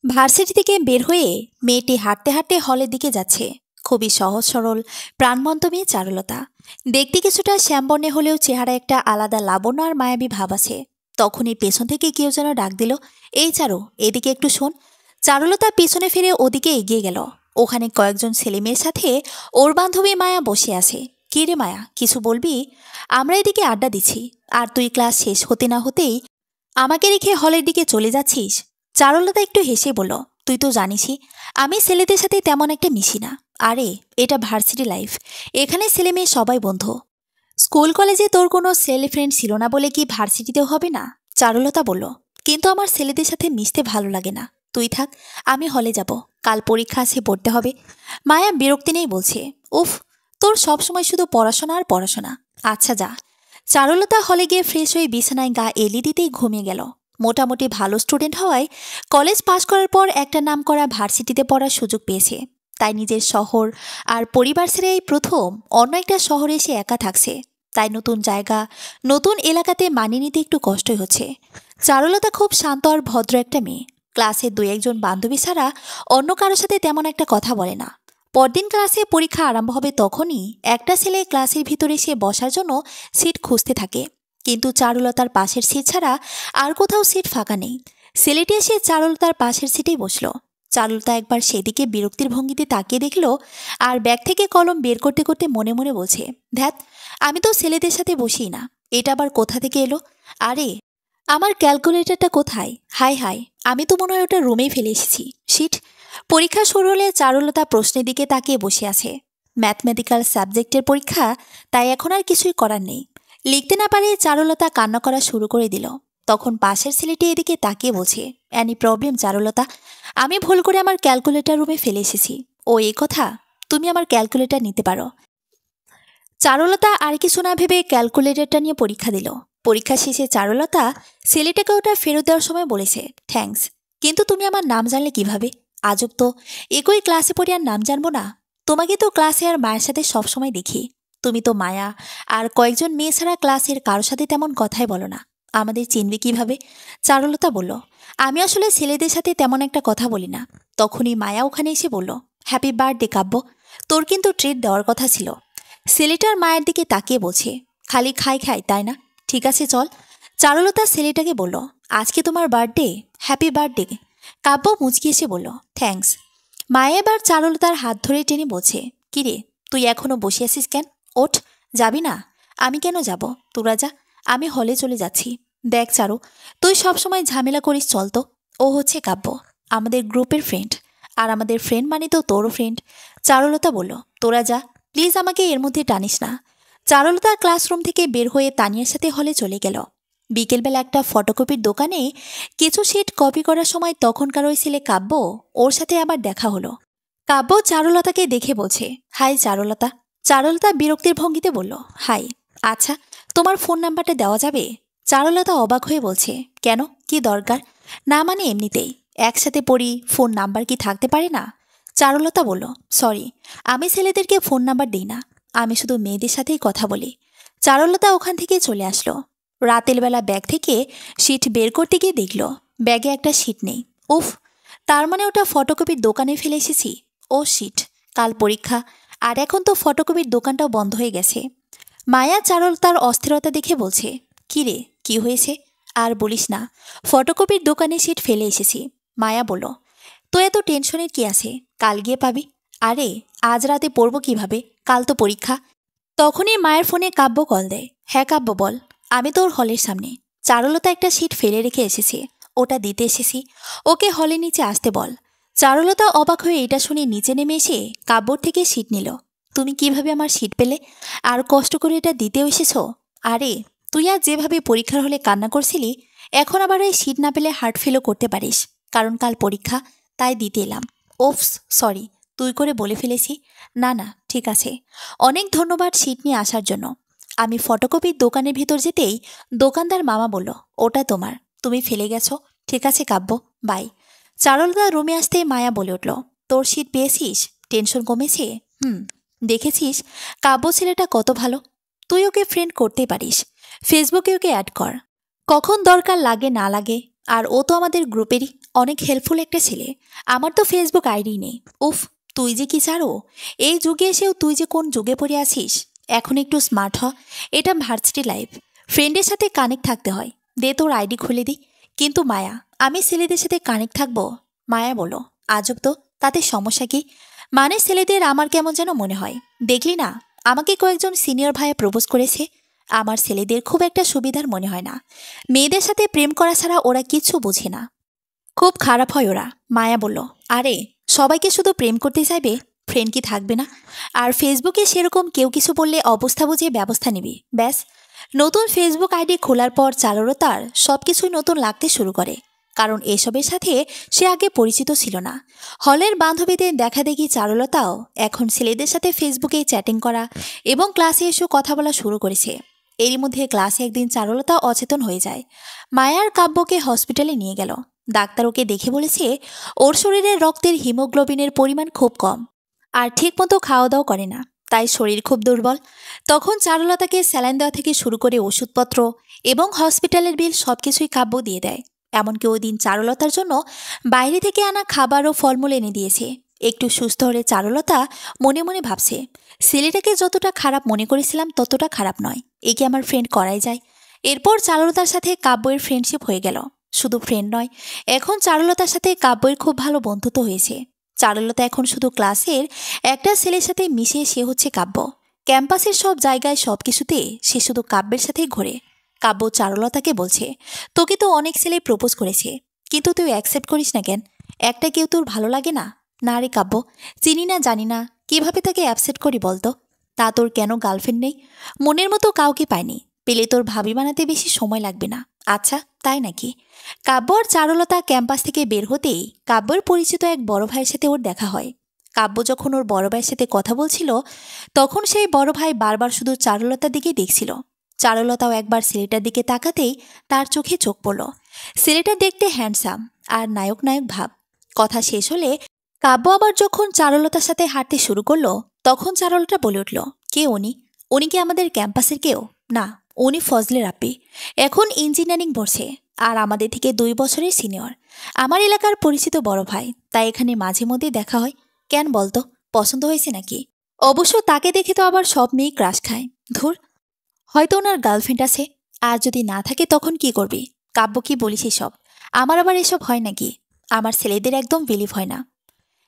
Varsity থেকে বের হয়ে মেয়েটি হাঁটতে হাঁটতে হলের দিকে যাচ্ছে। খুবই সহজ সরল প্রাণবন্ত মেয়ে চারুলতা। দেখতে কিছুটা শ্যামবর্ণে হলেও চেহারা একটা আলাদা লাবণ্য আর মায়াবী ভাব আছে। তখনই পেছন থেকে কেউ যেন ডাক দিল, এই চারু, এদিকে একটু শোন। চারুলতা পিছনে ফিরে ওদিকে এগিয়ে গেল। ওখানে কয়েকজন ছেলেমেয়ের সাথে ওর বান্ধবী মায়া বসে আছে। কি রে মায়া, কিছু বলবি? আমরা এদিকে আড্ডা দিচ্ছি, আর তুই ক্লাস শেষ হতে না হতেই আমাকে রেখে হলের দিকে চলে যাচ্ছিস। চারুলতা একটু হেসে বলল, তুই তো জানিসই আমি ছেলেদের সাথে তেমন একটা মিশি না। আরে, এটা ভার্সিটি লাইফ, এখানে ছেলে মেয়ে সবাই বন্ধু। স্কুল কলেজে তোর কোনো ছেলে ফ্রেন্ড ছিল না বলে কি ভার্সিটিতেও হবে না? চারুলতা বলল, কিন্তু আমার ছেলেদের সাথে মিশতে ভালো লাগে না। তুই থাক, আমি হলে যাব, কাল পরীক্ষা আছে, পড়তে হবে। মায়া বিরক্তি নেই বলছে, উফ, তোর সবসময় শুধু পড়াশোনা আর পড়াশোনা। আচ্ছা যা। চারুলতা হলে গিয়ে ফ্রেশ হয়ে বিছানায় গা এলি দিতেই ঘুমিয়ে গেল। মোটামুটি ভালো স্টুডেন্ট হওয়ায় কলেজ পাশ করার পর একটা নামকরা ভার্সিটিতে পড়ার সুযোগ পেয়েছে। তাই নিজের শহর আর পরিবার ছেড়ে এই প্রথম অন্য একটা শহরে এসে একা থাকছে। তাই নতুন জায়গা, নতুন এলাকাতে মানিয়ে নিতে একটু কষ্টই হচ্ছে। চারুলতা খুব শান্ত আর ভদ্র একটা মেয়ে। ক্লাসের দুই একজন বান্ধবী ছাড়া অন্য কারোর সাথে তেমন একটা কথা বলে না। পরদিন ক্লাসে পরীক্ষা আরম্ভ হবে তখনই একটা ছেলে ক্লাসের ভিতরে এসে বসার জন্য সিট খুঁজতে থাকে। কিন্তু চারুলতার পাশের সিট ছাড়া আর কোথাও সিট ফাঁকা নেই। ছেলেটি এসে চারুলতার পাশের সিটেই বসল। চারুলতা একবার সেদিকে বিরক্তির ভঙ্গিতে তাকিয়ে দেখল, আর ব্যাগ থেকে কলম বের করতে করতে মনে মনে বলছে, ধ্যাত, আমি তো ছেলেদের সাথে বসি না, এটা আবার কোথা থেকে এলো? আরে, আমার ক্যালকুলেটরটা কোথায়? হাই হাই, আমি তো মনে হয় ওটা রুমেই ফেলে এসেছি। শিট। পরীক্ষা শুরু হলে চারুলতা প্রশ্নের দিকে তাকিয়ে বসে আছে। ম্যাথমেটিক্যাল সাবজেক্টের পরীক্ষা, তাই এখন আর কিছুই করার নেই। লিখতে না পারে চারুলতা কান্না করা শুরু করে দিল। তখন পাশের ছেলেটি এদিকে তাকিয়ে বলছে, অ্যানি প্রবলেম চারুলতা, আমি ভুল করে আমার ক্যালকুলেটর রুমে ফেলে এসেছি। ও এই কথা? তুমি আমার ক্যালকুলেটর নিতে পারো। চারুলতা আর কিছু না ভেবে ক্যালকুলেটরটা নিয়ে পরীক্ষা দিল। পরীক্ষা শেষে চারুলতা ছেলেটাকে ওটা ফেরত দেওয়ার সময় বলেছে, থ্যাঙ্কস, কিন্তু তুমি আমার নাম জানলে কিভাবে? আজব তো, একই ক্লাসে পড়ি আর নাম জানবো না? তোমাকে তো ক্লাসে আর মায়ের সাথে সবসময় দেখি। তুমি তো মায়া আর কয়েকজন মেয়ে ছাড়া ক্লাসের কারোর সাথে তেমন কথাই বলো না, আমাদের চিনবে কিভাবে? চারুলতা বলল, আমি আসলে ছেলেদের সাথে তেমন একটা কথা বলি না। তখনই মায়া ওখানে এসে বলল, হ্যাপি বার্থডে কাব্য, তোর কিন্তু ট্রিট দেওয়ার কথা ছিল। ছেলেটার মায়ের দিকে তাকিয়ে বলছে, খালি খাই খাই তাই না? ঠিক আছে চল। চারুলতা ছেলেটাকে বলল, আজকে তোমার বার্থডে, হ্যাপি বার্থডে। কাব্য মুচকি এসে বলল, থ্যাঙ্কস। মায়া এবার চারুলতার হাত ধরে টেনে বলছে, কিরে, তুই এখনো বসে আছিস কেন? ওঠ, যাবি না? আমি কেন যাব, তোরা যা, আমি হলে চলে যাচ্ছি। দেখ চারু, তুই সবসময় ঝামেলা করিস, চল তো। ও হচ্ছে কাব্য, আমাদের গ্রুপের ফ্রেন্ড, আর আমাদের ফ্রেন্ড মানে তো তোরও ফ্রেন্ড। চারুলতা বলল, তোরা যা, প্লিজ আমাকে এর মধ্যে টানিস না। চারুলতা ক্লাসরুম থেকে বের হয়ে তানিয়ার সাথে হলে চলে গেল। বিকেলবেলা একটা ফটোকপির দোকানে কিছু শিট কপি করার সময় তখনকার ওই ছেলে কাব্য, ওর সাথে আবার দেখা হলো। কাব্য চারুলতাকে দেখে বলছে, হাই চারুলতা। চারুলতা বিরক্তির ভঙ্গিতে বলল, হাই। আচ্ছা, তোমার ফোন নাম্বারটা দেওয়া যাবে? চারুলতা অবাক হয়ে বলছে, কেন, কি দরকার? না মানে এমনিতেই, একসাথে পড়ি, ফোন নাম্বার কি থাকতে পারে না? চারুলতা বলল, সরি, আমি ছেলেদেরকে ফোন নাম্বার দিই না, আমি শুধু মেয়েদের সাথেই কথা বলি। চারুলতা ওখান থেকে চলে আসলো। রাতের বেলা ব্যাগ থেকে শিট বের করতে গিয়ে দেখল ব্যাগে একটা শিট নেই। উফ, তার মানে ওটা ফটোকপির দোকানে ফেলে এসেছি। ও শিট, কাল পরীক্ষা, আর এখন তো ফটোকপির দোকানটাও বন্ধ হয়ে গেছে। মায়া চারুলতার অস্থিরতা দেখে বলছে, কি রে, কি হয়েছে? আর বলিস না, ফটোকপির দোকানে শিট ফেলে এসেছি। মায়া বলল, তো এত টেনশনের কি আছে, কাল গিয়ে পাবি। আরে, আজ রাতে পড়ব কিভাবে, কাল তো পরীক্ষা। তখনই মায়ের ফোনে কাব্য কল দেয়। হ্যাঁ কাব্য বল, আমি তোর হলের সামনে। চারুলতা একটা সিট ফেলে রেখে এসেছে, ওটা দিতে এসেছি, ওকে হলে নিচে আসতে বল। চারুলতা অবাক হয়ে এটা শুনে নিচে নেমে এসে কাব্যর থেকে সিট নিল। তুমি কিভাবে আমার সিট পেলে, আর কষ্ট করে এটা দিতেও এসেছ? আরে, তুই আজ যেভাবে পরীক্ষার হলে কান্না করছিলি, এখন আবার এই সিট না পেলে হার্ট ফেলও করতে পারিস, কারণ কাল পরীক্ষা, তাই দিতে এলাম। ওফস, সরি, তুই করে বলে ফেলেছি। না না, ঠিক আছে, অনেক ধন্যবাদ সিট নিয়ে আসার জন্য। আমি ফটোকপির দোকানের ভিতর যেতেই দোকানদার মামা বলল, ওটা তোমার, তুমি ফেলে গেছো। ঠিক আছে কাব্য, বাই। চারুলতা রুমে আসতেই মায়া বলে উঠল, তোর সিট পেয়েছিস, টেনশন কমেছে? দেখেছিস কাব্য ছেলেটা কত ভালো, তুই ওকে ফ্রেন্ড করতে পারিস, ফেসবুকে ওকে অ্যাড কর, কখন দরকার লাগে না লাগে, আর ও তো আমাদের গ্রুপেরই, অনেক হেল্পফুল একটা ছেলে। আমার তো ফেসবুক আইডি নেই। উফ, তুই যে কি ছাড়ো, এই যুগে এসেও তুই যে কোন যুগে পড়ে আছিস। এখন একটু স্মার্ট হ। এটা ভার্সিটি লাইফ, ফ্রেন্ডের সাথে কানেক্ট থাকতে হয়। দে তোর আইডি খুলে দি। কিন্তু মায়া, আমি ছেলেদের সাথে কানেক্ট থাকবো? মায়া বলো, আজব তো, তাতে সমস্যা কি? মানে ছেলেদের আমার কেমন যেন মনে হয়। দেখলি না, আমাকে কয়েকজন সিনিয়র ভাইয়া প্রপোজ করেছে। আমার ছেলেদের খুব একটা সুবিধার মনে হয় না। মেয়েদের সাথে প্রেম করা ছাড়া ওরা কিচ্ছু বোঝে না। খুব খারাপ হয় ওরা। মায়া বলল, আরে সবাইকে শুধু প্রেম করতে চাইবে, ফ্রেন্ড কি থাকবে না? আর ফেসবুকে সেরকম কেউ কিছু বললে অবস্থা বুঝে ব্যবস্থা নিবি, ব্যাস। নতুন ফেসবুক আইডি খোলার পর চারুলতার সবকিছুই নতুন লাগতে শুরু করে। কারণ এসবের সাথে সে আগে পরিচিত ছিল না। হলের বান্ধবীদের দেখা দেখি চারুলতাও এখন ছেলেদের সাথে ফেসবুকে চ্যাটিং করা এবং ক্লাসে এসেও কথা বলা শুরু করেছে। এরই মধ্যে ক্লাসে একদিন চারুলতা অচেতন হয়ে যায়। মায়ার কাব্যকে হসপিটালে নিয়ে গেল। ডাক্তার ওকে দেখে বলেছে ওর শরীরে রক্তের হিমোগ্লোবিনের পরিমাণ খুব কম, আর ঠিকমতো খাওয়া দাওয়া করে না, তাই শরীর খুব দুর্বল। তখন চারুলতাকে স্যালাইন দেওয়া থেকে শুরু করে ওষুধপত্র এবং হসপিটালের বিল সবকিছুই কাব্য দিয়ে দেয়। এমনকি ওই দিন চারুলতার জন্য বাইরে থেকে আনা খাবার ও ফলমূল এনে দিয়েছে। একটু সুস্থ হলে চারুলতা মনে মনে ভাবছে, ছেলেটাকে যতটা খারাপ মনে করেছিলাম ততটা খারাপ নয়, একে আমার ফ্রেন্ড করাই যায়। এরপর চারুলতার সাথে কাব্যের ফ্রেন্ডশিপ হয়ে গেল। শুধু ফ্রেন্ড নয়, এখন চারুলতার সাথে কাব্যের খুব ভালো বন্ধুত্ব হয়েছে। চারুলতা এখন শুধু ক্লাসের একটা ছেলের সাথে মিশে সে হচ্ছে কাব্য। ক্যাম্পাসের সব জায়গায় সবকিছুতে সে শুধু কাব্যের সাথেই ঘোরে। কাব্য চারুলতাকে বলছে, তোকে তো অনেক ছেলে প্রপোজ করেছে, কিন্তু তুই অ্যাকসেপ্ট করিস না কেন? একটা কেউ তোর ভালো লাগে না? না রে কাব্য, চিনি না জানি না, কিভাবে তাকে অ্যাকসেপ্ট করি বলতো? তা তোর কেন গার্লফ্রেন্ড নেই? মনের মতো কাউকে পায়নি, পেলে তোর ভাবি বানাতে বেশি সময় লাগবে না। আচ্ছা, তাই নাকি? কাব্য আর চারুলতা ক্যাম্পাস থেকে বের হতেই কাব্যের পরিচিত এক বড় ভাইয়ের সাথে ওর দেখা হয়। কাব্য যখন ওর বড় ভাইয়ের সাথে কথা বলছিল, তখন সেই বড় ভাই বারবার শুধু চারুলতার দিকে দেখছিল। চারুলতাও একবার ছেলেটার দিকে তাকাতেই তার চোখে চোখ পড়ল। ছেলেটা দেখতে হ্যান্ডসাম আর নায়ক নায়ক ভাব। কথা শেষ হলে কাব্য আবার যখন চারুলতার সাথে হাঁটতে শুরু করলো, তখন চারুলতা বলে উঠল, কে উনি? উনি কি আমাদের ক্যাম্পাসের কেউ? না, উনি ফজলের আপ্পি। এখন ইঞ্জিনিয়ারিং পড়ছে, আর আমাদের থেকে 2 বছরের সিনিয়র। আমার এলাকার পরিচিত বড় ভাই, তাই এখানে মাঝে মধ্যে দেখা হয়। কেন বলতো, পছন্দ হয়েছে নাকি? অবশ্য তাকে দেখে তো আবার সব মেয়ে ক্রাশ খায়। ধুর, হয়তো ওনার গার্লফ্রেন্ড আছে। আর যদি না থাকে তখন কি করবি? কাব্য, কি বলিস এসব? আমার আবার এসব হয় নাকি? আমার ছেলেদের একদম বিলিভ হয় না।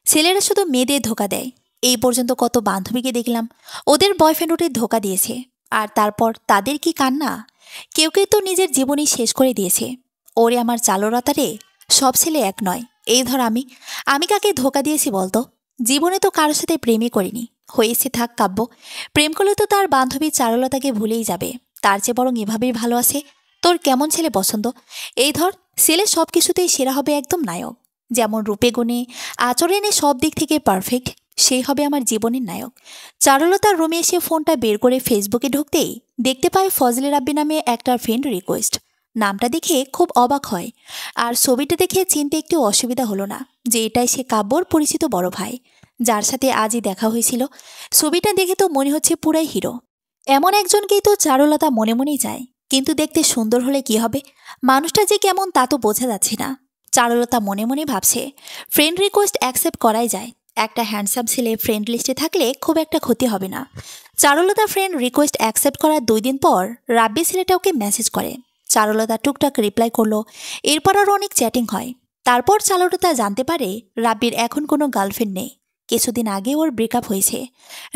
ছেলেরা শুধু মেয়েদের ধোকা দেয়। এই পর্যন্ত কত বান্ধবীকে দেখলাম ওদের বয়ফ্রেন্ড ওদের ধোকা দিয়েছে, আর তারপর তাদের কি কান্না! কেউ কেউ তো নিজের জীবনই শেষ করে দিয়েছে। ওরে আমার চালরাতারে, সব ছেলে এক নয়। এই ধর আমি, আমি কাকে ধোকা দিয়েছি বলতো? জীবনে তো কারোর সাথে প্রেমই করিনি। হয়েছে থাক কাব্য, প্রেম করলে তো তার বান্ধবী চারুলতাকে ভুলেই যাবে। তার চেয়ে বরং এভাবেই ভালো আছে। তোর কেমন ছেলে পছন্দ? এই ধর, ছেলে সব কিছুতেই সেরা হবে, একদম নায়ক। যেমন রূপে গুণে আচরণে সব দিক থেকে পারফেক্ট, সেই হবে আমার জীবনের নায়ক। চারুলতার রুমে এসে ফোনটা বের করে ফেসবুকে ঢুকতেই দেখতে পায় ফজলে রাব্বি নামে একটা ফ্রেন্ড রিকোয়েস্ট। নামটা দেখে খুব অবাক হয়, আর ছবিটা দেখে চিনতে একটু অসুবিধা হলো না যে এটাই সে কাব্যর পরিচিত বড় ভাই, যার সাথে আজই দেখা হয়েছিল। ছবিটা দেখে তো মনে হচ্ছে পুরাই হিরো। এমন একজনকেই তো চারুলতা মনে মনেই চায়, কিন্তু দেখতে সুন্দর হলে কি হবে? মানুষটা যে কেমন তা তো বোঝা যাচ্ছে না। চারুলতা মনে মনে ভাবছে, ফ্রেন্ড রিকোয়েস্ট অ্যাকসেপ্ট করাই যায়। একটা হ্যান্ডসাম ছেলে ফ্রেন্ড লিস্টে থাকলে খুব একটা ক্ষতি হবে না। চারুলতা ফ্রেন্ড রিকোয়েস্ট অ্যাকসেপ্ট করার 2 দিন পর রাব্বি ছেলেটা ওকে মেসেজ করে। চারুলতা টুকটাক রিপ্লাই করলো। এরপর আরও অনেক চ্যাটিং হয়। তারপর চারুলতা জানতে পারে রাব্বির এখন কোনো গার্লফ্রেন্ড নেই। কিছুদিন আগে ওর ব্রেকআপ হয়েছে।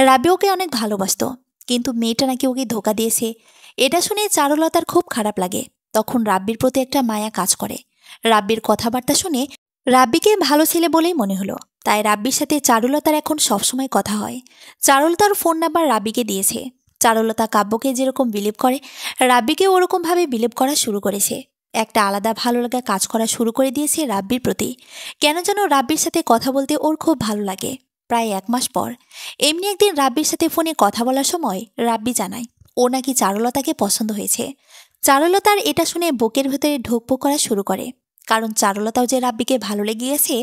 রাব্বি ওকে অনেক ভালোবাসতো, কিন্তু মেয়েটা নাকি ওকে ধোকা দিয়েছে। এটা শুনে চারুলতার খুব খারাপ লাগে। তখন রাব্বির প্রতি একটা মায়া কাজ করে। রাব্বির কথাবার্তা শুনে রাব্বিকে ভালো ছেলে বলেই মনে হলো, তাই রাব্বির সাথে চারুলতার এখন সবসময় কথা হয়। চারুলতার ফোন নাম্বার রাব্বিকে দিয়েছে। চারুলতা কাব্যকে যেরকম বিলিভ করে, রাব্বিকে ওরকমভাবে বিলিভ করা শুরু করেছে। একটা আলাদা ভালো লাগা কাজ করা শুরু করে দিয়েছে রাব্বির প্রতি। কেন যেন রাব্বির সাথে কথা বলতে ওর খুব ভালো লাগে। প্রায় 1 মাস পর এমনি একদিন রাব্বির সাথে ফোনে কথা বলার সময় রাব্বি জানায় ও নাকি চারুলতাকে পছন্দ হয়েছে। চারুলতার এটা শুনে বুকের ভেতরে ঢোকপোক করা শুরু করে, কারণ চারুলতাও যে রাব্বিকে ভালো লেগে গেছে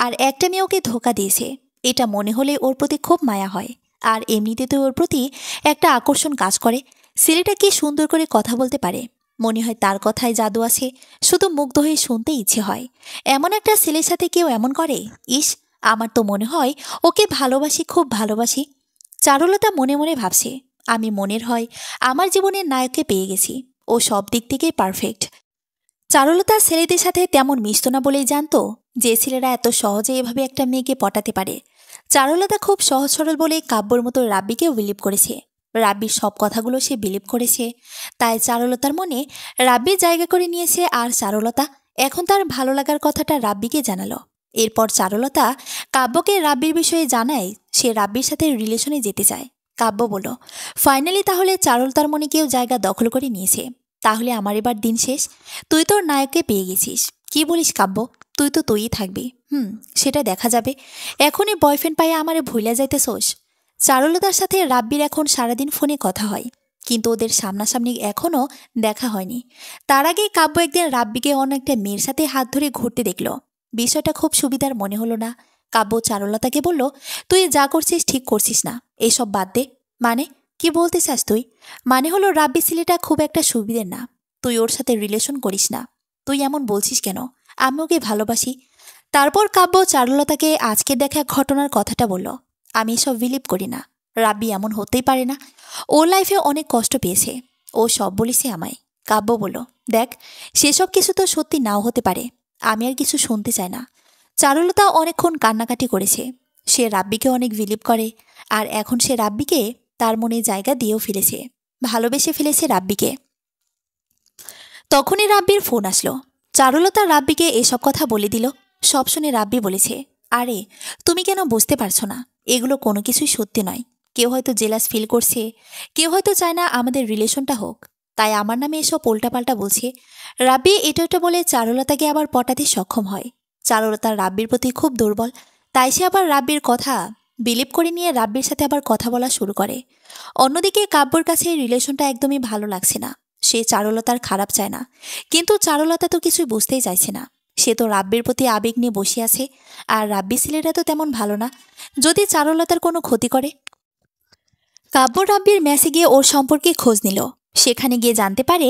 আর একটা মেয়ে ওকে ধোকা দিয়েছে, এটা মনে হলে ওর প্রতি খুব মায়া হয়। আর এমনিতে তো ওর প্রতি একটা আকর্ষণ কাজ করে। ছেলেটা কি সুন্দর করে কথা বলতে পারে, মনে হয় তার কথায় জাদু আছে, শুধু মুগ্ধ হয়ে শুনতে ইচ্ছে হয়। এমন একটা ছেলের সাথে কেউ এমন করে, ইস, আমার তো মনে হয় ওকে ভালোবাসি, খুব ভালোবাসি। চারুলতা মনে মনে ভাবছে, আমি মনের হয় আমার জীবনের নায়ককে পেয়ে গেছি। ও সব দিক থেকেই পারফেক্ট। চারুলতা ছেলেদের সাথে তেমন মিশত না বলেই জানতো যে ছেলেরা এত সহজে এভাবে একটা মেয়েকে পটাতে পারে। চারুলতা খুব সহজ সরল বলে কাব্যর মতো রাব্বিকেও বিলিভ করেছে। রাব্বির সব কথাগুলো সে বিলিভ করেছে। তাই চারুলতার মনে রাব্বির জায়গা করে নিয়েছে। আর চারুলতা এখন তার ভালো লাগার কথাটা রাব্বিকে জানালো। এরপর চারুলতা কাব্যকে রাব্বির বিষয়ে জানায় সে রাব্বির সাথে রিলেশনে যেতে চায়। কাব্য বলল, ফাইনালি তাহলে চারুলতার মনে কেউ জায়গা দখল করে নিয়েছে। তাহলে আমার এবার দিন শেষ। তুই তোর নায়ককে পেয়ে গেছিস। কি বলিস কাব্য? তুই তো তুইই থাকবি। সেটা দেখা যাবে। এখনই বয়ফ্রেন্ড পাইয়া আমারে ভুইলা যাইতেছোস। চারুলতার সাথে রাব্বির এখন সারাদিন ফোনে কথা হয়, কিন্তু ওদের সামনাসামনি এখনও দেখা হয়নি। তার আগেই কাব্য একদিন রাব্বিকে অন্য একটা মেয়ের সাথে হাত ধরে ঘুরতে দেখল। বিষয়টা খুব সুবিধার মনে হলো না। কাব্য চারুলতাকে বলল, তুই যা করছিস ঠিক করছিস না, এসব বাদ দে। মানে কি বলতে চাস তুই? মানে হলো রাব্বি ছেলেটা খুব একটা সুবিধের না। তুই ওর সাথে রিলেশন করিস না। তুই এমন বলছিস কেন? আমি ওকে ভালোবাসি। তারপর কাব্য চারুলতাকে আজকের দেখা ঘটনার কথাটা বলল। আমি এসব বিলিভ করি না। রাব্বি এমন হতেই পারে না। ও লাইফে অনেক কষ্ট পেয়েছে। ও সব বলেছে আমায়। কাব্য বলল, দেখ, সেসব কিছু তো সত্যি নাও হতে পারে। আমি আর কিছু শুনতে চাই না। চারুলতা অনেকক্ষণ কান্নাকাটি করেছে। সে রাব্বিকে অনেক বিলিভ করে। আর এখন সে রাব্বিকে তার মনে জায়গা দিয়েও ফেলেছে, ভালোবেসে ফেলেছে রাব্বিকে। তখনই রাব্বির ফোন আসলো। চারুলতা রাব্বিকে এসব কথা বলে দিল। সব শুনে রাব্বি বলেছে, আরে তুমি কেন বুঝতে পারছো না? এগুলো কোনো কিছুই সত্যি নয়। কেউ হয়তো জেলাস ফিল করছে, কেউ হয়তো চায় না আমাদের রিলেশনটা হোক, তাই আমার নামে এসব উল্টাপাল্টা বলছে। রাব্বি এটা বলে চারুলতাকে আবার পটাতে সক্ষম হয়। চারুলতা রাব্বির প্রতি খুব দুর্বল, তাই সে আবার রাব্বির কথা বিলিভ করে নিয়ে রাব্বির সাথে আবার কথা বলা শুরু করে। অন্যদিকে কাব্যর কাছে এই রিলেশনটা একদমই ভালো লাগছে না। সে চারুলতার খারাপ চায় না, কিন্তু চারুলতা তো কিছুই বুঝতেই চাইছে না। সে তো রাব্বির প্রতি আবেগ নিয়ে বসে আছে। আর রাব্বি ছেলেটা তো তেমন ভালো না, যদি চারুলতার কোনো ক্ষতি করে। কাব্য রাব্বির মেসে গিয়ে ওর সম্পর্কে খোঁজ নিল। সেখানে গিয়ে জানতে পারে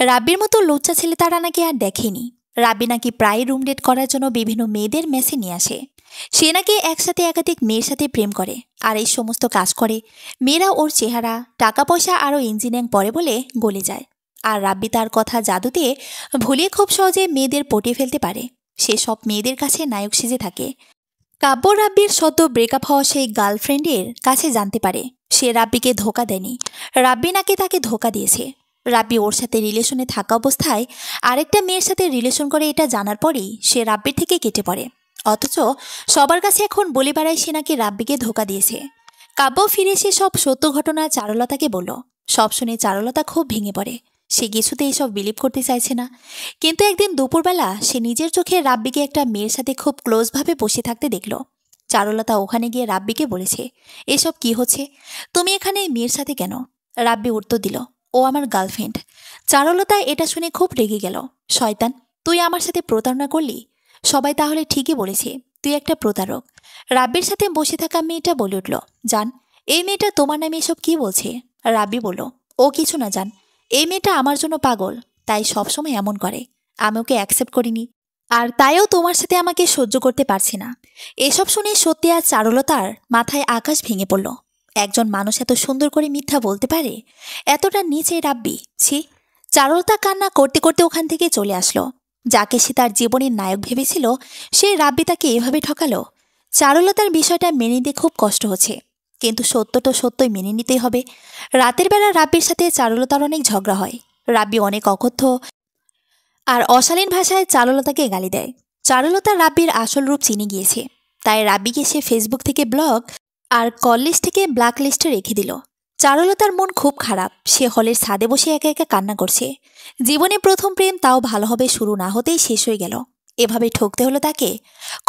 রাব্বির মতো লুচ্চা ছেলে তারা নাকি আর দেখেনি। রাব্বি নাকি প্রায় রুম ডেট করার জন্য বিভিন্ন মেয়েদের মেসে নিয়ে আসে। সে নাকি একসাথে একাধিক মেয়ের সাথে প্রেম করে আর এই সমস্ত কাজ করে। মেয়েরা ওর চেহারা, টাকা পয়সা আরও ইঞ্জিনিয়ারিং পড়ে বলে গলে যায়। আর রাব্বি তার কথা জাদু দিয়ে ভুলিয়ে খুব সহজে মেয়েদের পটিয়ে ফেলতে পারে। সে সব মেয়েদের কাছে নায়ক সেজে থাকে। কাব্য রাব্বির সদ্য ব্রেকআপ হওয়া সেই গার্লফ্রেন্ডের কাছে জানতে পারে সে রাব্বিকে ধোকা দেয়নি, রাব্বি নাকি তাকে ধোকা দিয়েছে। রাব্বি ওর সাথে রিলেশনে থাকা অবস্থায় আরেকটা মেয়ের সাথে রিলেশন করে এটা জানার পরেই সে রাব্বির থেকে কেটে পড়ে। অথচ সবার কাছে এখন বলে বেড়ায় সে নাকি রাব্বিকে ধোকা দিয়েছে। কাব্য ফিরে এসে সব সত্য ঘটনা চারুলতাকে বলল। সব শুনে চারুলতা খুব ভেঙে পড়ে। সে কিছুতে এসব বিলিভ করতে চাইছে না। কিন্তু একদিন দুপুরবেলা সে নিজের চোখে রাব্বিকে একটা মেয়ের সাথে খুব ক্লোজভাবে বসে থাকতে দেখল। চারুলতা ওখানে গিয়ে রাব্বিকে বলেছে, এসব কি হচ্ছে? তুমি এখানে এই মেয়ের সাথে কেন? রাব্বি উত্তর দিল, ও আমার গার্লফ্রেন্ড। চারুলতা এটা শুনে খুব রেগে গেল। শয়তান, তুই আমার সাথে প্রতারণা করলি? সবাই তাহলে ঠিকই বলেছে, তুই একটা প্রতারক। রাব্বির সাথে বসে থাকা মেয়েটা বলে উঠল, জান, এই মেয়েটা তোমার নামে এসব কি বলছে? রাব্বি বলল, ও কিছু না জান, এই মেয়েটা আমার জন্য পাগল, তাই সবসময় এমন করে। আমি ওকে অ্যাকসেপ্ট করিনি, আর তাইও তোমার সাথে আমাকে সহ্য করতে পারছি না। এসব শুনে সত্যি আর চারুলতার মাথায় আকাশ ভেঙে পড়ল। একজন মানুষ এত সুন্দর করে মিথ্যা বলতে পারে? এতটা নিচে রাব্বি, ছি! চারুলতা কান্না করতে করতে ওখান থেকে চলে আসলো। যাকে সে তার জীবনের নায়ক ভেবেছিল, সে রাব্বি তাকে এভাবে ঠকালো। চারুলতার বিষয়টা মেনে নিতে খুব কষ্ট হচ্ছে, কিন্তু সত্য তো সত্যই মেনে নিতেই হবে। রাতের বেলা রাব্বির সাথে চারুলতার অনেক ঝগড়া হয়। রাব্বি অনেক অকথ্য আর অশালীন ভাষায় চারুলতাকে গালি দেয়। চারুলতা রাব্বির আসল রূপ চিনে গিয়েছে, তাই রাব্বিকে সে ফেসবুক থেকে ব্লক আর কল লিস্ট থেকে ব্ল্যাক লিস্টে রেখে দিল। চারুলতার মন খুব খারাপ। সে হলের ছাদে বসে একা একা কান্না করছে। জীবনে প্রথম প্রেম, তাও ভালোভাবে শুরু না হতেই শেষ হয়ে গেল। এভাবে ঠকতে হলো তাকে।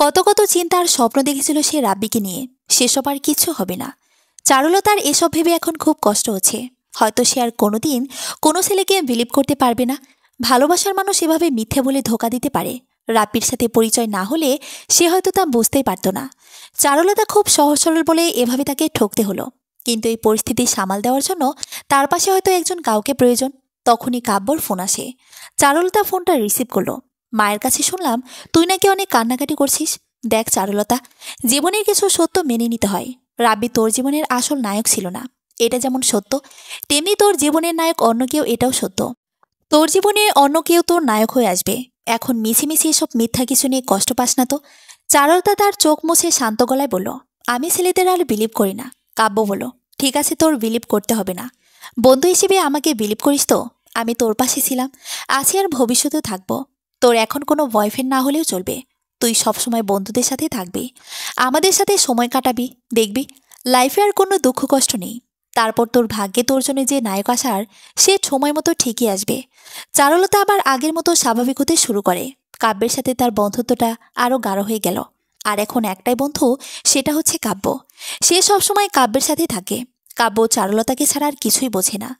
কত কত চিন্তার স্বপ্ন দেখেছিল সে রাব্বিকে নিয়ে, সেসব আর কিচ্ছু হবে না। চারুলতার এসব ভেবে এখন খুব কষ্ট হচ্ছে। হয়তো সে আর কোনোদিন কোনো ছেলেকে বিলিভ করতে পারবে না। ভালোবাসার মানুষ এভাবে মিথ্যে বলে ধোকা দিতে পারে। রাব্বির সাথে পরিচয় না হলে সে হয়তো তা বুঝতেই পারত না। চারুলতা খুব সহজ সরল বলে এভাবে তাকে ঠকতে হলো। কিন্তু এই পরিস্থিতি সামাল দেওয়ার জন্য তার পাশে হয়তো একজন কাউকে প্রয়োজন। তখনই কাব্যর ফোন আসে। চারুলতা ফোনটা রিসিভ করলো। মায়ের কাছে শুনলাম তুই নাকি অনেক কান্নাকাটি করছিস। দেখ চারুলতা, জীবনের কিছু সত্য মেনে নিতে হয়। রাব্বি তোর জীবনের আসল নায়ক ছিল না, এটা যেমন সত্য, তেমনি তোর জীবনের নায়ক অন্য কেউ, এটাও সত্য। তোর জীবনে অন্য কেউ তোর নায়ক হয়ে আসবে। এখন মিছিমিছি এসব মিথ্যা কিছু নিয়ে কষ্ট পাস না তো। চারুলতা তার চোখ মুছে শান্ত গলায় বলল, আমি ছেলেদের আর বিলিভ করি না। কাব্য বলল, ঠিক আছে, তোর বিলিভ করতে হবে না। বন্ধু হিসেবে আমাকে বিলিভ করিস তো? আমি তোর পাশে ছিলাম, আছি, আর ভবিষ্যতেও থাকবো। তোর এখন কোনো বয়ফ্রেন্ড না হলেও চলবে, তুই সবসময় বন্ধুদের সাথে থাকবি, আমাদের সাথে সময় কাটাবি, দেখবি লাইফে আর কোনো দুঃখ কষ্ট নেই। তারপর তোর ভাগ্যে তোর জন্য যে নায়ক আসার, সে সময় মতো ঠিকই আসবে। চারুলতা আবার আগের মতো স্বাভাবিক হতে শুরু করে। কাব্যের সাথে তার বন্ধুত্বটা আরও গাঢ় হয়ে গেল। আর এখন একটাই বন্ধু, সেটা হচ্ছে কাব্য। সে সবসময় কাব্যের সাথে থাকে। কাব্য চারুলতাকে ছাড়া আর কিছুই বোঝে না।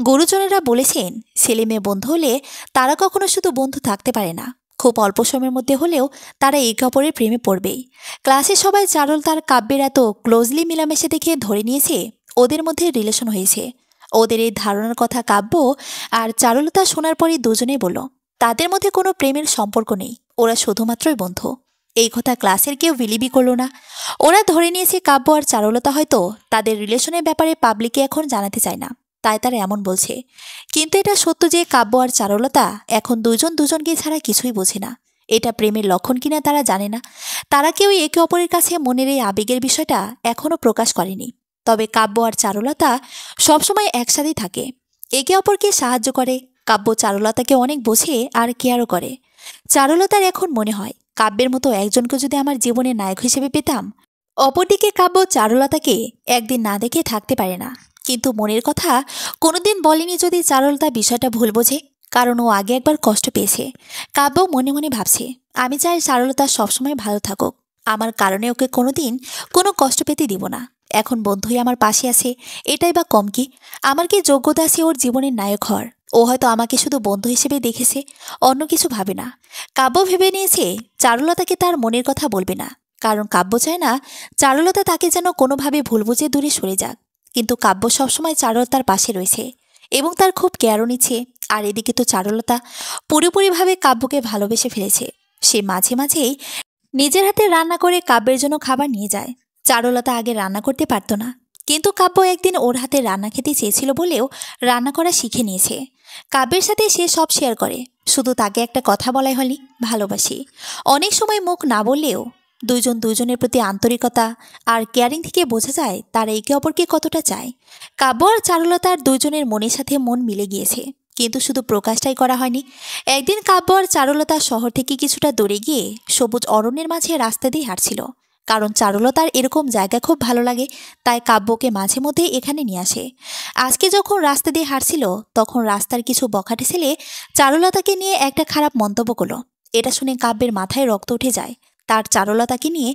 গুরুজনেরা বলেছেন, ছেলে মেয়ে বন্ধু হলে তারা কখনো শুধু বন্ধু থাকতে পারে না, খুব অল্প সময়ের মধ্যে হলেও তারা একে অপরের প্রেমে পড়বেই। ক্লাসে সবাই চারুলতার কাব্যের এত ক্লোজলি মিলামেশা দেখে ধরে নিয়েছে ওদের মধ্যে রিলেশন হয়েছে। ওদের এই ধারণার কথা কাব্য আর চারুলতা শোনার পরই দুজনেই বলল, তাদের মধ্যে কোনো প্রেমের সম্পর্ক নেই, ওরা শুধুমাত্রই বন্ধু। এই কথা ক্লাসের কেউ বিলিভই করল না। ওরা ধরে নিয়েছে কাব্য আর চারুলতা হয়তো তাদের রিলেশনের ব্যাপারে পাবলিকে এখন জানাতে চায় না, তাই তারা এমন বলছে। কিন্তু এটা সত্য যে কাব্য আর চারুলতা এখন দুজন দুজনকে ছাড়া কিছুই বোঝে না। এটা প্রেমের লক্ষণ কিনা তারা জানে না। তারা কেউই একে অপরের কাছে মনের এই আবেগের বিষয়টা এখনও প্রকাশ করেনি। তবে কাব্য আর চারুলতা সবসময় একসাথেই থাকে, একে অপরকে সাহায্য করে। কাব্য চারুলতাকে অনেক বোঝে আর কেয়ারও করে। চারুলতার এখন মনে হয়, কাব্যের মতো একজনকে যদি আমার জীবনের নায়ক হিসেবে পেতাম। অপরদিকে কাব্য চারুলতাকে একদিন না দেখে থাকতে পারে না, কিন্তু মনের কথা কোনোদিন বলেনি যদি চারুলতা বিষয়টা ভুল বোঝে, কারণ ও আগে একবার কষ্ট পেয়েছে। কাব্য মনে মনে ভাবছে, আমি চাই চারুলতা সবসময় ভালো থাকুক, আমার কারণে ওকে কোনোদিন কোনো কষ্ট পেতে দিব না। এখন বন্ধুই আমার পাশে আছে, এটাই বা কম কি? আমার কি যোগ্যতা আছে ওর জীবনের নায়ক হওয়ার? ও হয়তো আমাকে শুধু বন্ধু হিসেবে দেখেছে, অন্য কিছু ভাবে না। কাব্য ভেবে নিয়েছে চারুলতাকে তার মনের কথা বলবে না, কারণ কাব্য চায় না চারুলতা তাকে যেন কোনোভাবে ভুল বুঝে দূরে সরে যাক। কিন্তু কাব্য সবসময় চারুলতার পাশে রয়েছে এবং তার খুব কেয়ারও নিচ্ছে। আর এদিকে তো চারুলতা পুরোপুরিভাবে কাব্যকে ভালোবেসে ফেলেছে। সে মাঝে মাঝেই নিজের হাতে রান্না করে কাব্যের জন্য খাবার নিয়ে যায়। চারুলতা আগে রান্না করতে পারতো না, কিন্তু কাব্য একদিন ওর হাতে রান্না খেতে চেয়েছিল বলেও রান্না করা শিখে নিয়েছে। কাব্যের সাথে সে সব শেয়ার করে, শুধু তাকে একটা কথা বলাই হলি, ভালোবাসি। অনেক সময় মুখ না বললেও দুইজন দুজনের প্রতি আন্তরিকতা আর কেয়ারিং থেকে বোঝা যায় তারা একে অপরকে কতটা চায়। কাব্য আর চারুলতার দুইজনের মনের সাথে মন মিলে গিয়েছে, কিন্তু শুধু প্রকাশটাই করা হয়নি। একদিন কাব্য আর চারুলতা শহর থেকে কিছুটা দূরে গিয়ে সবুজ অরণ্যের মাঝে রাস্তা দিয়ে হাঁটছিল। কারণ চারুলতার এরকম জায়গা খুব ভালো লাগে, তাই কাব্যকে মাঝে মধ্যে এখানে নিয়ে আসে। আজকে যখন রাস্তা দিয়ে হাঁটছিল, তখন রাস্তার কিছু বখাটে ছেলে চারুলতাকে নিয়ে একটা খারাপ মন্তব্য করলো। এটা শুনে কাব্যের মাথায় রক্ত উঠে যায়। তার চারুলতাকে নিয়ে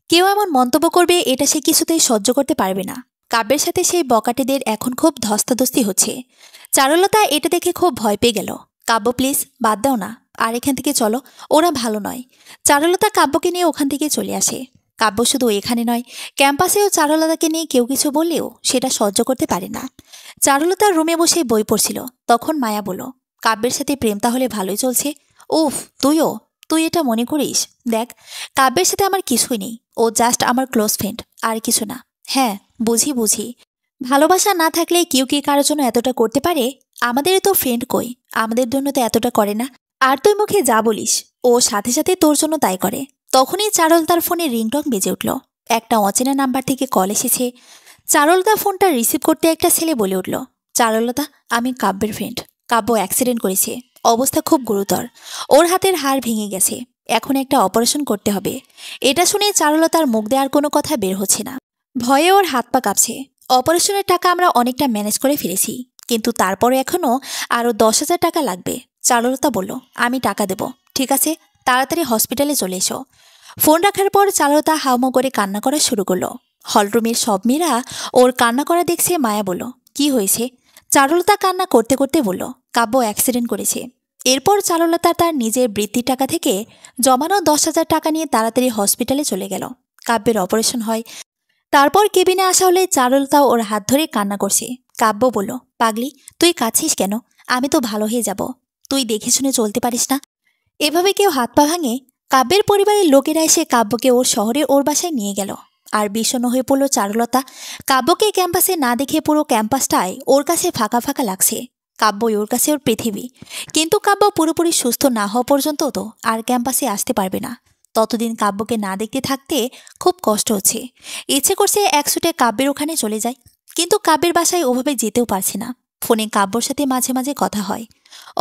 কেউ এমন মন্তব্য করবে, এটা সে কিছুতেই সহ্য করতে পারবে না। কাব্যের সাথে সেই বকাটেদের এখন খুব ধস্তাধস্তি হচ্ছে। চারুলতা এটা দেখে খুব ভয় পেয়ে গেল। কাব্য প্লিজ বাদ দাও না, আর এখান থেকে চলো, ওরা ভালো নয়। চারুলতা কাব্যকে নিয়ে ওখান থেকে চলে আসে। কাব্য শুধু এখানে নয়, ক্যাম্পাসেও চারুলতাকে নিয়ে কেউ কিছু বললেও সেটা সহ্য করতে পারে না। চারুলতার রুমে বসে বই পড়ছিল, তখন মায়া বলল, কাব্যের সাথে প্রেম তাহলে ভালোই চলছে। উফ, তুইও? তুই এটা মনে করিস? দেখ, কাব্যের সাথে আমার কিছুই নেই, ও জাস্ট আমার ক্লোজ ফ্রেন্ড, আর কিছু না। হ্যাঁ, বুঝি বুঝি, ভালোবাসা না থাকলে কেউ কি কারোর জন্য এতটা করতে পারে? আমাদের তো ফ্রেন্ড কই, আমাদের জন্য তো এতটা করে না। আর তুই মুখে যা বলিস, ও সাথে সাথে তোর জন্য তাই করে। তখনই চারুলতার ফোনে রিংটং বেজে উঠল। একটা অচেনা নাম্বার থেকে কল এসেছে। চারুলতা ফোনটা রিসিভ করতে একটা ছেলে বলে উঠল, চারুলতা, আমি কাব্যের ফ্রেন্ড। কাব্য অ্যাক্সিডেন্ট করেছে, অবস্থা খুব গুরুতর, ওর হাতের হাড় ভেঙে গেছে, এখন একটা অপারেশন করতে হবে। এটা শুনে চারুলতার মুখ দেওয়ার কোনো কথা বের হচ্ছে না। ভয়ে ওর হাত পা কাঁপছে। অপারেশনের টাকা আমরা অনেকটা ম্যানেজ করে ফেলেছি, কিন্তু তারপরে এখনও আরও 10,000 টাকা লাগবে। চারুলতা বলল, আমি টাকা দেব। ঠিক আছে, তাড়াতাড়ি হসপিটালে চলে এসো। ফোন রাখার পর চারুলতা হাউমাউ করে কান্না করা শুরু করলো। হলরুমের সব মেয়েরা ওর কান্না করা দেখছে। মায়া বলল, কি হয়েছে? চারুলতা কান্না করতে করতে বলল, কাব্য অ্যাক্সিডেন্ট করেছে। এরপর চারুলতা তার নিজের বৃত্তির টাকা থেকে জমানো 10,000 টাকা নিয়ে তাড়াতাড়ি হসপিটালে চলে গেল। কাব্যের অপারেশন হয়। তারপর কেবিনে আসা হলে চারুলতা ওর হাত ধরে কান্না করছে। কাব্য বলল, পাগলি, তুই কাঁদছিস কেন? আমি তো ভালো হয়ে যাব। তুই দেখে শুনে চলতে পারিস না? এভাবে কেউ হাত পা ভাঙে? কাব্যের পরিবারের লোকেরা এসে কাব্যকে ওর শহরে ওর বাসায় নিয়ে গেল। আর বিষণ্ণ হয়ে পড়ল চারুলতা। কাব্যকে ক্যাম্পাসে না দেখে পুরো ক্যাম্পাসটায় ওর কাছে ফাঁকা ফাঁকা লাগছে। কাব্যই ওর কাছে ওর পৃথিবী। কিন্তু কাব্য পুরোপুরি সুস্থ না হওয়া পর্যন্ত তো আর ক্যাম্পাসে আসতে পারবে না। ততদিন কাব্যকে না দেখতে থাকতে খুব কষ্ট হচ্ছে। ইচ্ছে করছে একছুটে কাব্যের ওখানে চলে যায়। কিন্তু কাব্যের বাসায় ওভাবে যেতেও পারছে না। ফোনে কাব্যর সাথে মাঝে মাঝে কথা হয়।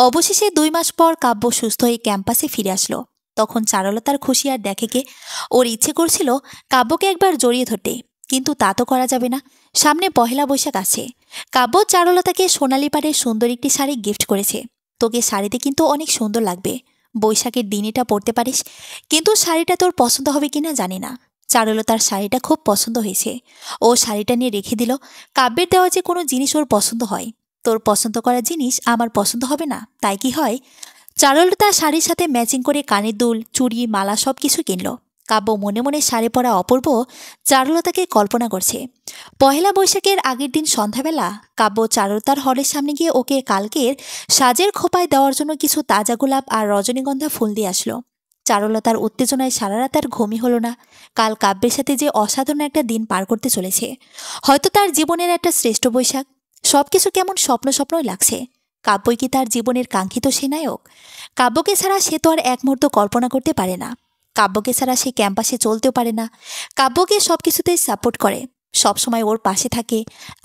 অবশেষে 2 মাস পর কাব্য সুস্থ হয়ে ক্যাম্পাসে ফিরে আসলো। তখন চারুলতার খুশি আর দেখে কে। ওর ইচ্ছে করছিল কাব্যকে একবার জড়িয়ে ধরতে, কিন্তু তা তো করা যাবে না। সামনে পহেলা বৈশাখ আছে। কাব্য চারুলতাকে সোনালি পাড়ের সুন্দর একটি শাড়ি গিফট করেছে। তোকে শাড়িতে কিন্তু অনেক সুন্দর লাগবে। বৈশাখের দিন এটা পরতে পারিস। কিন্তু শাড়িটা তোর পছন্দ হবে কিনা জানি না। চারুলতার শাড়িটা খুব পছন্দ হয়েছে। ও শাড়িটা নিয়ে রেখে দিল। কাব্যের দেওয়া যে কোনো জিনিস ওর পছন্দ হয়। তোর পছন্দ করা জিনিস আমার পছন্দ হবে না, তাই কি হয়? চারুলতা শাড়ির সাথে ম্যাচিং করে কানের দুল, চুড়ি, মালা সবকিছু কিনল। কাব্য মনে মনে শাড়ি পরা অপূর্ব চারুলতাকে কল্পনা করছে। পহেলা বৈশাখের আগের দিন সন্ধ্যাবেলা কাব্য চারুলতার হলের সামনে গিয়ে ওকে কালকের সাজের খোপায় দেওয়ার জন্য কিছু তাজা গোলাপ আর রজনীগন্ধা ফুল দিয়ে আসলো। চারুলতার উত্তেজনায় সারা রাত আর ঘুমই হলো না। কাল কাব্যের সাথে যে অসাধারণ একটা দিন পার করতে চলেছে, হয়তো তার জীবনের একটা শ্রেষ্ঠ বৈশাখ। সবকিছু কেমন স্বপ্ন স্বপ্নই লাগছে। কাব্যই কি তার জীবনের কাঙ্ক্ষিত সে নায়ক? কাব্যকে ছাড়া সে তো আর এক মুহূর্ত কল্পনা করতে পারে না। কাব্যকে ছাড়া সে ক্যাম্পাসে চলতেও পারে না। কাব্যকে সবকিছুতেই সাপোর্ট করে, সবসময় ওর পাশে থাকে।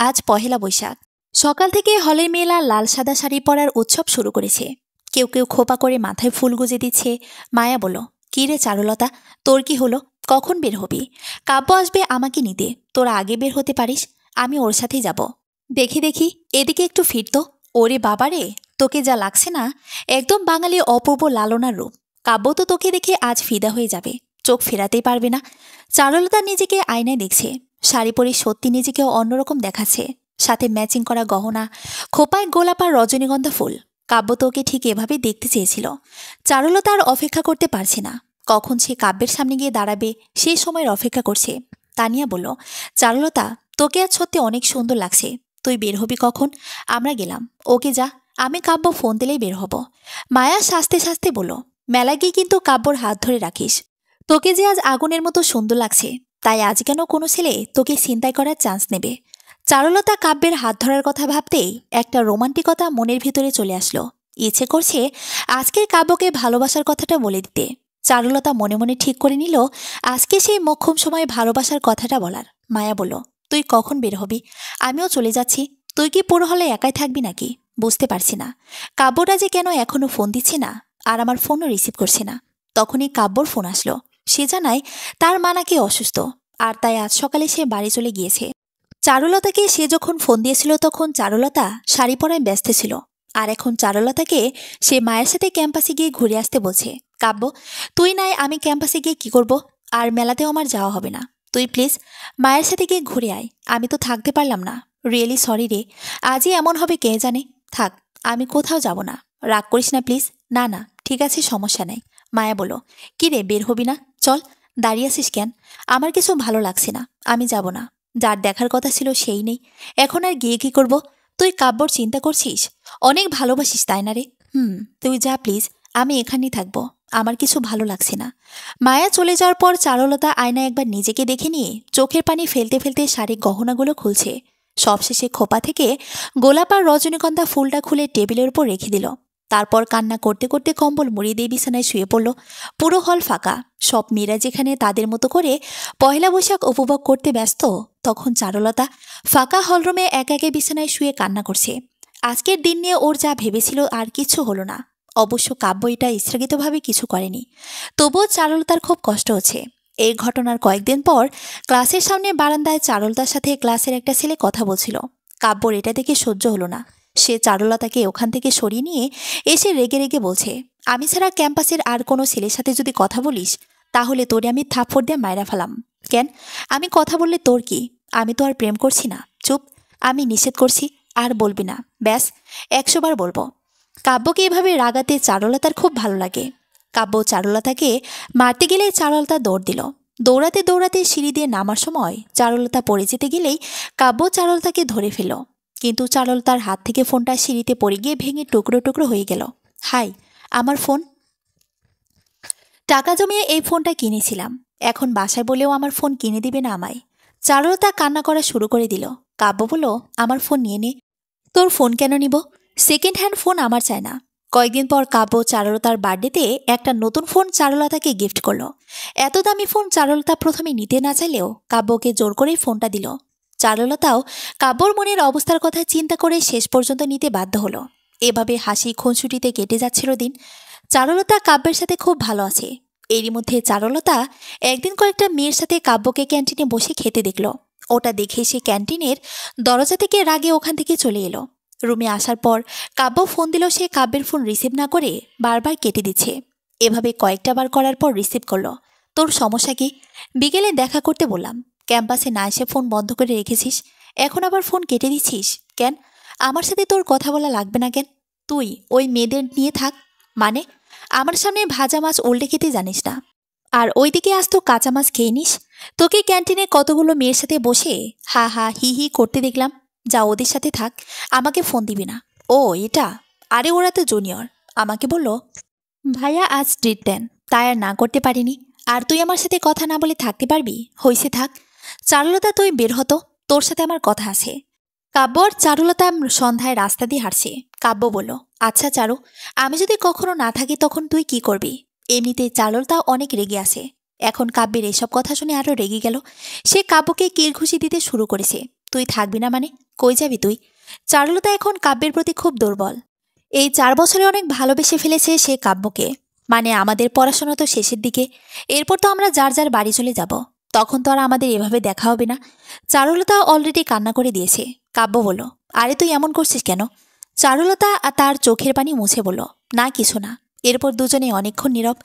আজ পহেলা বৈশাখ। সকাল থেকে হলের মেয়েরা লাল সাদা শাড়ি পরার উৎসব শুরু করেছে। কেউ কেউ খোপা করে মাথায় ফুল গুজে দিচ্ছে। মায়া বলল, কি রে চারুলতা, তোর কি হলো? কখন বের হবি? কাব্য আসবে আমাকে নিতে, তোরা আগে বের হতে পারিস। আমি ওর সাথেই যাব। দেখি দেখি, এদিকে একটু ফিরতো। ওরে বাবারে, তোকে যা লাগছে না, একদম বাঙালি অপূর্ব লালনার রূপ। কাব্য তো তোকে দেখে আজ ফিদা হয়ে যাবে, চোখ ফেরাতেই পারবে না। চারুলতা নিজেকে আয়নায় দেখছে। শাড়ি পরে সত্যি নিজেকেও অন্যরকম দেখাচ্ছে। সাথে ম্যাচিং করা গহনা, খোপায় গোলাপ আর রজনীগন্ধা ফুল। কাব্য তো ওকে ঠিক এভাবেই দেখতে চেয়েছিল। চারুলতা আর অপেক্ষা করতে পারছে না। কখন সে কাব্যের সামনে গিয়ে দাঁড়াবে সেই সময়ের অপেক্ষা করছে। তানিয়া বলল, চারুলতা, তোকে আজ সত্যি অনেক সুন্দর লাগছে। তুই বের হবি কখন? আমরা গেলাম। ওকে যা, আমি কাব্য ফোন দিলেই বের হব। মায়া সাজতে সাজতে বলল, মেলা গিয়ে কিন্তু কাব্যর হাত ধরে রাখিস। তোকে যে আজ আগুনের মতো সুন্দর লাগছে, তাই আজ কেন কোনো ছেলে তোকে ছিনতাই করার চান্স নেবে? চারুলতা কাব্যের হাত ধরার কথা ভাবতেই একটা রোমান্টিকতা মনের ভিতরে চলে আসলো। ইচ্ছে করছে আজকের কাব্যকে ভালোবাসার কথাটা বলে দিতে। চারুলতা মনে মনে ঠিক করে নিল আজকে সেই মোক্ষম সময় ভালোবাসার কথাটা বলার। মায়া বলল, তুই কখন বের হবি? আমিও চলে যাচ্ছি। তুই কি পুরো হলে একাই থাকবি নাকি? বুঝতে পারছি না। কাব্যটা যে কেন এখনো ফোন দিচ্ছে না, আর আমার ফোনও রিসিভ করছে না। তখনই কাব্যর ফোন আসলো। সে জানায় তার মা নাকি অসুস্থ, আর তাই আজ সকালে সে বাড়ি চলে গিয়েছে। চারুলতাকে সে যখন ফোন দিয়েছিল তখন চারুলতা শাড়ি পরায় ব্যস্ত ছিল। আর এখন চারুলতাকে সে মায়ের সাথে ক্যাম্পাসে গিয়ে ঘুরে আসতে বলছে। কাব্য, তুই নাই আমি ক্যাম্পাসে গিয়ে কি করব? আর মেলাতেও আমার যাওয়া হবে না। তুই প্লিজ মায়ের সাথে গিয়ে ঘুরে আয়। আমি তো থাকতে পারলাম না। রিয়েলি সরি রে, আজই এমন হবে কে জানে। থাক, আমি কোথাও যাব না। রাগ করিস না প্লিজ। না না, ঠিক আছে, সমস্যা নেই। মায়া বলো, কি রে, বের হবি না? চল। দাঁড়িয়ে আছিস কেন? আমার কিছু ভালো লাগছে না, আমি যাব না। যার দেখার কথা ছিল সেই নেই, এখন আর গিয়ে কি করব? তুই কাব্যর চিন্তা করছিস? অনেক ভালোবাসিস তাই না রে? তুই যা প্লিজ, আমি এখানেই থাকবো। আমার কিছু ভালো লাগছে না। মায়া চলে যাওয়ার পর চারুলতা আয়নায় একবার নিজেকে দেখে নিয়ে চোখের পানি ফেলতে ফেলতে শাড়ির গহনাগুলো খুলছে। সবশেষে খোপা থেকে গোলাপ আর রজনীগন্ধা ফুলটা খুলে টেবিলের উপর রেখে দিল। তারপর কান্না করতে করতে কম্বল মুড়িয়ে দিয়ে বিছানায় শুয়ে পড়ল। পুরো হল ফাঁকা। সব মেয়েরা যেখানে তাদের মতো করে পয়লা বৈশাখ উপভোগ করতে ব্যস্ত, তখন চারুলতা ফাঁকা হলরুমে একা একে বিছানায় শুয়ে কান্না করছে। আজকের দিন নিয়ে ওর যা ভেবেছিল আর কিছু হলো না। অবশ্য কাব্য এটা ইচ্ছাকৃতভাবে কিছু করেনি। তবুও চারুলতার খুব কষ্ট হচ্ছে। এই ঘটনার কয়েকদিন পর ক্লাসের সামনে বারান্দায় চারুলতার সাথে ক্লাসের একটা ছেলে কথা বলছিল। কাব্যর এটা দেখে সহ্য হলো না। সে চারুলতাকে ওখান থেকে সরিয়ে নিয়ে এসে রেগে রেগে বলছে, আমি ছাড়া ক্যাম্পাসের আর কোনো ছেলের সাথে যদি কথা বলিস, তাহলে তোরে আমি থাপ্পড় দিয়ে মাইরা ফেলাম। কেন? আমি কথা বললে তোর কি? আমি তো আর প্রেম করছি না। চুপ, আমি নিষেধ করছি, আর বলবি না। ব্যাস, 100 বার বলবো। কাব্যকে এভাবে রাগাতে চারুলতার খুব ভালো লাগে। কাব্য চারুলতাকে মারতে গেলে চারুলতা দৌড় দিল। দৌড়াতে দৌড়াতে সিঁড়ি দিয়ে নামার সময় চারুলতা পড়ে যেতে গেলেই কাব্য চারুলতাকে ধরে ফেল। কিন্তু চারুলতার হাত থেকে ফোনটা সিঁড়িতে পড়ে গিয়ে ভেঙে টুকরো টুকরো হয়ে গেল। হাই, আমার ফোন। টাকা জমিয়ে এই ফোনটা কিনেছিলাম, এখন বাসায় বলেও আমার ফোন কিনে দিবে না আমায়। চারুলতা কান্না করা শুরু করে দিল। কাব্য বলল, আমার ফোন নিয়ে নে। তোর ফোন কেন নিব? সেকেন্ড হ্যান্ড ফোন আমার চাই না। কয়েকদিন পর কাব্য চারুলতার বার্থডেতে একটা নতুন ফোন চারুলতাকে গিফট করলো। এত দামি ফোন চারুলতা প্রথমে নিতে না চাইলেও কাব্যকে জোর করেই ফোনটা দিল। চারুলতাও কাব্যর মনের অবস্থার কথা চিন্তা করে শেষ পর্যন্ত নিতে বাধ্য হলো। এভাবে হাসি খুনসুটিতে কেটে যাচ্ছিল দিন। চারুলতা কাব্যের সাথে খুব ভালো আছে। এরই মধ্যে চারুলতা একদিন কয়েকটা মেয়ের সাথে কাব্যকে ক্যান্টিনে বসে খেতে দেখল। ওটা দেখে সে ক্যান্টিনের দরজা থেকে রাগে ওখান থেকে চলে এলো। রুমে আসার পর কাব্য ফোন দিল, সে কাব্যের ফোন রিসিভ না করে বারবার কেটে দিচ্ছে। এভাবে কয়েকটা বার করার পর রিসিভ করলো। তোর সমস্যা কি? বিকেলে দেখা করতে বললাম, ক্যাম্পাসে না এসে ফোন বন্ধ করে রেখেছিস, এখন আবার ফোন কেটে দিচ্ছিস কেন? আমার সাথে তোর কথা বলা লাগবে না কেন? তুই ওই মেয়েদের নিয়ে থাক। মানে আমার সামনে ভাজা মাছ উল্টে খেতে জানিস না, আর ওইদিকে আজ তো কাঁচা মাছ খেয়ে নিস। তোকে ক্যান্টিনে কতগুলো মেয়ের সাথে বসে হা হা হি হি করতে দেখলাম। যা ওদের সাথে থাক, আমাকে ফোন দিবি না। ও এটা? আরে ওরা তো জুনিয়র। আমাকে বলল ভাইয়া আজ ট্রিট দেন, তাই আর না করতে পারিনি। আর তুই আমার সাথে কথা না বলে থাকতে পারবি? হইছে থাক। চারুলতা তুই বের হতো, তোর সাথে আমার কথা আছে। কাব্য আর চারুলতা সন্ধ্যায় রাস্তা দিয়ে হাঁটছে। কাব্য বলল, আচ্ছা চারু, আমি যদি কখনো না থাকি তখন তুই কি করবি? এমনিতে চারুলতা অনেক রেগে আছে। এখন কাব্যের এসব কথা শুনে আরো রেগে গেল। সে কাব্যকে কিলঘুষি দিতে শুরু করেছে। তুই থাকবি না মানে? কই যাবি তুই? চারুলতা এখন কাব্যের প্রতি খুব দুর্বল। এই 4 বছরে অনেক ভালোবেসে ফেলেছে সে কাব্যকে। মানে আমাদের পড়াশোনা তো শেষের দিকে, এরপর তো আমরা যার যার বাড়ি চলে যাব। তখন তো আর আমাদের এভাবে দেখা হবে না। চারুলতা অলরেডি কান্না করে দিয়েছে। কাব্য বলল, আরে তুই এমন করছিস কেন? চারুলতা তার চোখের পানি মুছে বলল, না কিছু না। এরপর দুজনে অনেকক্ষণ নীরব।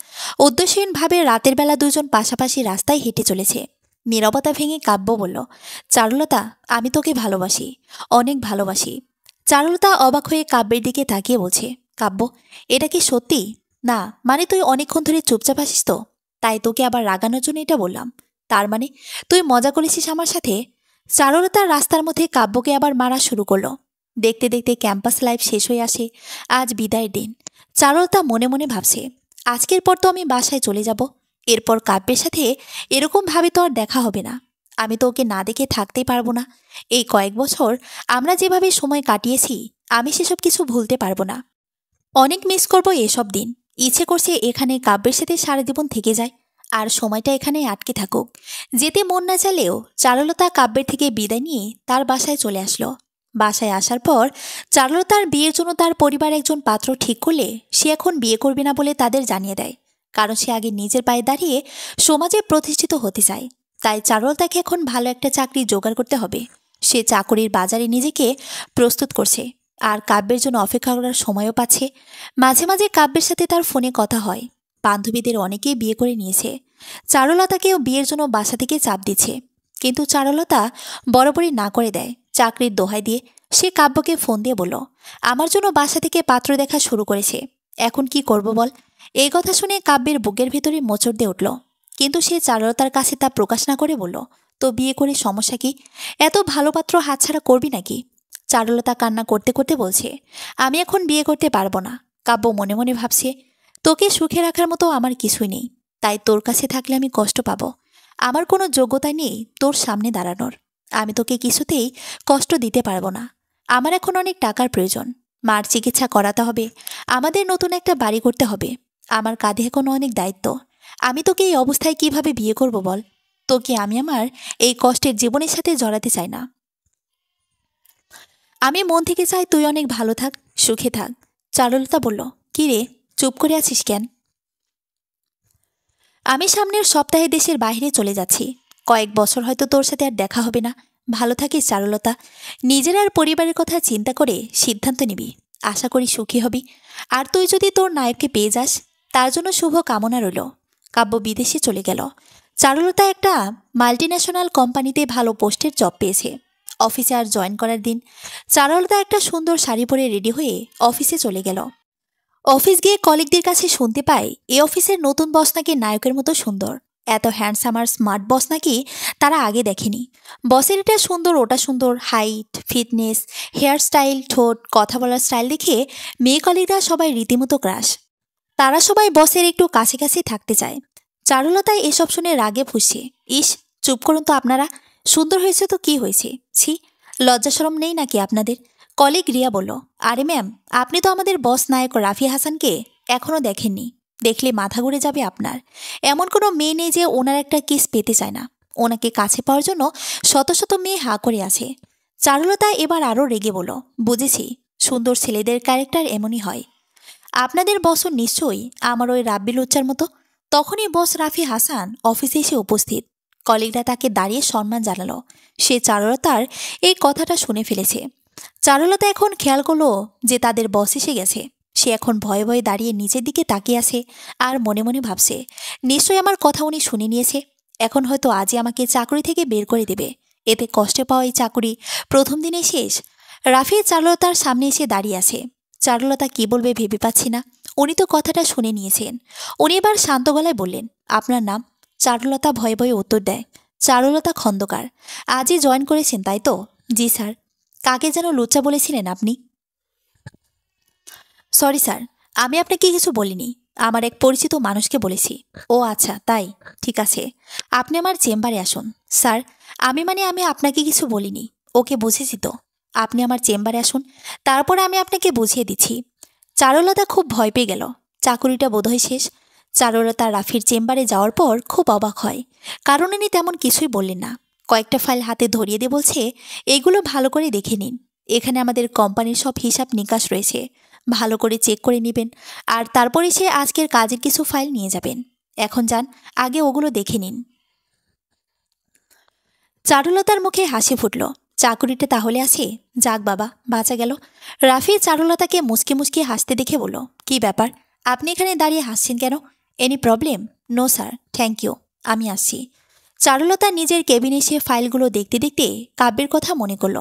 উদ্দেশ্যহীনভাবে রাতের বেলা দুজন পাশাপাশি রাস্তায় হেঁটে চলেছে। নীরবতা ভেঙে কাব্য বলল, চারুলতা, আমি তোকে ভালোবাসি, অনেক ভালোবাসি। চারুলতা অবাক হয়ে কাব্যের দিকে তাকিয়ে বলছে, কাব্য, এটা কি সত্যি? না মানে তুই অনেকক্ষণ ধরে চুপচাপ আসিস তো, তাই তোকে আবার রাগানোর জন্য এটা বললাম। তার মানে তুই মজা করেছিস আমার সাথে? চারুলতা রাস্তার মধ্যে কাব্যকে আবার মারা শুরু করলো। দেখতে দেখতে ক্যাম্পাস লাইফ শেষ হয়ে আসে। আজ বিদায়ের দিন। চারুলতা মনে মনে ভাবছে, আজকের পর তো আমি বাসায় চলে যাব। এরপর কাব্যের সাথে এরকমভাবে তো আর দেখা হবে না। আমি তো ওকে না দেখে থাকতেই পারবো না। এই কয়েক বছর আমরা যেভাবে সময় কাটিয়েছি, আমি সেসব কিছু ভুলতে পারবো না। অনেক মিস করব এসব দিন। ইচ্ছে করছে এখানে কাব্যের সাথে সারা জীবন থেকে যায়, আর সময়টা এখানে আটকে থাকুক। যেতে মন না চাইলেও চারুলতা কাব্যের থেকে বিদায় নিয়ে তার বাসায় চলে আসলো। বাসায় আসার পর চারুলতার বিয়ের জন্য তার পরিবার একজন পাত্র ঠিক করলে সে এখন বিয়ে করবে না বলে তাদের জানিয়ে দেয়। কারণ সে আগে নিজের পায়ে দাঁড়িয়ে সমাজে প্রতিষ্ঠিত হতে চায়। তাই চারুলতাকে এখন ভালো একটা চাকরি জোগাড় করতে হবে। সে চাকরির বাজারে নিজেকে প্রস্তুত করছে, আর কাব্যের জন্য অপেক্ষা করার সময়ও পাচ্ছে। মাঝে মাঝে কাব্যের সাথে তার ফোনে কথা হয়। বান্ধবীদের অনেকেই বিয়ে করে নিয়েছে। চারুলতাকেও বিয়ের জন্য বাসা থেকে চাপ দিচ্ছে, কিন্তু চারুলতা বরাবরই না করে দেয়। চাকরির দোহাই দিয়ে সে কাব্যকে ফোন দিয়ে বলল, আমার জন্য বাসা থেকে পাত্র দেখা শুরু করেছে, এখন কি করব বল? এই কথা শুনে কাব্যের বুকের ভিতরে মোচড় দিয়ে উঠল। কিন্তু সে চারুলতার কাছে তা প্রকাশ না করে বলল, তো বিয়ে করে সমস্যা কি? এত ভালো পাত্র হাতছাড়া করবি নাকি? চারুলতা কান্না করতে করতে বলছে, আমি এখন বিয়ে করতে পারবো না। কাব্য মনে মনে ভাবছে, তোকে সুখে রাখার মতো আমার কিছুই নেই, তাই তোর কাছে থাকলে আমি কষ্ট পাবো। আমার কোনো যোগ্যতা নেই তোর সামনে দাঁড়ানোর। আমি তোকে কিছুতেই কষ্ট দিতে পারবো না। আমার এখন অনেক টাকার প্রয়োজন। মার চিকিৎসা করাতে হবে, আমাদের নতুন একটা বাড়ি করতে হবে। আমার কাঁধে এখন অনেক দায়িত্ব। আমি তোকে এই অবস্থায় কিভাবে বিয়ে করব বল? তোকে আমি আমার এই কষ্টের জীবনের সাথে জড়াতে চাই না। আমি মন থেকে চাই তুই অনেক ভালো থাক, সুখে থাক। চারুলতা বলল, কি রে, চুপ করে আছিস কেন? আমি সামনের সপ্তাহে দেশের বাইরে চলে যাচ্ছি। কয়েক বছর হয়তো তোর সাথে আর দেখা হবে না। ভালো থাকিস চারুলতা। নিজের আর পরিবারের কথা চিন্তা করে সিদ্ধান্ত নিবি। আশা করি সুখী হবি। আর তুই যদি তোর নায়ককে পেয়ে যাস, তার জন্য শুভ কামনা রইল। কাব্য বিদেশে চলে গেল। চারুলতা একটা মাল্টিন্যাশনাল কোম্পানিতে ভালো পোস্টের জব পেয়েছে। অফিসে আর জয়েন করার দিন চারুলতা একটা সুন্দর শাড়ি পরে রেডি হয়ে অফিসে চলে গেল। অফিস গিয়ে কলিগদের কাছে শুনতে পায়, এ অফিসের নতুন বস নাকি নায়কের মতো সুন্দর। এত হ্যান্ডসাম আর স্মার্ট বস নাকি তারা আগে দেখেনি। বসের এটা সুন্দর ওটা সুন্দর, হাইট, ফিটনেস, হেয়ার স্টাইল, ঠোঁট, কথা বলার স্টাইল দেখে মেয়ে কলিগরা সবাই রীতিমতো ক্রাশ। তারা সবাই বসের একটু কাছে কাছে থাকতে চায়। চারুলতা এসব শুনে রাগে ফুঁসছে। ইস, চুপ করুন তো আপনারা। সুন্দর হয়েছে তো কি হয়েছে, ছি, লজ্জা শরম নেই নাকি আপনাদের? কলিগ রিয়া বলল, আরে ম্যাম, আপনি তো আমাদের বস নায়ক রাফি হাসানকে এখনও দেখেননি। দেখলে মাথা ঘুরে যাবে আপনার। এমন কোনো মেয়ে নেই যে ওনার একটা কিস পেতে চায় না। ওনাকে কাছে পাওয়ার জন্য শত শত মেয়ে হা করে আছে। চারুলতা এবার আরও রেগে বলল, বুঝেছি, সুন্দর ছেলেদের ক্যারেক্টার এমনই হয়। আপনাদের বসও নিশ্চয়ই আমার ওই রাব্বি লুচ্চার মতো। তখনই বস রাফি হাসান অফিসে এসে উপস্থিত। কলিগরা তাকে দাঁড়িয়ে সম্মান জানালো। সে চারুলতার এই কথাটা শুনে ফেলেছে। চারুলতা এখন খেয়াল করলো যে তাদের বস এসে গেছে। সে এখন ভয়ে ভয়ে দাঁড়িয়ে নিচের দিকে তাকিয়ে আছে আর মনে মনে ভাবছে, নিশ্চয়ই আমার কথা উনি শুনে নিয়েছে। এখন হয়তো আজই আমাকে চাকরি থেকে বের করে দেবে। এতে কষ্টে পাওয়া এই চাকরি প্রথম দিনেই শেষ। রাফি চারুলতার সামনে এসে দাঁড়িয়ে আছে। চারুলতা কি বলবে ভেবে পাচ্ছি না। উনি তো কথাটা শুনে নিয়েছেন। উনি এবার শান্ত গলায় বললেন, আপনার নাম? চারুলতা ভয়ে ভয়ে উত্তর দেয়, চারুলতা খন্দকার। আজই জয়েন করেছেন তাই তো? জি স্যার। কাকে যেন লুচ্চা বলেছিলেন আপনি? সরি স্যার, আমি আপনাকে কিছু বলিনি। আমার এক পরিচিত মানুষকে বলেছি। ও আচ্ছা, তাই, ঠিক আছে। আপনি আমার চেম্বারে আসুন। স্যার, আমি আপনাকে কিছু বলিনি। ওকে, বুঝেছি তো। আপনি আমার চেম্বারে আসুন, তারপর আমি আপনাকে বুঝিয়ে দিচ্ছি। চারুলতা খুব ভয় পেয়ে গেল। চাকুরিটা বোধহয় শেষ। চারুলতা রাফির চেম্বারে যাওয়ার পর খুব অবাক হয়, কারণ ইনি তেমন কিছুই বললেন না। কয়েকটা ফাইল হাতে ধরিয়ে দিয়ে বলছে, এগুলো ভালো করে দেখে নিন। এখানে আমাদের কোম্পানির সব হিসাব নিকাশ রয়েছে, ভালো করে চেক করে নেবেন। আর তারপরে সে আজকের কাজের কিছু ফাইল নিয়ে যাবেন। এখন যান, আগে ওগুলো দেখে নিন। চারুলতার মুখে হাসি ফুটল। চাকুরিটা তাহলে আছে? যাক বাবা, বাঁচা গেল। রাফি চারুলতাকে মুচকি মুচকি হাসতে দেখে বলল, কি ব্যাপার, আপনি এখানে দাঁড়িয়ে হাসছেন কেন? Any problem? No sir, thank you, আমি আসছি। চারুলতা নিজের কেবিনে এসে ফাইলগুলো দেখতে দেখতে কাব্যের কথা মনে করল।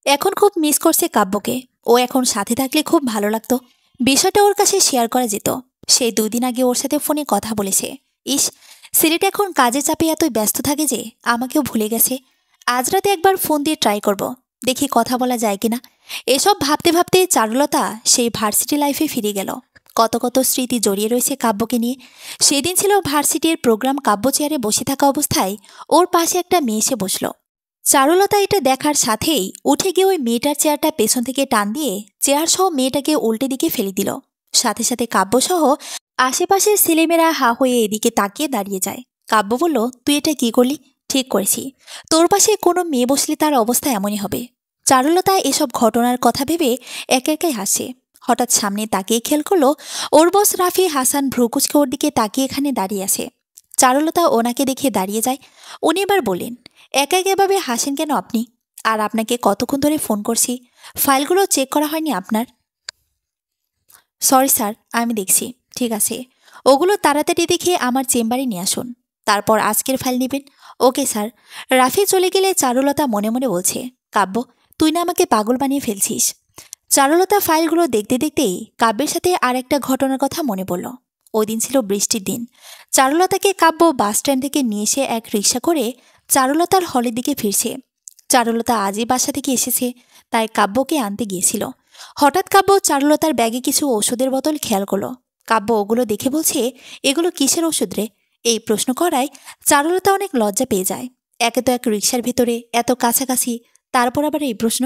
এখন খুব মিস করছে কাব্যকে। ও এখন সাথে থাকলে খুব ভালো লাগতো। বিষয়টা ওর কাছে শেয়ার করা যেত। সে 2 দিন আগে ওর সাথে ফোনে কথা বলেছে। ইস, ছেলেটা এখন কাজের চাপে এতই ব্যস্ত থাকে যে আমাকেও ভুলে গেছে। আজ রাতে একবার ফোন দিয়ে ট্রাই করব, দেখি কথা বলা যায় কিনা। এসব ভাবতে ভাবতে চারুলতা সেই ভার্সিটি লাইফে ফিরে গেল। কত কত স্মৃতি জড়িয়ে রয়েছে কাব্যকে নিয়ে। সেদিন ছিল ভার্সিটির প্রোগ্রাম। কাব্য চেয়ারে বসে থাকা অবস্থায় ওর পাশে একটা মেয়ে এসে বসল। চারুলতা এটা দেখার সাথেই উঠে গিয়ে ওই মেয়েটার চেয়ারটা পেছন থেকে টান দিয়ে চেয়ার সহ মেয়েটাকে উল্টে দিকে ফেলে দিল। সাথে সাথে কাব্যসহ আশেপাশের ছেলেমেয়েরা হা হয়ে এদিকে তাকিয়ে দাঁড়িয়ে যায়। কাব্য বলল, তুই এটা কি করলি? ঠিক করেছি, তোর পাশে কোনো মেয়ে বসলে তার অবস্থা এমনই হবে। চারুলতা এসব ঘটনার কথা ভেবে একে একে হাসে। হঠাৎ সামনে তাকিয়ে খেয়াল করলো ওর বস রাফি হাসান ভ্রুকুচকে ওর দিকে তাকিয়ে এখানে দাঁড়িয়ে আছে। চারুলতা ওনাকে দেখে দাঁড়িয়ে যায়। উনি এবার বললেন, একা এভাবে হাসেন কেন আপনি? আর আপনাকে কতক্ষণ ধরে ফোন করছি, ফাইলগুলো চেক করা হয়নি আপনার? সরি স্যার, আমি দেখছি। ঠিক আছে, ওগুলো তাড়াতাড়ি দেখে আমার চেম্বারে নিয়ে আসুন, তারপর আজকের ফাইল নেবেন। Okay sir. রাফি চলে গেলে চারুলতা মনে মনে বলছে, কাব্য, তুই না আমাকে পাগল বানিয়ে ফেলছিস। চারুলতা ফাইলগুলো দেখতে দেখতেই কাব্যের সাথে আর একটা ঘটনার কথা মনে পড়ল। ওই দিন ছিল বৃষ্টির দিন। চারুলতাকে কাব্য বাস স্ট্যান্ড থেকে নিয়ে এসে এক রিক্সা করে চারুলতার হলের দিকে ফিরছে। চারুলতা আজই বাসা থেকে এসেছে, তাই কাব্যকে আনতে গিয়েছিল। হঠাৎ কাব্য চারুলতার ব্যাগে কিছু ওষুধের বোতল খেয়াল করলো। কাব্য ওগুলো দেখে বলছে, এগুলো কিসের ওষুধ রে? এই প্রশ্ন করায় চারুলতা অনেক লজ্জা পেয়ে যায়। একে তো এক রিক্সার ভিতরে, এত কাছাকাছি, তারপর আবার এই প্রশ্ন।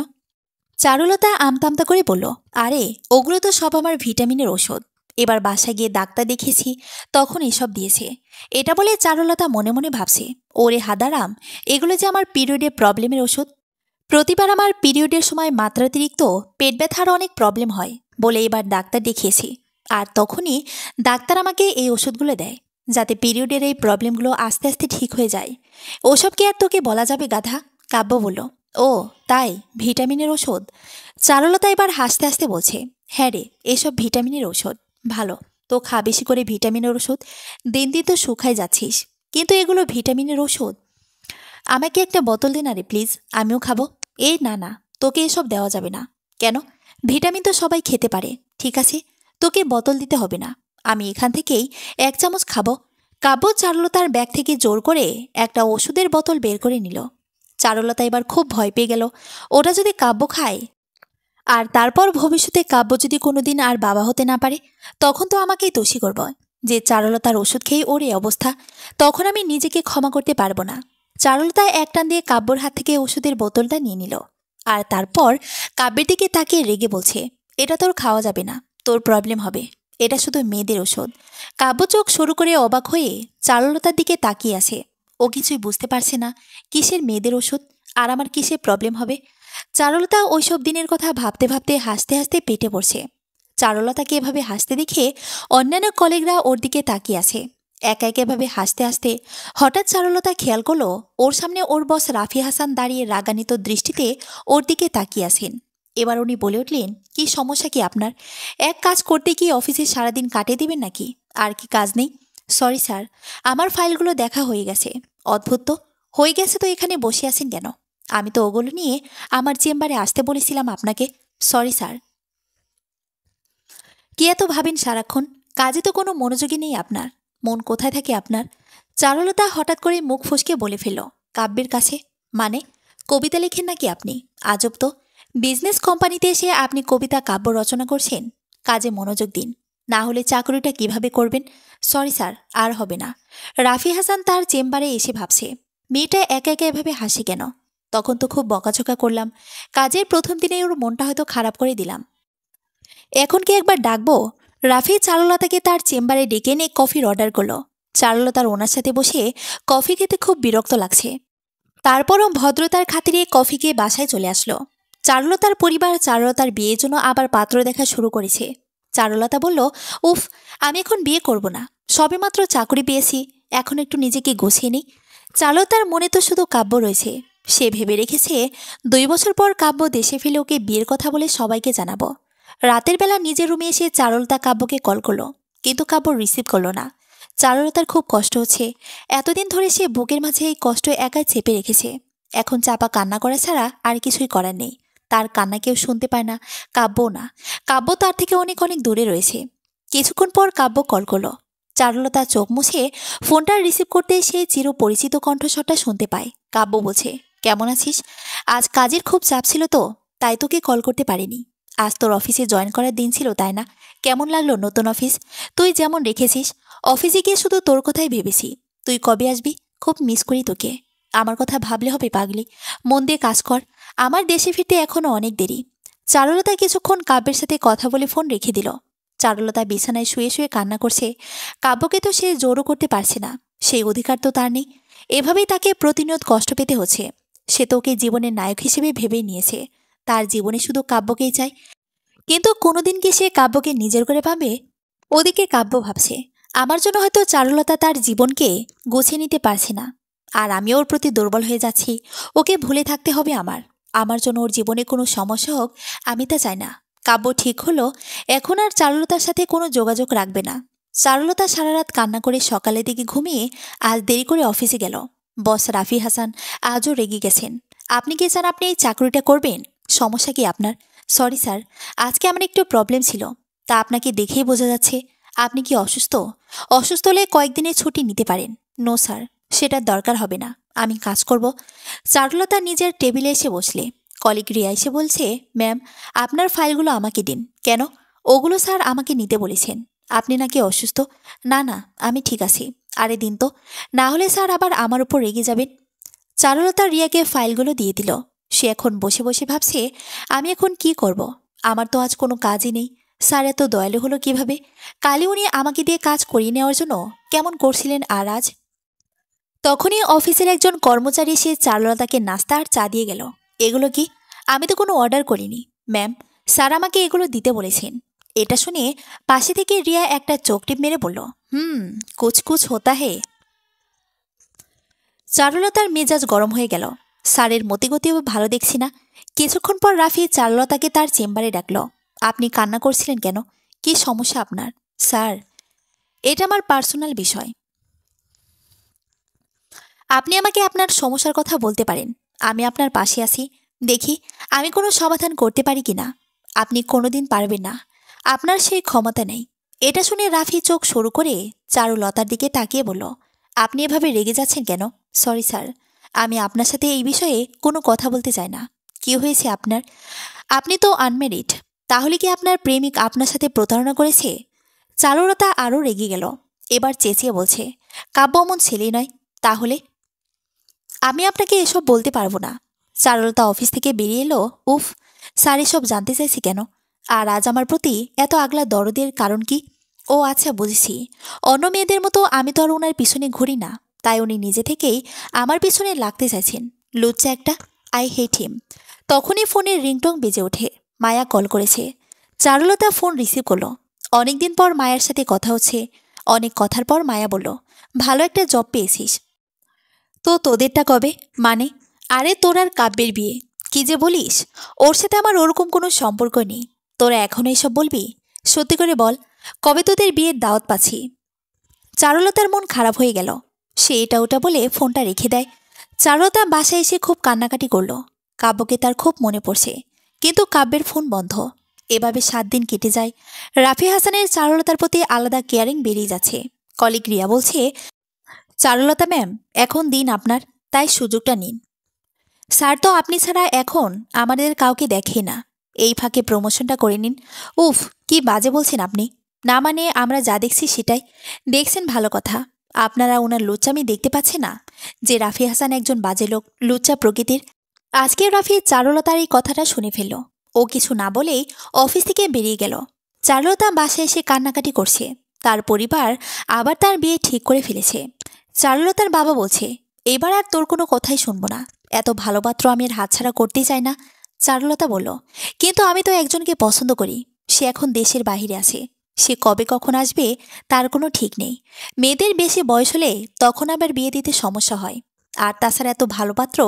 চারুলতা আমতামতা করে বলল, আরে ওগুলো তো সব আমার ভিটামিনের ওষুধ। এবার বাসায় গিয়ে ডাক্তার দেখিয়েছি, তখন এসব দিয়েছে। এটা বলে চারুলতা মনে মনে ভাবছে, ওরে হাদারাম, এগুলো যে আমার পিরিয়ডের প্রবলেমের ওষুধ। প্রতিবার আমার পিরিয়ডের সময় মাত্রাতিরিক্ত পেট ব্যথার অনেক প্রবলেম হয় বলে এবার ডাক্তার দেখিয়েছি। আর তখনই ডাক্তার আমাকে এই ওষুধগুলো দেয়, যাতে পিরিয়ডের এই প্রবলেমগুলো আস্তে আস্তে ঠিক হয়ে যায়। ওসব কি আর তোকে বলা যাবে গাধা? কাব্য বলল, ও তাই, ভিটামিনের ওষুধ? চারুলতা এবার হাসতে হাসতে বলছে, হ্যাঁ রে, এসব ভিটামিনের ওষুধ। ভালো, তো খা বেশি করে ভিটামিনের ওষুধ। দিন দিন তো শুকায় যাচ্ছিস, কিন্তু এগুলো ভিটামিনের ওষুধ। আমাকে একটা বোতল দিন আরে প্লিজ, আমিও খাবো। এই না না, তোকে এসব দেওয়া যাবে না। কেন? ভিটামিন তো সবাই খেতে পারে। ঠিক আছে, তোকে বোতল দিতে হবে না, আমি এখান থেকেই 1 চামচ খাবো। কাব্য চারুলতার ব্যাগ থেকে জোর করে একটা ওষুধের বোতল বের করে নিল। চারুলতা এবার খুব ভয় পেয়ে গেল, ওটা যদি কাব্য খায় আর তারপর ভবিষ্যতে কাব্য যদি কোনোদিন আর বাবা হতে না পারে, তখন তো আমাকেই দোষী করব যে চারুলতার ওষুধ খেয়ে ওর এই অবস্থা। তখন আমি নিজেকে ক্ষমা করতে পারবো না। চারুলতা এক টান দিয়ে কাব্যর হাত থেকে ওষুধের বোতলটা নিয়ে নিল, আর তারপর কাব্যের দিকে তাকিয়ে রেগে বলছে, এটা তোর খাওয়া যাবে না, তোর প্রবলেম হবে, এটা শুধু মেয়েদের ওষুধ। কাব্য চোখ শুরু করে অবাক হয়ে চারুলতার দিকে তাকিয়ে আছে। ও কিছুই বুঝতে পারছে না, কিসের মেয়েদের ওষুধ আর আমার কিসের প্রবলেম হবে। চারুলতা ওইসব দিনের কথা ভাবতে ভাবতে হাসতে হাসতে পেটে পড়ছে। চারুলতাকে এভাবে হাসতে দেখে অন্যান্য কলিগরা ওর দিকে তাকিয়ে আছে। একা একা এভাবে হাসতে হাসতে হঠাৎ চারুলতা খেয়াল করলো ওর সামনে ওর বস রাফি হাসান দাঁড়িয়ে রাগান্বিত দৃষ্টিতে ওর দিকে তাকিয়ে আছেন। এবার উনি বলে উঠলেন, কি সমস্যা কি আপনার? এক কাজ করতে কি অফিসে সারাদিন কাটিয়ে দিবেন নাকি? আর কি কাজ নেই? সরি স্যার, আমার ফাইলগুলো দেখা হয়ে গেছে। অদ্ভুত তো, হয়ে গেছে তো এখানে বসে আছেন কেন? আমি তো ওগুলো নিয়ে আমার চেম্বারে আসতে বলেছিলাম আপনাকে। Sorry sir. কি এত ভাবেন সারাক্ষণ? কাজে তো কোনো মনোযোগী নেই আপনার। মন কোথায় থাকে আপনার? চারুলতা হঠাৎ করে মুখ ফসকে বলে ফেলল, কাব্যের কাছে? মানে কবিতা লেখেন নাকি আপনি? আজব তো, বিজনেস কোম্পানিতে এসে আপনি কবিতা কাব্য রচনা করছেন। কাজে মনোযোগ দিন, না হলে চাকরিটা কিভাবে করবেন? সরি স্যার, আর হবে না। রাফি হাসান তার চেম্বারে এসে ভাবছে, মেয়েটা একা একা এভাবে হাসি কেন? তখন তো খুব বকাঝকা করলাম, কাজের প্রথম দিনেই ওর মনটা হয়তো খারাপ করে দিলাম। এখন কি একবার ডাকবো? রাফি চারুলতাকে তার চেম্বারে ডেকে এনে কফির অর্ডার করলো। চারুলতার ওনার সাথে বসে কফি খেতে খুব বিরক্ত লাগছে। তারপরও ভদ্রতার খাতিরে কফি খেয়ে বাসায় চলে আসলো। চারুলতার পরিবার চারুলতার বিয়ের জন্য আবার পাত্র দেখা শুরু করেছে। চারুলতা বলল, উফ, আমি এখন বিয়ে করব না, সবেমাত্র চাকরি পেয়েছি, এখন একটু নিজেকে গুছিয়ে নিই। চারুলতার মনে তো শুধু কাব্য রয়েছে। সে ভেবে রেখেছে 2 বছর পর কাব্য দেশে ফেলে ওকে বিয়ের কথা বলে সবাইকে জানাবো। রাতের বেলা নিজের রুমে এসে চারুলতা কাব্যকে কল করলো, কিন্তু কাব্য রিসিভ করলো না। চারুলতার খুব কষ্ট হচ্ছে। এতদিন ধরে সে বুকের মাঝে এই কষ্ট একাই চেপে রেখেছে। এখন চাপা কান্না করা ছাড়া আর কিছুই করার নেই। তার কান্না কেউ শুনতে পায় না, কাব্যও না। কাব্য তার থেকে অনেক অনেক দূরে রয়েছে। কিছুক্ষণ পর কাব্য কল করলো। চারুলতা চোখ মুছে ফোনটা রিসিভ করতে সে চিরপরিচিত কণ্ঠস্বরটা শুনতে পায়। কাব্য বলছে, কেমন আছিস? আজ কাজের খুব চাপ ছিল তো, তাই তোকে কল করতে পারিনি। আজ তোর অফিসে জয়েন করার দিন ছিল, তাই না? কেমন লাগলো নতুন অফিস? তুই যেমন রেখেছিস, অফিসে গিয়ে শুধু তোর কথাই ভেবেছি। তুই কবে আসবি? খুব মিস করি তোকে। আমার কথা ভাবলে হবে পাগলি, মন দিয়ে কাজ কর। আমার দেশে ফিরতে এখনো অনেক দেরি। চারুলতা কিছুক্ষণ কাব্যের সাথে কথা বলে ফোন রেখে দিল। চারুলতা বিছানায় শুয়ে শুয়ে কান্না করছে। কাব্যকে তো সে জোরও করতে পারছে না, সেই অধিকার তো তার নেই। এভাবেই তাকে প্রতিনিয়ত কষ্ট পেতে হচ্ছে। সে তো ওকে জীবনের নায়ক হিসেবে ভেবেই নিয়েছে। তার জীবনে শুধু কাব্যকেই চায়। কিন্তু কোনোদিন কি সে কাব্যকে নিজের করে পাবে? ওদিকে কাব্য ভাবছে, আমার জন্য হয়তো চারুলতা তার জীবনকে গুছিয়ে নিতে পারছে না, আর আমিও ওর প্রতি দুর্বল হয়ে যাচ্ছি। ওকে ভুলে থাকতে হবে আমার। আমার জন্য ওর জীবনে কোনো সমস্যা হোক, আমি তা চাই না। কাব্য ঠিক হলো এখন আর চারুলতার সাথে কোনো যোগাযোগ রাখবে না। চারুলতা সারা রাত কান্না করে সকালের দিকে ঘুমিয়ে আজ দেরি করে অফিসে গেল। বস রাফি হাসান আজও রেগে গেছেন। আপনি কি স্যার, আপনি এই চাকরিটা করবেন? সমস্যা কি আপনার? সরি স্যার, আজকে আমার একটু প্রবলেম ছিল। তা আপনাকে দেখেই বোঝা যাচ্ছে। আপনি কি অসুস্থ? অসুস্থ হলে কয়েকদিনের ছুটি নিতে পারেন। নো স্যার, সেটার দরকার হবে না, আমি কাজ করব। চারুলতা নিজের টেবিলে এসে বসলে কলিগ রিয়া এসে বলছে, ম্যাম, আপনার ফাইলগুলো আমাকে দিন। কেন? ওগুলো স্যার আমাকে নিতে বলেছেন। আপনি নাকি অসুস্থ? না না, আমি ঠিক আছি। আরে দিন তো, না হলে স্যার আবার আমার উপর রেগে যাবেন। চারুলতা রিয়াকে ফাইলগুলো দিয়ে দিল। সে এখন বসে বসে ভাবছে, আমি এখন কি করব? আমার তো আজ কোনো কাজই নেই। স্যার এত দয়ালু হলো কিভাবে? কালি উনি আমাকে দিয়ে কাজ করিয়ে নেওয়ার জন্য কেমন করছিলেন, আর আজ? তখনই অফিসের একজন কর্মচারী এসে চারুলতাকে নাস্তা আর চা দিয়ে গেল। এগুলো কি? আমি তো কোনো অর্ডার করিনি ম্যাম, স্যার আমাকে এগুলো দিতে বলেছেন। এটা শুনে পাশে থেকে রিয়া একটা চোখ টিপ মেরে বলল, কুছ কুছ হোতা হে। চারুলতার মেজাজ গরম হয়ে গেল। স্যারের মতিগতিও ভালো দেখছি না। কিছুক্ষণ পর রাফি চারুলতাকে তার চেম্বারে ডাকল। আপনি কান্না করছিলেন কেন? কি সমস্যা আপনার? স্যার, এটা আমার পার্সোনাল বিষয়। আপনি আমাকে আপনার সমস্যার কথা বলতে পারেন। আমি আপনার পাশে আছি। দেখি আমি কোনো সমাধান করতে পারি কিনা। আপনি কোনোদিন পারবেন না, আপনার সেই ক্ষমতা নেই। এটা শুনে রাফি চোখ সরু করে চারুলতার দিকে তাকিয়ে বলল, আপনি এভাবে রেগে যাচ্ছেন কেন? সরি স্যার, আমি আপনার সাথে এই বিষয়ে কোনো কথা বলতে চাই না। কি হয়েছে আপনার? আপনি তো আনমেরিড। তাহলে কি আপনার প্রেমিক আপনার সাথে প্রতারণা করেছে? চারুলতা আরও রেগে গেল। এবার চেঁচিয়ে বলছে, কাব্য অমন ছেলেই নয়। তাহলে? আমি আপনাকে এসব বলতে পারবো না। চারুলতা অফিস থেকে বেরিয়ে এলো। উফ, স্যার এসব জানতে চাইছি কেন? আর আজ আমার প্রতি এত আগলা দরদের কারণ কি? ও আচ্ছা, বুঝেছি। অন্য মেয়েদের মতো আমি তো আর ওনার পিছনে ঘুরি না, তাই উনি নিজে থেকেই আমার পিছনে লাগতে চাইছেন। লুচ্চা একটা। আই হেট হিম। তখনই ফোনের রিংটং বেজে ওঠে। মায়া কল করেছে। চারুলতা ফোন রিসিভ করলো। অনেকদিন পর মায়ার সাথে কথা হচ্ছে। অনেক কথার পর মায়া বলল, ভালো একটা জব পেয়েছিস তো তোদেরটা কবে? মানে? আরে তোর আর কাব্যের বিয়ে। কি যে বলিস! ওর সাথে আমার ওরকম কোনো সম্পর্ক নেই। তোরা এখনো এসব বলবি? সত্যি করে বল, কবে তোদের বিয়ের দাওয়াত পাচ্ছি? চারুলতার মন খারাপ হয়ে গেল। সে এটা ওটা বলে ফোনটা রেখে দেয়। চারুলতা বাসায় এসে খুব কান্নাকাটি করল। কাব্যকে তার খুব মনে পড়ছে, কিন্তু কাব্যের ফোন বন্ধ। এভাবে 7 দিন কেটে যায়। রাফি হাসানের চারুলতার প্রতি আলাদা কেয়ারিং বেরিয়ে যাচ্ছে। কলিগ রিয়া বলছে, চারুলতা ম্যাম, এখন দিন আপনার, তাই সুযোগটা নিন। স্যার তো আপনি ছাড়া এখন আমাদের কাউকে দেখে না। এই ফাঁকে প্রমোশনটা করে নিন। উফ, কি বাজে বলছেন আপনি! না মানে আমরা যা দেখছি সেটাই দেখছেন, ভালো কথা। আপনারা ওনার লুচ্চামি দেখতে পাচ্ছেন না যে রাফি হাসান একজন বাজে লোক, লুচ্চা প্রকৃতির। আজকে রাফি চারুলতার এই কথাটা শুনে ফেলল। ও কিছু না বলেই অফিস থেকে বেরিয়ে গেল। চারুলতা বাসায় এসে কান্নাকাটি করছে। তার পরিবার আবার তার বিয়ে ঠিক করে ফেলেছে। চারুলতার বাবা বলছে, এবার আর তোর কোনো কথাই শুনবো না। এত ভালো পাত্র আমি আর হাতছাড়া করতেই চাই না। চারুলতা বলল, কিন্তু আমি তো একজনকে পছন্দ করি। সে এখন দেশের বাহিরে আছে। সে কবে কখন আসবে তার কোনো ঠিক নেই। মেয়েদের বেশি বয়স হলে তখন আবার বিয়ে দিতে সমস্যা হয়। আর তাছাড়া এত ভালো পাত্র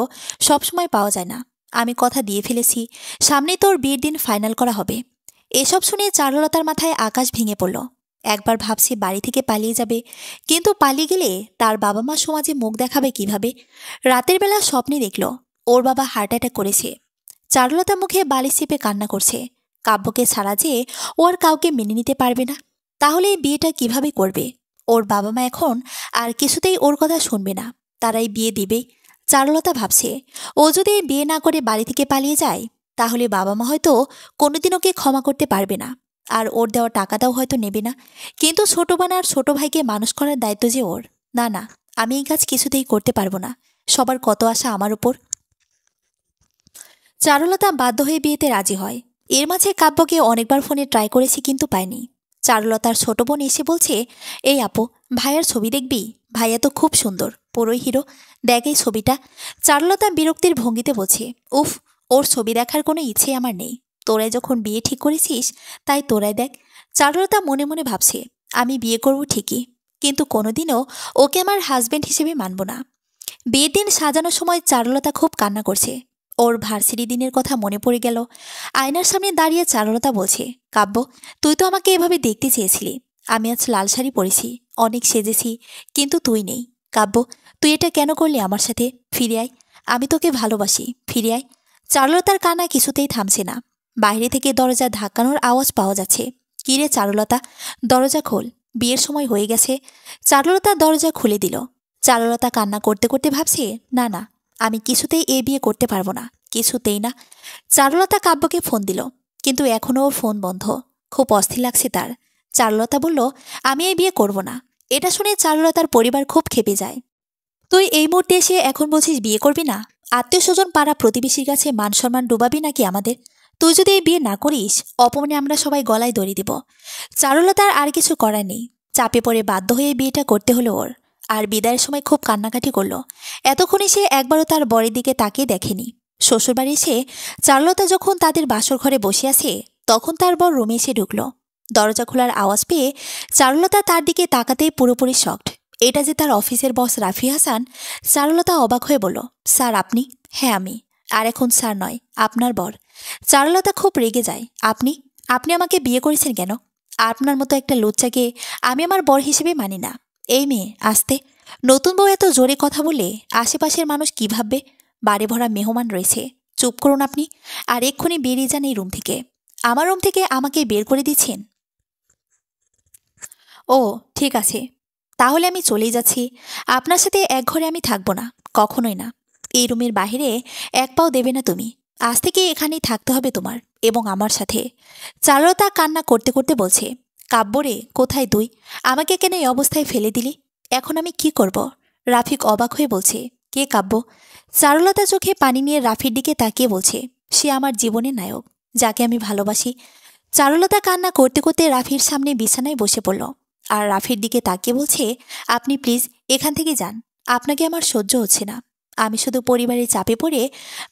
সবসময় পাওয়া যায় না। আমি কথা দিয়ে ফেলেছি, সামনে তোর বিয়ের দিন ফাইনাল করা হবে। এসব শুনে চারুলতার মাথায় আকাশ ভেঙে পড়ল। একবার ভাবছে বাড়ি থেকে পালিয়ে যাবে, কিন্তু পালিয়ে গেলে তার বাবা মা সমাজে মুখ দেখাবে কিভাবে? রাতের বেলা স্বপ্নে দেখল ওর বাবা হার্ট অ্যাটাক করেছে। চারুলতা মুখে বালিশ চেপে কান্না করছে। কাব্যকে ছাড়া যে ও আর কাউকে মেনে নিতে পারবে না। তাহলে এই বিয়েটা কিভাবে করবে? ওর বাবা মা এখন আর কিছুতেই ওর কথা শুনবে না, তারাই বিয়ে দিবে। চারুলতা ভাবছে, ও যদি এই বিয়ে না করে বাড়ি থেকে পালিয়ে যায়, তাহলে বাবা মা হয়তো কোনোদিন ওকে ক্ষমা করতে পারবে না, আর ওর দেওয়া টাকাটাও হয়তো নেবে না। কিন্তু ছোট বোন আর ছোট ভাইকে মানুষ করার দায়িত্ব যে ওর। না না, আমি এই কাজ কিছুতেই করতে পারবো না। সবার কত আশা আমার উপর। চারুলতা বাধ্য হয়ে বিয়েতে রাজি হয়। এর মাঝে কাব্যকে অনেকবার ফোনে ট্রাই করেছি, কিন্তু পাইনি। চারুলতার ছোট বোন এসে বলছে, এই আপু, ভাইয়ার ছবি দেখবি? ভাইয়া তো খুব সুন্দর, পুরোই হিরো। দেখ এই ছবিটা। চারুলতা বিরক্তির ভঙ্গিতে বলছে, উফ, ওর ছবি দেখার কোনো ইচ্ছে আমার নেই। তোরাই যখন বিয়ে ঠিক করেছিস, তাই তোরাই দেখ। চারুলতা মনে মনে ভাবছে, আমি বিয়ে করব ঠিকই, কিন্তু কোনোদিনও ওকে আমার হাজবেন্ড হিসেবে মানব না। বিয়ের দিন সাজানোর সময় চারুলতা খুব কান্না করছে। ওর ভার্সিটি দিনের কথা মনে পড়ে গেল। আয়নার সামনে দাঁড়িয়ে চারুলতা বলছে, কাব্য, তুই তো আমাকে এভাবে দেখতে চেয়েছিলি। আমি আজ লাল শাড়ি পরেছি, অনেক সেজেছি, কিন্তু তুই নেই। কাব্য, তুই এটা কেন করলি আমার সাথে? ফিরে আয়, আমি তোকে ভালোবাসি, ফিরে আয়। চারুলতার কান্না কিছুতেই থামছে না। বাইরে থেকে দরজা ধাক্কানোর আওয়াজ পাওয়া যাচ্ছে। কি রে চারুলতা, দরজা খোল, বিয়ের সময় হয়ে গেছে। চারুলতা দরজা খুলে দিল। চারুলতা কান্না করতে করতে ভাবছে, না না, আমি কিছুতেই এ বিয়ে করতে পারবো না, কিছুতেই না। চারুলতা কাব্যকে ফোন দিল, কিন্তু এখনও ওর ফোন বন্ধ। খুব অস্থির লাগছে তার। চারুলতা বলল, আমি এই বিয়ে করব না। এটা শুনে চারুলতার পরিবার খুব ক্ষেপে যায়। তুই এই মুহূর্তে এসে এখন বলছিস বিয়ে করবি না? আত্মীয় স্বজন পাড়া প্রতিবেশীর কাছে মান সম্মান ডুবাবি নাকি আমাদের? তুই যদি এই বিয়ে না করিস, অপমানে আমরা সবাই গলায় দড়ি দিব। চারুলতার আর কিছু করার নেই। চাপে পড়ে বাধ্য হয়ে বিয়েটা করতে হলো ওর। আর বিদায়ের সময় খুব কান্নাকাটি করলো। এতক্ষণে সে একবারও তার বরের দিকে তাকিয়ে দেখেনি। শ্বশুরবাড়ি এসে চারুলতা যখন তাদের বাসর ঘরে বসে আছে, তখন তার বর রুমে এসে ঢুকলো। দরজা খোলার আওয়াজ পেয়ে চারুলতা তার দিকে তাকাতেই পুরোপুরি শকড। এটা যে তার অফিসের বস রাফি হাসান। চারুলতা অবাক হয়ে বলল, স্যার আপনি? হ্যাঁ আমি। আর এখন স্যার নয়, আপনার বর। চারুলতা খুব রেগে যায়। আপনি আপনি আমাকে বিয়ে করেছেন কেন? আপনার মতো একটা লুচ্চাকে আমি আমার বর হিসেবে মানি না। এই মেয়ে, আসতে। নতুন বউ এত জোরে কথা বলে আশেপাশের মানুষ কি ভাববে? বাড়ি ভরা মেহমান রয়েছে। চুপ করুন আপনি, আর এক্ষুনি বেরিয়ে যান এই রুম থেকে। আমার রুম থেকে আমাকে বের করে দিচ্ছেন? ও ঠিক আছে, তাহলে আমি চলেই যাচ্ছি। আপনার সাথে এক ঘরে আমি থাকবো না, কখনোই না। এই রুমের বাইরে এক পাও দেবে না তুমি। আজ থেকে এখানেই থাকতে হবে তোমার এবং আমার সাথে। চারুলতা কান্না করতে করতে বলছে, কাব্য রে, কোথায় তুই? আমাকে কেন এই অবস্থায় ফেলে দিলি? এখন আমি কি করব? রাফিক অবাক হয়ে বলছে, কে কাব্য? চারুলতা চোখে পানি নিয়ে রাফির দিকে তাকিয়ে বলছে, সে আমার জীবনের নায়ক, যাকে আমি ভালোবাসি। চারুলতা কান্না করতে করতে রাফির সামনে বিছানায় বসে পড়ল আর রাফির দিকে তাকিয়ে বলছে, আপনি প্লিজ এখান থেকে যান। আপনাকে আমার সহ্য হচ্ছে না। আমি শুধু পরিবারের চাপে পড়ে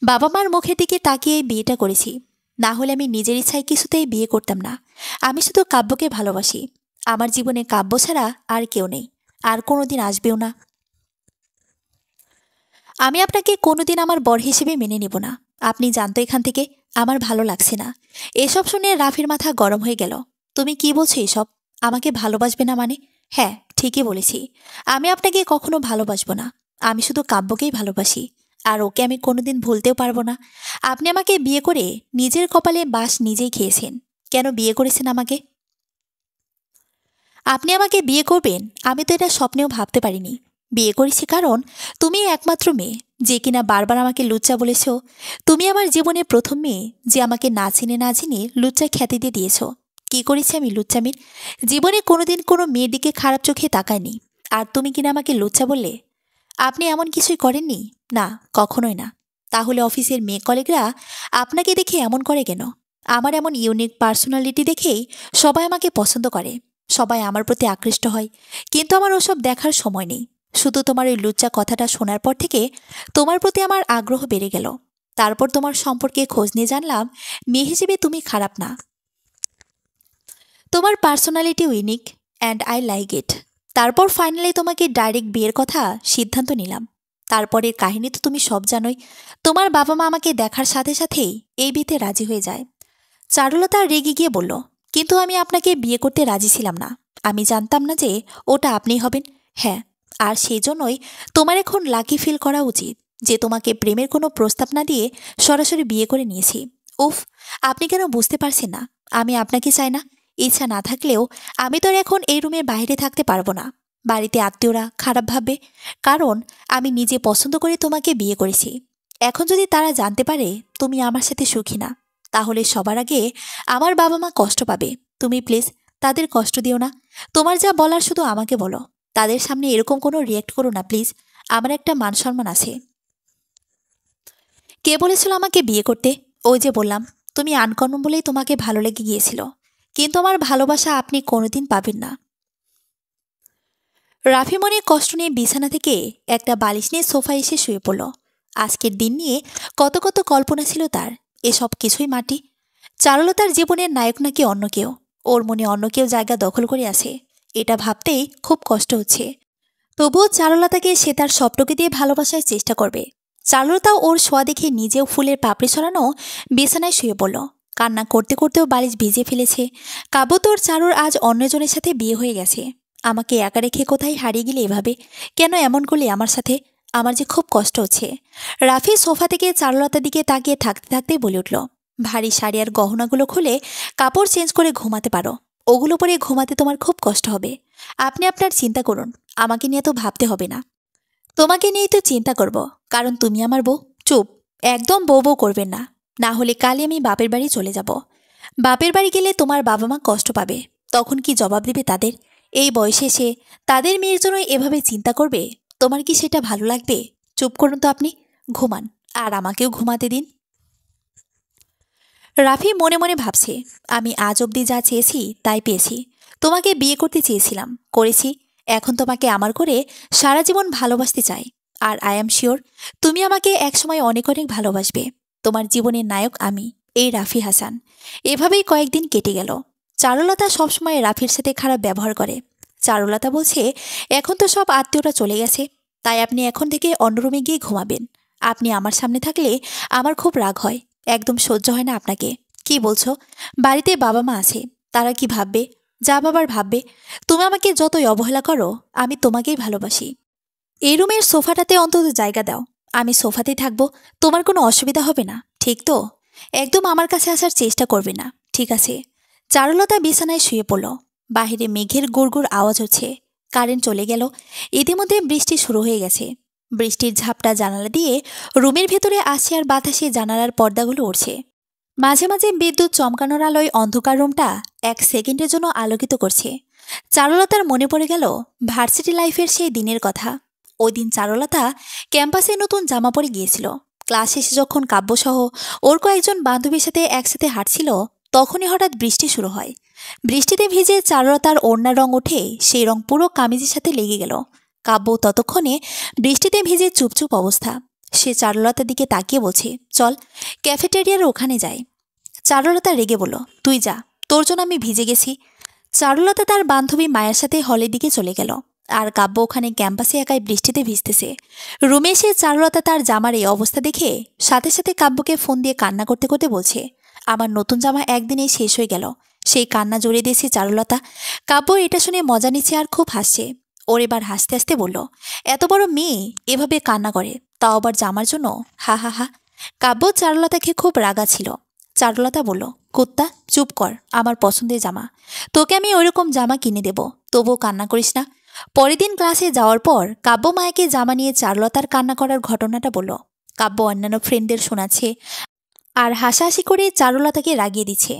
বাবা মার মুখের দিকে তাকিয়ে বিয়েটা করেছি। না হলে আমি নিজের ইচ্ছায় কিছুতেই বিয়ে করতাম না। আমি শুধু কাব্যকে ভালোবাসি। আমার জীবনে কাব্য ছাড়া আর কেউ নেই, আর কোনোদিন আসবেও না। আমি আপনাকে কোনোদিন আমার বর হিসেবে মেনে নেব না। আপনি জানতো এখান থেকে। আমার ভালো লাগছে না। এসব শুনে রাফির মাথা গরম হয়ে গেল। তুমি কি বলছো এসব? আমাকে ভালোবাসবে না মানে? হ্যাঁ, ঠিকই বলেছি। আমি আপনাকে কখনো ভালোবাসবো না। আমি শুধু কাব্যকেই ভালোবাসি। আর ওকে আমি কোনোদিন ভুলতেও পারবো না। আপনি আমাকে বিয়ে করে নিজের কপালে বাস নিজেই খেয়েছেন। কেন বিয়ে করেছেন আমাকে? আপনি আমাকে বিয়ে করবেন আমি তো এটা স্বপ্নেও ভাবতে পারিনি। বিয়ে করেছি কারণ তুমি একমাত্র মেয়ে যে কিনা বারবার আমাকে লুচ্চা বলেছ। তুমি আমার জীবনের প্রথম মেয়ে যে আমাকে না চিনে না চিনে লুচ্চা খ্যাতি দিয়ে দিয়েছ। কি করেছি আমি লুচ্চামির? জীবনে কোনোদিন কোনো মেয়ের দিকে খারাপ চোখে তাকায়নি। আর তুমি কিনা আমাকে লুচ্চা বললে? আপনি এমন কিছুই করেননি। না, কখনোই না। তাহলে অফিসের মেয়ে কলিগরা আপনাকে দেখে এমন করে কেন? আমার এমন ইউনিক পার্সোনালিটি দেখেই সবাই আমাকে পছন্দ করে। সবাই আমার প্রতি আকৃষ্ট হয়। কিন্তু আমার ওসব দেখার সময় নেই। শুধু তোমার ওই লুচ্চা কথাটা শোনার পর থেকে তোমার প্রতি আমার আগ্রহ বেড়ে গেল। তারপর তোমার সম্পর্কে খোঁজ নিয়ে জানলাম মেয়ে হিসেবে তুমি খারাপ না। তোমার personality unique and I like it. তারপর ফাইনালি তোমাকে ডাইরেক্ট বিয়ের কথা সিদ্ধান্ত নিলাম। তারপরের কাহিনী তো তুমি সব জানোই। তোমার বাবা মা আমাকে দেখার সাথে সাথেই এই বিয়েতে রাজি হয়ে যায়। চারুলতা রেগে গিয়ে বলল, কিন্তু আমি আপনাকে বিয়ে করতে রাজি ছিলাম না। আমি জানতাম না যে ওটা আপনি হবেন। হ্যাঁ, আর সেই জন্যই তোমার এখন লাকি ফিল করা উচিত যে তোমাকে প্রেমের কোনো প্রস্তাব না দিয়ে সরাসরি বিয়ে করে নিয়েছি। উফ, আপনি কেন বুঝতে পারছেন না? আমি আপনাকে চাই না। ইচ্ছা না থাকলেও আমি তো আর এখন এই রুমের বাইরে থাকতে পারবো না। বাড়িতে আত্মীয়রা খারাপ ভাববে, কারণ আমি নিজে পছন্দ করে তোমাকে বিয়ে করেছি। এখন যদি তারা জানতে পারে তুমি আমার সাথে সুখী না, তাহলে সবার আগে আমার বাবা মা কষ্ট পাবে। তুমি প্লিজ তাদের কষ্ট দিও না। তোমার যা বলার শুধু আমাকে বলো। তাদের সামনে এরকম কোনো রিয়েক্ট করো না প্লিজ। আমার একটা মান সম্মান আছে। কে বলেছিল আমাকে বিয়ে করতে? ওই যে বললাম, তুমি আনকমন বলেই তোমাকে ভালো লেগে গিয়েছিল। কিন্তু আমার ভালোবাসা আপনি কোনোদিন পাবেন না। রাফি মনে কষ্ট নিয়ে বিছানা থেকে একটা বালিশ নিয়ে সোফায় এসে শুয়ে পড়ল। আজকের দিন নিয়ে কত কত কল্পনা ছিল তার। এসব কিছুই মাটি। চারুলতার জীবনের নায়ক নাকি অন্য কেউ। ওর মনে অন্য কেউ জায়গা দখল করে আছে। এটা ভাবতেই খুব কষ্ট হচ্ছে। তবুও চারুলতাকে সে তার সবটুকু দিয়ে ভালোবাসার চেষ্টা করবে। চারুলতা ওর শোয়া দেখে নিজেও ফুলের পাপড়ি ছড়ানো বিছানায় শুয়ে পড়ল। কান্না করতে করতেও বালিশ ভিজে ফেলেছে। কাব্য তোর চারুর আজ অন্যজনের সাথে বিয়ে হয়ে গেছে। আমাকে একা রেখে কোথায় হারিয়ে গেলে এভাবে? কেন এমন করলে আমার সাথে? আমার যে খুব কষ্ট হচ্ছে। রাফি সোফা থেকে চারুলতার দিকে তাকিয়ে থাকতে থাকতেই বলে উঠল, ভারী শাড়ি আর গহনাগুলো খুলে কাপড় চেঞ্জ করে ঘুমাতে পারো। ওগুলো পরে ঘুমাতে তোমার খুব কষ্ট হবে। আপনি আপনার চিন্তা করুন। আমাকে নিয়ে তো ভাবতে হবে না। তোমাকে নিয়েই তো চিন্তা করব, কারণ তুমি আমার বউ। চুপ, একদম বউ বউ করবেন না। না হলে কালই আমি বাপের বাড়ি চলে যাব। বাপের বাড়ি গেলে তোমার বাবা মা কষ্ট পাবে। তখন কি জবাব দিবে তাদের? এই বয়সে এসে তাদের মেয়ের জন্য এভাবে চিন্তা করবে? তোমার কি সেটা ভালো লাগবে? চুপ করুন তো আপনি। ঘুমান, আর আমাকেও ঘুমাতে দিন। রাফি মনে মনে ভাবছে, আমি আজ অবধি যা চেয়েছি তাই পেয়েছি। তোমাকে বিয়ে করতে চেয়েছিলাম, করেছি। এখন তোমাকে আমার করে সারা জীবন ভালোবাসতে চাই। আর আই অ্যাম শিওর তুমি আমাকে একসময় অনেক অনেক ভালোবাসবে। তোমার জীবনের নায়ক আমি, এই রাফি হাসান। এভাবেই কয়েকদিন কেটে গেল। চারুলতা সবসময় রাফির সাথে খারাপ ব্যবহার করে। চারুলতা বলছে, এখন তো সব আত্মীয়রা চলে গেছে, তাই আপনি এখন থেকে অন্য রুমে গিয়ে ঘুমাবেন। আপনি আমার সামনে থাকলে আমার খুব রাগ হয়। একদম সহ্য হয় না আপনাকে। কি বলছো? বাড়িতে বাবা মা আছে, তারা কি ভাববে? যা বাবার ভাববে। তুমি আমাকে যতই অবহেলা করো, আমি তোমাকেই ভালোবাসি। এই রুমের সোফাটাতে অন্তত জায়গা দাও। আমি সোফাতেই থাকবো। তোমার কোনো অসুবিধা হবে না, ঠিক তো? একদম আমার কাছে আসার চেষ্টা করবে না, ঠিক আছে? চারুলতা বিছানায় শুয়ে পড়ল। বাহিরে মেঘের গুড়গুড় আওয়াজ হচ্ছে। কারেন্ট চলে গেল। ইতিমধ্যে বৃষ্টি শুরু হয়ে গেছে। বৃষ্টির ঝাপটা জানালা দিয়ে রুমের ভেতরে আসছে আর বাতাসে জানালার পর্দাগুলো উড়ছে। মাঝে মাঝে বিদ্যুৎ চমকানোর আলোয় অন্ধকার রুমটা 1 সেকেন্ডের জন্য আলোকিত করছে। চারুলতার মনে পড়ে গেল ভার্সিটি লাইফের সেই দিনের কথা। ওই দিন চারুলতা ক্যাম্পাসে নতুন জামা পরে গিয়েছিল। ক্লাস শেষে যখন কাব্যসহ ওর কয়েকজন বান্ধবীর সাথে একসাথে হাঁটছিল, তখনই হঠাৎ বৃষ্টি শুরু হয়। বৃষ্টিতে ভিজে চারুলতার ওড়নার রং ওঠে, সেই রং পুরো কামিজের সাথে লেগে গেল। কাব্য ততক্ষণে বৃষ্টিতে ভিজে চুপচুপ অবস্থা। সে চারুলতার দিকে তাকিয়ে বলছে, চল ক্যাফেটেরিয়ার ওখানে যাই। চারুলতা রেগে বলল, তুই যা, তোর জন্য আমি ভিজে গেছি। চারুলতা তার বান্ধবী মায়ের সাথে হলের দিকে চলে গেল, আর কাব্য ওখানে ক্যাম্পাসে একাই বৃষ্টিতে ভিজতেছে। রুমে এসে চারুলতা তার জামার এই অবস্থা দেখে সাথে সাথে কাব্যকে ফোন দিয়ে কান্না করতে করতে বলছে, আমার নতুন জামা একদিনেই শেষ হয়ে গেল। সেই কান্না জড়িয়ে দিয়েছে চারুলতা। কাব্য এটা শুনে মজা নিচ্ছে আর খুব হাসছে। ওর এবার হাসতে হাসতে বলল, এত বড় মেয়ে এভাবে কান্না করে, তাও আবার জামার জন্য, হা হা হা। কাব্য চারুলতাকে খুব রাগা ছিল। চারুলতা বলল, কুত্তা চুপ কর, আমার পছন্দের জামা, তোকে আমি ওইরকম জামা কিনে দেব, তবুও কান্না করিস না। পরের দিন ক্লাসে যাওয়ার পর কাব্য মায়াকে জামা নিয়ে চারুলতার কান্না করার ঘটনাটা বলল। কাব্য অন্যান্য ফ্রেন্ডদের শোনাচ্ছে আর হাসাহাসি করে চারুলতাকে রাগিয়ে দিচ্ছে।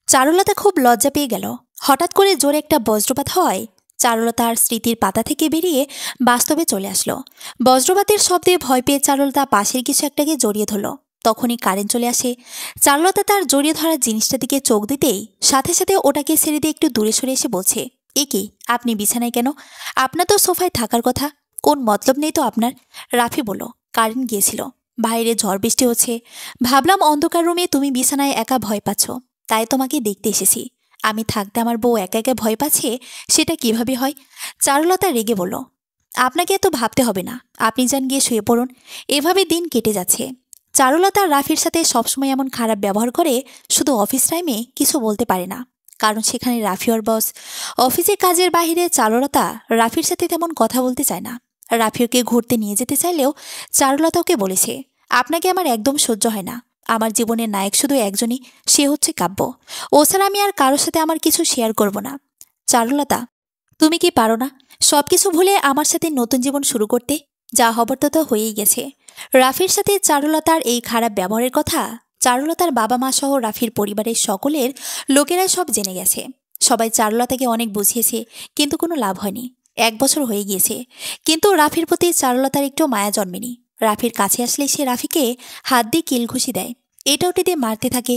চারুলতা খুব লজ্জা পেয়ে গেল। হঠাৎ করে জোরে একটা বজ্রপাত হয়। চারুলতার স্মৃতির পাতা থেকে বেরিয়ে বাস্তবে চলে আসলো। বজ্রপাতের শব্দে ভয় পেয়ে চারুলতা পাশের কিছু একটাকে জড়িয়ে ধরল। তখনই কারেন্ট চলে আসে। চারুলতা তার জড়িয়ে ধরার জিনিসটা দিকে চোখ দিতেই সাথে সাথে ওটাকে ছেড়ে দিয়ে একটু দূরে সরে এসে বলছে, এ কি, আপনি বিছানায় কেন? আপনার তো সোফায় থাকার কথা, কোন মতলব নেই তো আপনার? রাফি বলল, কারেন্ট গিয়েছিল, বাইরে ঝড় বৃষ্টি হচ্ছে, ভাবলাম অন্ধকার রুমে তুমি বিছানায় একা ভয় পাচ্ছ, তাই তোমাকে দেখতে এসেছি। আমি থাকতে আমার বউ একা একা ভয় পাচ্ছে, সেটা কিভাবে হয়? চারুলতা রেগে বলল, আপনাকে এত ভাবতে হবে না, আপনি যান গিয়ে শুয়ে পড়ুন। এভাবে দিন কেটে যাচ্ছে। চারুলতা রাফির সাথে সবসময় এমন খারাপ ব্যবহার করে, শুধু অফিস টাইমে কিছু বলতে পারে না, কারণ সেখানে রাফি ওর বস। অফিসে কাজের বাইরে চারুলতা রাফির সাথে তেমন কথা বলতে চায় না। রাফি ওকে ঘুরতে নিয়ে যেতে চাইলেও চারুলতা ওকে বলেছে, আপনাকে আমার একদম সহ্য হয় না, আমার জীবনের নায়ক শুধু একজনই, সে হচ্ছে কাব্য। ও ছাড়া আমি আর কারোর সাথে আমার কিছু শেয়ার করব না। চারুলতা, তুমি কি পারো না সবকিছু ভুলে আমার সাথে নতুন জীবন শুরু করতে? যা হবার তো হয়েই গেছে। রাফির সাথে চারুলতার এই খারাপ ব্যবহারের কথা চারুলতার বাবা মা সহ রাফির পরিবারের সকলের লোকেরাই সব জেনে গেছে। সবাই চারুলতাকে অনেক বুঝিয়েছে, কিন্তু কোনো লাভ হয়নি। 1 বছর হয়ে গিয়েছে, কিন্তু রাফির প্রতি চারুলতার একটু মায়া জন্মেনি। রাফির কাছে আসলে সে রাফিকে হাত দিয়ে কিলঘুষি দেয়, এটা ওটি দিয়ে মারতে থাকে।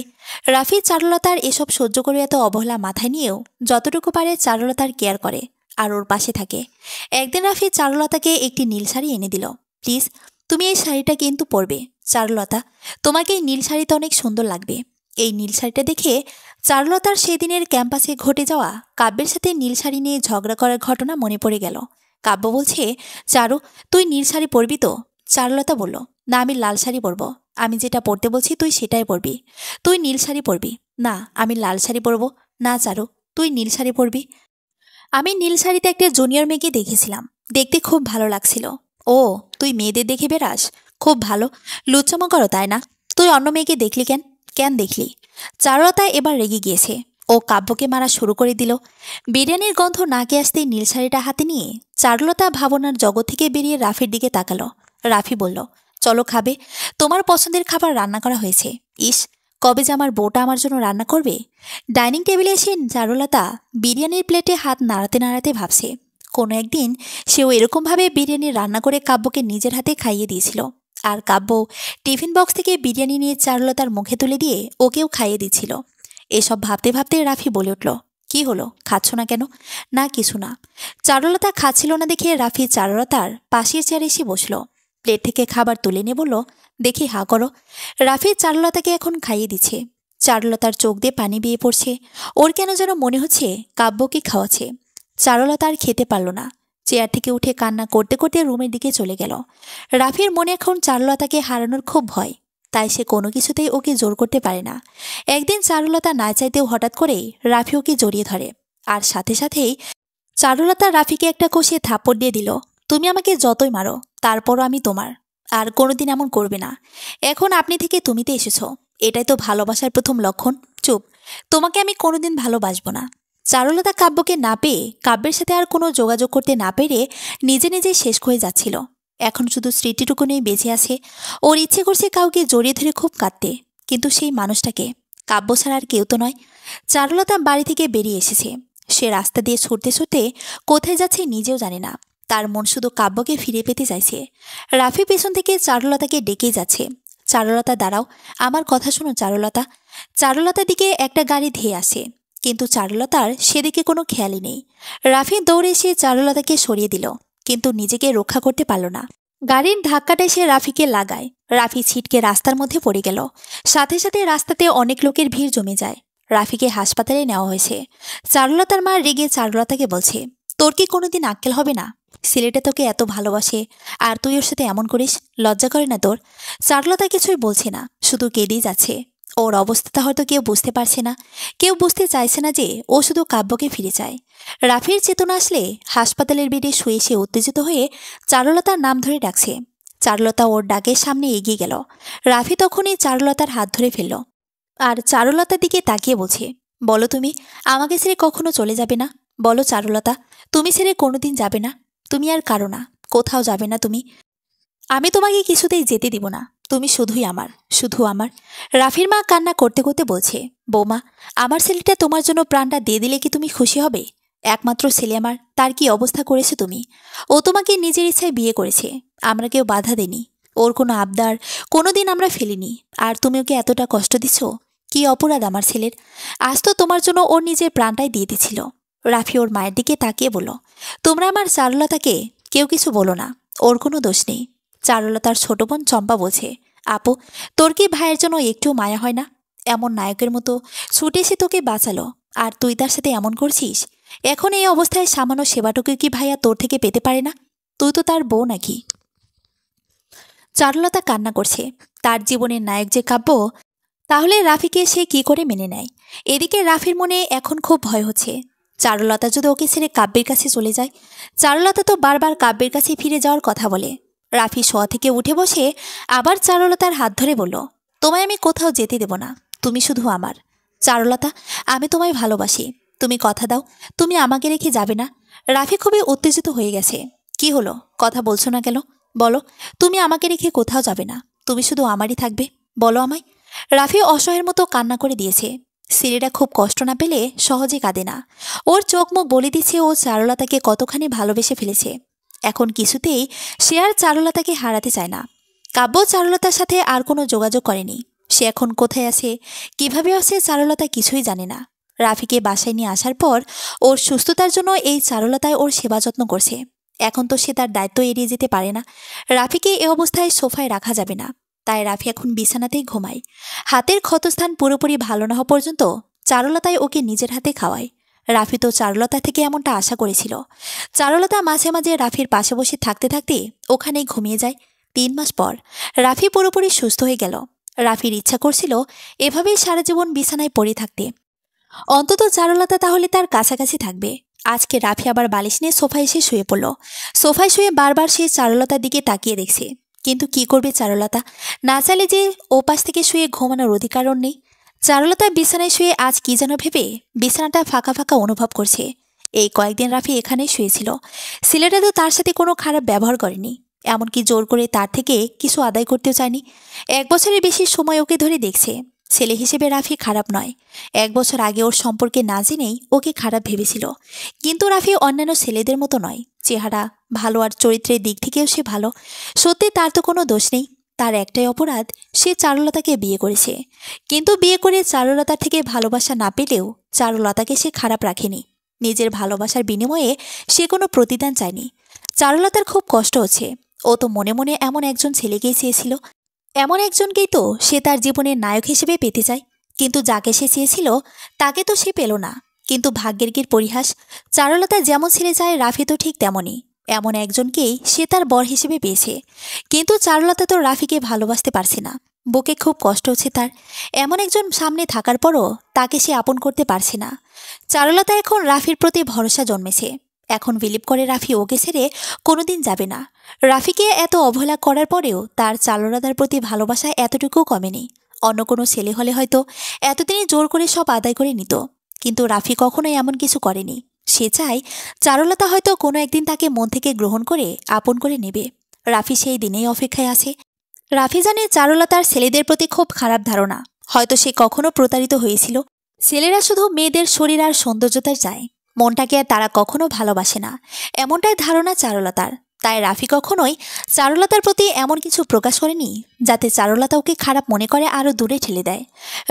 রাফি চারুলতার এসব সহ্য করে এত অবহেলা মাথায় নিয়েও যতটুকু পারে চারুলতার কেয়ার করে আর ওর পাশে থাকে। একদিন রাফি চারুলতাকে একটি নীল শাড়ি এনে দিল। প্লিজ, তুমি এই শাড়িটা কিন্তু পরবে চারুলতা, তোমাকে এই নীল শাড়িতে অনেক সুন্দর লাগবে। এই নীল শাড়িটা দেখে চারুলতার সেদিনের ক্যাম্পাসে ঘটে যাওয়া কাব্যের সাথে নীল শাড়ি নিয়ে ঝগড়া করার ঘটনা মনে পড়ে গেল। কাব্য বলছে, চারু তুই নীল শাড়ি পরবি তো? চারুলতা বলল, না আমি লাল শাড়ি পরবো। আমি যেটা পরতে বলছি তুই সেটাই পরবি। তুই নীল শাড়ি পরবি। না, আমি লাল শাড়ি পরবো। না চারু, তুই নীল শাড়ি পরবি। আমি নীল শাড়িতে একটা জুনিয়র মেয়েকে দেখেছিলাম, দেখতে খুব ভালো লাগছিল। ও, তুই মেয়েদের দেখে বেড়াস? খুব ভালো, লুচ্চামো করো তাই না? তুই অন্য মেয়েকে দেখলি কেন? কেন দেখলি? চারুলতা এবার রেগে গিয়েছে। ও কাব্যকে মারা শুরু করে দিল। বিরিয়ানির গন্ধ নাকে আসতেই নীল শাড়িটা হাতে নিয়ে চারুলতা ভাবনার জগৎ থেকে বেরিয়ে রাফির দিকে তাকালো। রাফি বলল, চলো খাবে, তোমার পছন্দের খাবার রান্না করা হয়েছে। ইস, কবে যে আমার বউটা আমার জন্য রান্না করবে। ডাইনিং টেবিলে এসে চারুলতা বিরিয়ানির প্লেটে হাত নাড়াতে নাড়াতে ভাবছে, কোনো একদিন সেও এরকমভাবে বিরিয়ানি রান্না করে কাব্যকে নিজের হাতে খাইয়ে দিয়েছিল, আর কাব্য টিফিন বক্স থেকে বিরিয়ানি নিয়ে চারুলতার মুখে তুলে দিয়ে ওকেও খাইয়ে দিচ্ছিল। এসব ভাবতে ভাবতে রাফি বলে উঠল, কি হলো, খাচ্ছ না কেন? না কিছু না। চারুলতা খাচ্ছিল না দেখে রাফি চারুলতার পাশের চেয়ারে এসে বসল। প্লেট থেকে খাবার তুলে নিয়ে বলল, দেখি হা করো। রাফি চারুলতাকে এখন খাইয়ে দিচ্ছে। চারুলতার চোখ দিয়ে পানি বেয়ে পড়ছে। ওর কেন যেন মনে হচ্ছে কাব্যকে খাওয়াচ্ছে। চারুলতা আর খেতে পারল না। চেয়ার থেকে উঠে কান্না করতে করতে রুমের দিকে চলে গেল। রাফির মনে এখন চারুলতাকে হারানোর খুব ভয়, তাই সে কোনো কিছুতেই ওকে জোর করতে পারে না। একদিন চারুলতা না চাইতেও হঠাৎ করেই রাফি ওকে জড়িয়ে ধরে, আর সাথে সাথেই চারুলতা রাফিকে একটা কষিয়ে থাপ্পড় দিয়ে দিল। তুমি আমাকে যতই মারো, তারপরও আমি তোমার, আর কোনোদিন এমন করবে না। এখন আপনি থেকে তুমিতে এসেছ, এটাই তো ভালোবাসার প্রথম লক্ষণ। চুপ, তোমাকে আমি কোনোদিন ভালোবাসবো না। চারুলতা কাব্যকে না পেয়ে, কাব্যের সাথে আর কোনো যোগাযোগ করতে না পেরে নিজে নিজেই শেষ হয়ে যাচ্ছিল। এখন শুধু স্মৃতিটুকু নিয়ে বেঁচে আছে। ওর ইচ্ছে করছে কাউকে জড়িয়ে ধরে খুব কাঁদতে, কিন্তু সেই মানুষটাকে কাব্য ছাড়া আর কেউ তো নয়। চারুলতা বাড়ি থেকে বেরিয়ে এসেছে। সে রাস্তা দিয়ে ছুটতে ছুটতে কোথায় যাচ্ছে নিজেও জানে না। তার মন শুধু কাব্যকে ফিরে পেতে চাইছে। রাফি পেছন থেকে চারুলতাকে ডেকেই যাচ্ছে। চারুলতা, দাঁড়াও, আমার কথা শোনো চারুলতা। চারুলতার দিকে একটা গাড়ি ধেয়ে আসে, কিন্তু চারুলতার সেদিকে কোনো খেয়ালই নেই। রাফি দৌড়ে এসে চারুলতাকে সরিয়ে দিল, কিন্তু নিজেকে রক্ষা করতে পারল না। গাড়ির ধাক্কাটা এসে রাফিকে লাগায়। রাফি ছিটকে রাস্তার মধ্যে পড়ে গেল। সাথে সাথে রাস্তাতে অনেক লোকের ভিড় জমে যায়। রাফিকে হাসপাতালে নেওয়া হয়েছে। চারুলতার মা রেগে চারুলতাকে বলছে, তোর কি কোনোদিন আক্কেল হবে না? ছেলেটা তোকে এত ভালোবাসে, আর তুই ওর সাথে এমন করিস? লজ্জা করে না তোর? চারুলতা কিছুই বলছে না, শুধু কেঁদেই যাচ্ছে। ওর অবস্থাটা হয়তো কেউ বুঝতে পারছে না, কেউ বুঝতে চাইছে না যে ও শুধু কাব্যকে ফিরে চায়। রাফির চেতনা আসলে হাসপাতালের বেডে শুয়ে সে উত্তেজিত হয়ে চারুলতার নাম ধরে ডাকছে। চারুলতা ওর ডাকের সামনে এগিয়ে গেল। রাফি তখনই চারুলতার হাত ধরে ফেলল, আর চারুলতার দিকে তাকিয়ে বলছে, বলো, তুমি আমাকে ছেড়ে কখনো চলে যাবে না? বলো চারুলতা, তুমি ছেড়ে কোনোদিন যাবে না? তুমি আর কারো না, কোথাও যাবে না তুমি। আমি তোমাকে কিছুতেই যেতে দিব না। তুমি শুধুই আমার, শুধু আমার। রাফির মা কান্না করতে করতে বলছে, বৌমা, আমার ছেলেটা তোমার জন্য প্রাণটা দিয়ে দিলে কি তুমি খুশি হবে? একমাত্র ছেলে আমার, তার কি অবস্থা করেছে তুমি? ও তোমাকে নিজের ইচ্ছায় বিয়ে করেছে, আমরা কেউ বাধা দেনি। ওর কোনো আবদার কোনোদিন আমরা ফেলিনি। আর তুমি ওকে এতটা কষ্ট দিচ্ছ, কি অপরাধ আমার ছেলের? আজ তো তোমার জন্য ওর নিজের প্রাণটাই দিয়ে দিছিল। রাফি ওর মায়ের দিকে তাকিয়ে বলল, তোমরা আমার চারুলতাকে কেউ কিছু বলো না, ওর কোনো দোষ নেই। চারুলতার ছোট বোন চম্পা বলছে, আপু, তোর কি ভাইয়ের জন্য একটু মায়া হয় না? এমন নায়কের মতো ছুটে এসে তোকে বাঁচালো, আর তুই তার সাথে এমন করছিস? এখন এই অবস্থায় সামান্য সেবাটুকু কি ভাইয়া তোর থেকে পেতে পারে না? তুই তো তার বউ নাকি? চারুলতা কান্না করছে। তার জীবনের নায়ক যে কাব্য, তাহলে রাফিকে সে কি করে মেনে নেয়? এদিকে রাফির মনে এখন খুব ভয় হচ্ছে। চারুলতা যদি ওকে ছেড়ে কাব্যের কাছে চলে যায়। চারুলতা তো বারবার কাব্যের কাছে ফিরে যাওয়ার কথা বলে। রাফি শোয়া থেকে উঠে বসে আবার চারুলতার হাত ধরে বলল, তোমায় আমি কোথাও যেতে দেব না, তুমি শুধু আমার। চারুলতা, আমি তোমায় ভালোবাসি, তুমি কথা দাও, তুমি আমাকে রেখে যাবে না। রাফি খুবই উত্তেজিত হয়ে গেছে। কি হলো, কথা বলছো না কেন? বলো, তুমি আমাকে রেখে কোথাও যাবে না, তুমি শুধু আমারই থাকবে, বলো আমায়। রাফি অসহায়ের মতো কান্না করে দিয়েছে। ছেলেটা খুব কষ্ট না পেলে সহজে কাঁদে না। ওর চোখ মুখ বলে দিচ্ছে ও চারুলতাকে কতখানি ভালোবেসে ফেলেছে। এখন কিছুতেই সে আর চারুলতাকে হারাতে চায় না। কাব্য চারুলতার সাথে আর কোনো যোগাযোগ করেনি। সে এখন কোথায় আছে, কিভাবে আছে, চারুলতা কিছুই জানে না। রাফিকে বাসায় নিয়ে আসার পর ওর সুস্থতার জন্য এই চারুলতায় ওর সেবা যত্ন করছে। এখন তো সে তার দায়িত্ব এড়িয়ে যেতে পারে না। রাফিকে এ অবস্থায় সোফায় রাখা যাবে না, তাই রাফি এখন বিছানাতেই ঘুমায়। হাতের ক্ষতস্থান পুরোপুরি ভালো না হওয়া পর্যন্ত চারুলতায় ওকে নিজের হাতে খাওয়ায়। রাফি তো চারুলতা থেকে এমনটা আশা করেছিল। চারুলতা মাঝে মাঝে রাফির পাশে বসে থাকতে থাকতে ওখানেই ঘুমিয়ে যায়। 3 মাস পর রাফি পুরোপুরি সুস্থ হয়ে গেল। রাফির ইচ্ছা করছিল এভাবেই সারা জীবন বিছানায় পড়ে থাকতে। অন্তত চারুলতা তাহলে তার কাছাকাছি থাকবে। আজকে রাফি আবার বালিশ নিয়ে সোফায় এসে শুয়ে পড়ল। সোফায় শুয়ে বারবার সে চারুলতার দিকে তাকিয়ে দেখছে, কিন্তু কি করবে চারুলতা? না চাইলে যে ও পাশ থেকে শুয়ে ঘুমানোর অধিকার ওর নেই। চারুলতা বিছানায় শুয়ে আজ কি যেন ভেবে বিছানাটা ফাঁকা ফাঁকা অনুভব করছে। এই কয়েকদিন রাফি এখানেই শুয়েছিল। ছেলেটা তো তার সাথে কোনো খারাপ ব্যবহার করেনি, এমনকি জোর করে তার থেকে কিছু আদায় করতেও চায়নি। 1 বছরের বেশি সময় ওকে ধরে দেখছে। ছেলে হিসেবে রাফি খারাপ নয়। 1 বছর আগে ওর সম্পর্কে না জেনেই ওকে খারাপ ভেবেছিল। কিন্তু রাফি অন্যান্য ছেলেদের মতো নয়। চেহারা ভালো, আর চরিত্রের দিক থেকেও সে ভালো। সত্যি তার তো কোনো দোষ নেই। তার একটাই অপরাধ, সে চারুলতাকে বিয়ে করেছে। কিন্তু বিয়ে করে চারুলতার থেকে ভালোবাসা না পেলেও চারুলতাকে সে খারাপ রাখেনি। নিজের ভালোবাসার বিনিময়ে সে কোনো প্রতিদান চায়নি। চারুলতার খুব কষ্ট হচ্ছে। ও তো মনে মনে এমন একজন ছেলেকেই চেয়েছিল। এমন একজনকেই তো সে তার জীবনের নায়ক হিসেবে পেতে চায়। কিন্তু যাকে সে চেয়েছিল তাকে তো সে পেল না। কিন্তু ভাগ্যের কি পরিহাস, চারুলতা যেমন ছেলে চায় রাফি তো ঠিক তেমনই। এমন একজনকেই সে তার বর হিসেবে পেয়েছে। কিন্তু চারুলতা তো রাফিকে ভালোবাসতে পারছে না। বুকে খুব কষ্ট হচ্ছে তার। এমন একজন সামনে থাকার পরও তাকে সে আপন করতে পারছে না। চারুলতা এখন রাফির প্রতি ভরসা জন্মেছে। এখন বিলিভ করে রাফি ওকে ছেড়ে কোনোদিন যাবে না। রাফিকে এত অবহেলা করার পরেও তার চারুলতার প্রতি ভালোবাসা এতটুকু কমেনি। অন্য কোনো ছেলে হলে হয়তো এতদিনই জোর করে সব আদায় করে নিত। কিন্তু রাফি কখনোই এমন কিছু করেনি। সে চায় চারুলতা হয়তো কোনো একদিন তাকে মন থেকে গ্রহণ করে আপন করে নেবে। রাফি সেই দিনেই অপেক্ষায় আছে। রাফি জানে চারুলতার ছেলেদের প্রতি খুব খারাপ ধারণা। হয়তো সে কখনো প্রতারিত হয়েছিল। ছেলেরা শুধু মেয়েদের শরীর আর সৌন্দর্যতা চায়, মনটাকে আর তারা কখনো ভালোবাসে না, এমনটাই ধারণা চারুলতার। তাই রাফি কখনোই চারুলতার প্রতি এমন কিছু প্রকাশ করেনি যাতে চারুলতা ওকে খারাপ মনে করে আরও দূরে ঠেলে দেয়।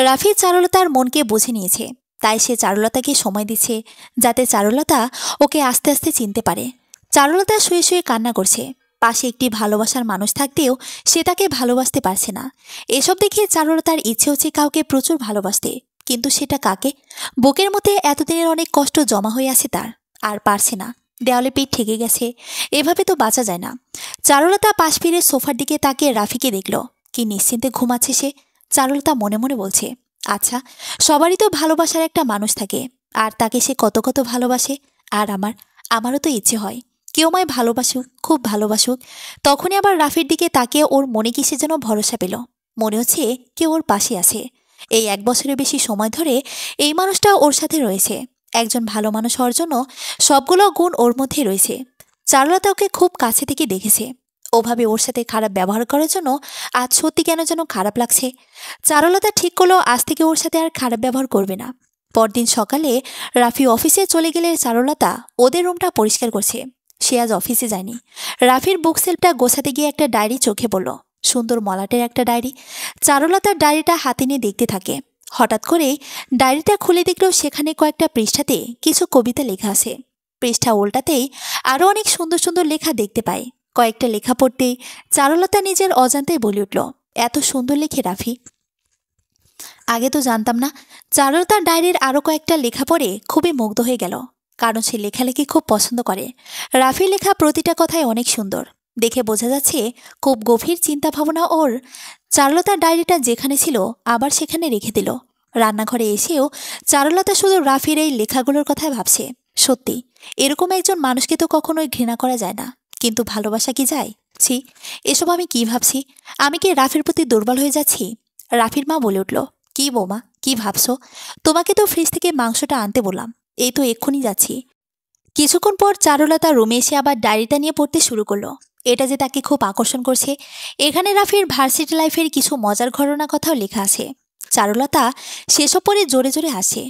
রাফি চারুলতার মনকে বুঝে নিয়েছে, তাই সে চারুলতাকে সময় দিচ্ছে যাতে চারুলতা ওকে আস্তে আস্তে চিনতে পারে। চারুলতা শুয়ে শুয়ে কান্না করছে। পাশে একটি ভালোবাসার মানুষ থাকতেও সে তাকে ভালোবাসতে পারছে না। এসব দেখে চারুলতার ইচ্ছে হচ্ছে কাউকে প্রচুর ভালোবাসতে, কিন্তু সেটা কাকে? বুকের মধ্যে এতদিনের অনেক কষ্ট জমা হয়ে আছে তার, আর পারছে না। দেওয়ালে পিঠ ঠেকে গেছে, এভাবে তো বাঁচা যায় না। চারুলতা পাশ ফিরে সোফার দিকে তাকিয়ে রাফিকে দেখল। কি নিশ্চিন্তে ঘুমাচ্ছে সে। চারুলতা মনে মনে বলছে, আচ্ছা, সবারই তো ভালোবাসার একটা মানুষ থাকে, আর তাকে সে কত কত ভালোবাসে। আর আমারও তো ইচ্ছে হয় কেউ আমায় ভালোবাসুক, খুব ভালোবাসুক। তখনই আবার রাফির দিকে তাকিয়ে ওর মনে কিসে যেন ভরসা পেল। মনে হচ্ছে কেউ ওর পাশে আছে। এই 1 বছরের বেশি সময় ধরে এই মানুষটা ওর সাথে রয়েছে। একজন ভালো মানুষ হওয়ার জন্য সবগুলো গুণ ওর মধ্যে রয়েছে। চারুলতা ওকে খুব কাছে থেকে দেখেছে। ওভাবে ওর সাথে খারাপ ব্যবহার করার জন্য আজ সত্যি কেন যেন খারাপ লাগছে। চারুলতা ঠিক করলো আজ থেকে ওর সাথে আর খারাপ ব্যবহার করবে না। পরদিন সকালে রাফি অফিসে চলে গেলে চারুলতা ওদের রুমটা পরিষ্কার করছে। সে আজ অফিসে যায়নি। রাফির বুক সেলফটা গোছাতে গিয়ে একটা ডায়েরি চোখে পড়ল, সুন্দর মলাটের একটা ডায়েরি। চারুলতার ডায়েরিটা হাতে নিয়ে দেখতে থাকে। হঠাৎ করেই ডায়েরিটা খুলে দেখল সেখানে কয়েকটা পৃষ্ঠাতে কিছু কবিতা লেখা আছে। পৃষ্ঠা উল্টাতেই আরও অনেক সুন্দর সুন্দর লেখা দেখতে পায়। কয়েকটা লেখা পড়তেই চারুলতা নিজের অজান্তেই বলে উঠল, এত সুন্দর লেখে রাফি, আগে তো জানতাম না। চারুলতার ডায়েরির আরও কয়েকটা লেখা পড়ে খুবই মুগ্ধ হয়ে গেল, কারণ সে লেখালেখি খুব পছন্দ করে। রাফির লেখা প্রতিটা কথাই অনেক সুন্দর, দেখে বোঝা যাচ্ছে খুব গভীর চিন্তা ভাবনা ওর। চারুলতার ডায়েরিটা যেখানে ছিল আবার সেখানে রেখে দিল। রান্নাঘরে এসেও চারুলতা শুধু রাফির এই লেখাগুলোর কথাই ভাবছে। সত্যি, এরকম একজন মানুষকে তো কখনোই ঘৃণা করা যায় না, কিন্তু ভালোবাসা কি যায়? ছি, এসব আমি কি ভাবছি? আমি কি রাফির প্রতি দুর্বল হয়ে যাচ্ছি? রাফির মা বলে উঠল, কি বৌমা, কি ভাবছো? তোমাকে তো ফ্রিজ থেকে মাংসটা আনতে বললাম, এই তো এক্ষুনি যাচ্ছি। কিছুক্ষণ পর চারুলতা রুমে এসে আবার ডায়েরিটা নিয়ে পড়তে শুরু করলো। এটা যে তাকে খুব আকর্ষণ করছে। এখানে রাফির ভার্সিটি লাইফের কিছু মজার ঘটনা কথাও লেখা আছে। চারুলতা সেসব পড়ে জোরে জোরে হাসে।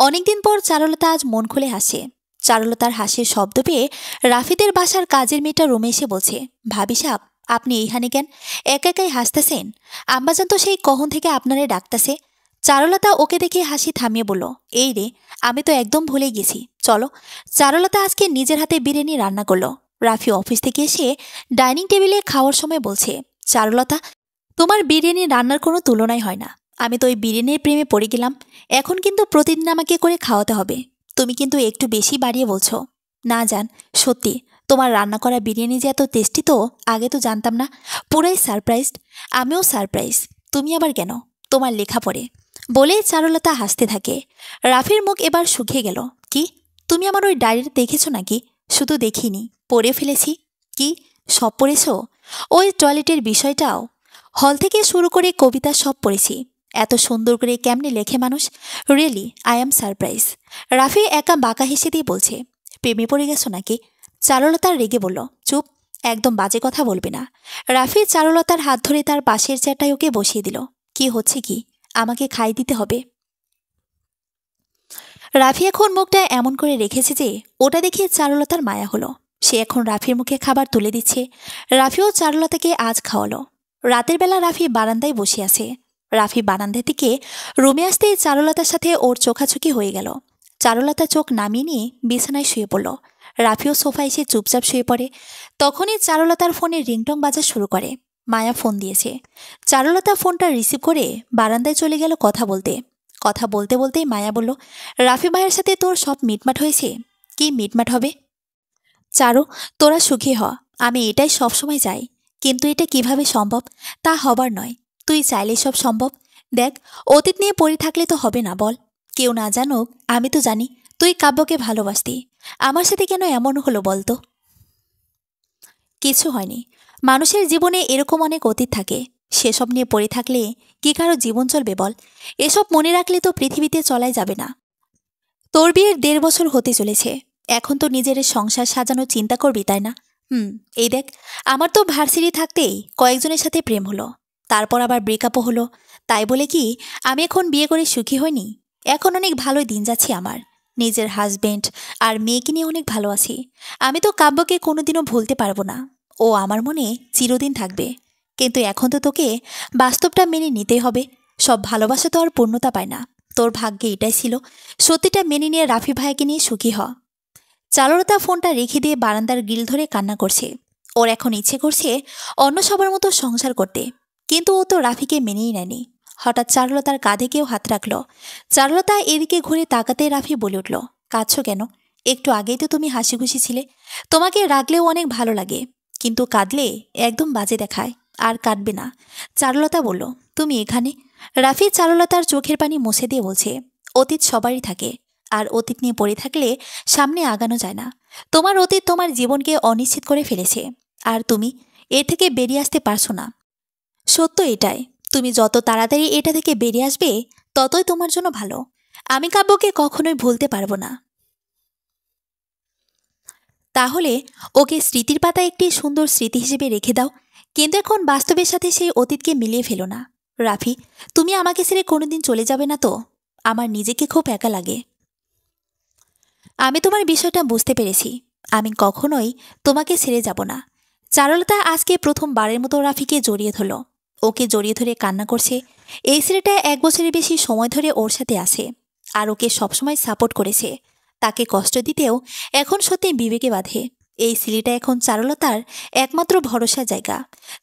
অনেকদিন পর চারুলতা আজ মন খুলে হাসে। চারুলতার হাসির শব্দ পেয়ে রাফিদের বাসার কাজের মেয়েটা রুমে এসে বলছে, ভাবি সাহেব, আপনি এইখানে কেন? একা একাই হাসতেছেন? আম্মাজান তো সেই কখন থেকে আপনারে ডাকতেছে। চারুলতা ওকে দেখে হাসি থামিয়ে বলল, এই রে, আমি তো একদম ভুলে গেছি, চলো। চারুলতা আজকে নিজের হাতে বিরিয়ানি রান্না করলো। রাফি অফিস থেকে এসে ডাইনিং টেবিলে খাওয়ার সময় বলছে, চারুলতা, তোমার বিরিয়ানি রান্নার কোনো তুলনাই হয় না। আমি তো ওই বিরিয়ানির প্রেমে পড়ে গেলাম। এখন কিন্তু প্রতিদিন আমাকে করে খাওয়াতে হবে। তুমি কিন্তু একটু বেশি বাড়িয়ে বলছো। না জান, সত্যি তোমার রান্না করা বিরিয়ানি যে এত টেস্টি তো আগে তো জানতাম না। পুরাই সারপ্রাইজড। আমিও সারপ্রাইজ। তুমি আবার কেন? তোমার লেখা পড়ে, বলে চারুলতা হাসতে থাকে। রাফির মুখ এবার শুকিয়ে গেল। কি, তুমি আমার ওই ডায়েরি দেখেছো নাকি? শুধু দেখিনি, পড়ে ফেলেছি। কি, সব পড়েছ? ওই টয়লেটের বিষয়টাও? হল থেকে শুরু করে কবিতা সব পড়েছি। এত সুন্দর করে কেমনে লেখে মানুষ। Really I am surprise. Rafi একা বাঁকা হেসে দিয়ে বলছে, প্রেমে পড়ে গেছো নাকি? চারুলতা রেগে বলল, চুপ, একদম বাজে কথা বলবে না। রাফি চারুলতার হাত ধরে তার পাশের চেয়ারটায় ওকে বসিয়ে দিল। কি হচ্ছে কি? আমাকে খাই দিতে হবে। রাফি এখন মুখটা এমন করে রেখেছে যে ওটা দেখে চারুলতার মায়া হলো। সে এখন রাফির মুখে খাবার তুলে দিচ্ছে। রাফিও চারুলতাকে আজ খাওয়ালো। রাতের বেলা রাফি বারান্দায় বসে আছে। রাফি বারান্দা থেকে রুমে আসতেই চারুলতার সাথে ওর চোখাচোখি হয়ে গেল। চারুলতা চোখ নামিয়ে নিয়ে বিছানায় শুয়ে পড়ল। রাফিও সোফায় এসে চুপচাপ শুয়ে পড়ে। তখনই চারুলতার ফোনে রিংটং বাজা শুরু করে। মায়া ফোন দিয়েছে। চারুলতা ফোনটা রিসিভ করে বারান্দায় চলে গেল কথা বলতে। কথা বলতে বলতেই মায়া বলল, রাফি ভাইয়ের সাথে তোর সব মিটমাট হয়েছে? কি মিটমাট হবে? চারু, তোরা সুখী হ, আমি এটাই সবসময় চাই। কিন্তু এটা কিভাবে সম্ভব? তা হবার নয়। তুই চাইলে সব সম্ভব। দেখ, অতীত নিয়ে পড়ে থাকলে তো হবে না, বল। কেউ না জানুক, আমি তো জানি তুই কাব্যকে ভালোবাসতি। আমার সাথে কেন এমন হলো বলতো? কিছু হয়নি। মানুষের জীবনে এরকম অনেক অতীত থাকে। সেসব নিয়ে পড়ে থাকলে কি কারো জীবন চলবে বল? এসব মনে রাখলে তো পৃথিবীতে চলাই যাবে না। তোর বিয়ের 1.5 বছর হতে চলেছে। এখন তো নিজের সংসার সাজানোর চিন্তা করবি, তাই না? এই দেখ, আমার তো ভার্সিটি থাকতেই কয়েকজনের সাথে প্রেম হলো, তারপর আবার ব্রেকআপও হলো। তাই বলে কি আমি এখন বিয়ে করে সুখী হইনি? এখন অনেক ভালোই দিন যাচ্ছে আমার। নিজের হাজবেন্ড আর মেয়েকে নিয়ে অনেক ভালো আছি। আমি তো কাব্যকে কোনোদিনও ভুলতে পারবো না। ও আমার মনে চিরদিন থাকবে। কিন্তু এখন তো তোকে বাস্তবটা মেনে নিতেই হবে। সব ভালোবাসা তো আর পূর্ণতা পায় না। তোর ভাগ্যে এটাই ছিল। সত্যিটা মেনে নিয়ে রাফি ভাইকে নিয়ে সুখী হ। চারুলতা ফোনটা রেখে দিয়ে বারান্দার গ্রিল ধরে কান্না করছে। ওর এখন ইচ্ছে করছে অন্য সবার মতো সংসার করতে, কিন্তু ও তো রাফিকে মেনেই নেয়নি। হঠাৎ চারুলতার কাঁধে কেউ হাত রাখল। চারুলতা এদিকে ঘুরে তাকাতে রাফি বলে উঠল, কাঁদছো কেন? একটু আগেই তো তুমি হাসি খুশি ছিলে। তোমাকে রাগলেও অনেক ভালো লাগে, কিন্তু কাঁদলে একদম বাজে দেখায়। আর কাঁদবে না। চারুলতা বলল, তুমি এখানে? রাফি চারুলতার চোখের পানি মুছে দিয়ে বলছে, অতীত সবারই থাকে, আর অতীত নিয়ে পড়ে থাকলে সামনে আগানো যায় না। তোমার অতীত তোমার জীবনকে অনিশ্চিত করে ফেলেছে, আর তুমি এর থেকে বেরিয়ে আসতে পারছো না। সত্য এটাই, তুমি যত তাড়াতাড়ি এটা থেকে বেরিয়ে আসবে ততই তোমার জন্য ভালো। আমি কাব্যকে কখনোই ভুলতে পারবো না। তাহলে ওকে স্মৃতির পাতায় একটি সুন্দর স্মৃতি হিসেবে রেখে দাও, কিন্তু এখন বাস্তবের সাথে সেই অতীতকে মিলিয়ে ফেলো না। রাফি, তুমি আমাকে ছেড়ে কোনোদিন চলে যাবে না তো? আমার নিজেকে খুব একা লাগে। আমি তোমার বিষয়টা বুঝতে পেরেছি। আমি কখনোই তোমাকে ছেড়ে যাব না। চারুলতা আজকে প্রথমবারের মতো রাফিকে জড়িয়ে ধরল। ওকে জড়িয়ে ধরে কান্না করছে। এই ছেলেটা 1 বছরের বেশি সময় ধরে ওর সাথে আছে, আর ওকে সবসময় সাপোর্ট করেছে। তাকে কষ্ট দিতেও এখন সত্যি বিবেকে বাঁধে। এই ছেলেটা এখন চারুলতার একমাত্র ভরসার জায়গা।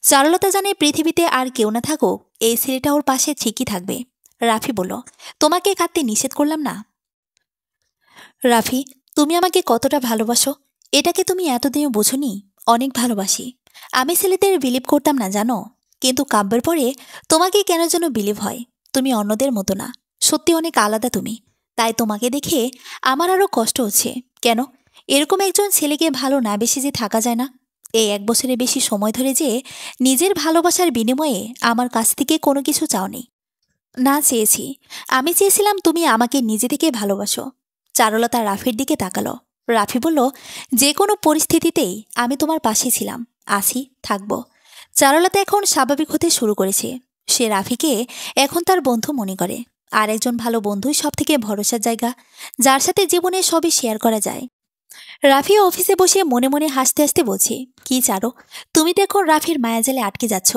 চারুলতা জানে পৃথিবীতে আর কেউ না থাকুক, এই ছেলেটা ওর পাশে ঠিকই থাকবে। রাফি বলল, তোমাকে কাঁদতে নিষেধ করলাম না। রাফি, তুমি আমাকে কতটা ভালোবাসো এটাকে তুমি এতদিনও বোঝোনি। অনেক ভালোবাসি। আমি ছেলেদের বিলিভ করতাম না জানো, কিন্তু কাব্যের পরে তোমাকে কেন যেন বিলিভ হয়। তুমি অন্যদের মতো না, সত্যি অনেক আলাদা তুমি। তাই তোমাকে দেখে আমার আরও কষ্ট হচ্ছে। কেন এরকম একজন ছেলেকে ভালো না বেশি যে থাকা যায় না? এই 1 বছরের বেশি সময় ধরে যে নিজের ভালোবাসার বিনিময়ে আমার কাছ থেকে কোনো কিছু চাওনি। না, চেয়েছি। আমি চেয়েছিলাম তুমি আমাকে নিজে থেকে ভালোবাসো। চারুলতা রাফির দিকে তাকালো। রাফি বলল, যে কোনো পরিস্থিতিতেই আমি তোমার পাশে ছিলাম, আছি, থাকবো। চারুলতা এখন স্বাভাবিক হতে শুরু করেছে। সে রাফিকে এখন তার বন্ধু মনে করে। আর একজন ভালো বন্ধুই সব থেকে ভরসার জায়গা, যার সাথে জীবনে সবই শেয়ার করা যায়। রাফি অফিসে বসে মনে মনে হাসতে হাসতে বলছে, কি চারো, তুমি তো এখন রাফির মায়াজালে আটকে যাচ্ছ।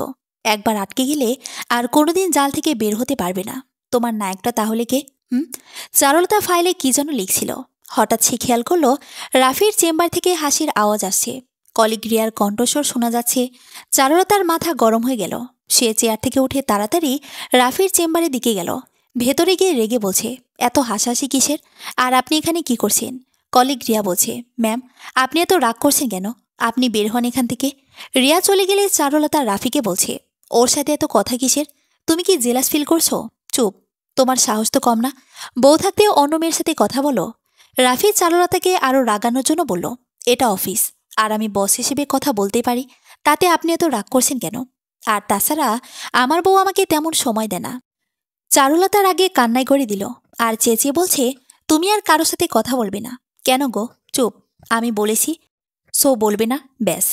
একবার আটকে গেলে আর কোনোদিন জাল থেকে বের হতে পারবে না। তোমার নায়কটা তাহলে কে? চারুলতা ফাইলে কি যেন লিখছিল। হঠাৎ সে খেয়াল করলো রাফির চেম্বার থেকে হাসির আওয়াজ আসছে। কলিগ রিয়ার কণ্ঠস্বর শোনা যাচ্ছে। চারুলতার মাথা গরম হয়ে গেল। সে চেয়ার থেকে উঠে তাড়াতাড়ি রাফির চেম্বারের দিকে গেল। ভেতরে গিয়ে রেগে বলছে, এত হাসাহাসি কিসের? আর আপনি এখানে কি করছেন? কলিগ রিয়া বলছে, ম্যাম, আপনি এত রাগ করছেন কেন? আপনি বের হন এখান থেকে। রিয়া চলে গেলে চারুলতা রাফিকে বলছে, ওর সাথে এত কথা কিসের? তুমি কি জেলাস ফিল করছো? চুপ, তোমার সাহস তো কম না। বউ থাকতেও অন্য মেয়ের সাথে কথা বলো। রাফি চারুলতাকে আরও রাগানোর জন্য বলল, এটা অফিস, আর আমি বস হিসেবে কথা বলতেই পারি। তাতে আপনি এত রাগ করছেন কেন? আর তাছাড়া আমার বউ আমাকে তেমন সময় দেয় না। চারুলতার আগে কান্নাই করে দিল, আর চেঁচিয়ে বলছে, তুমি আর কারোর সাথে কথা বলবে না। কেন গো? চুপ, আমি বলেছি সো বলবে না, ব্যাস।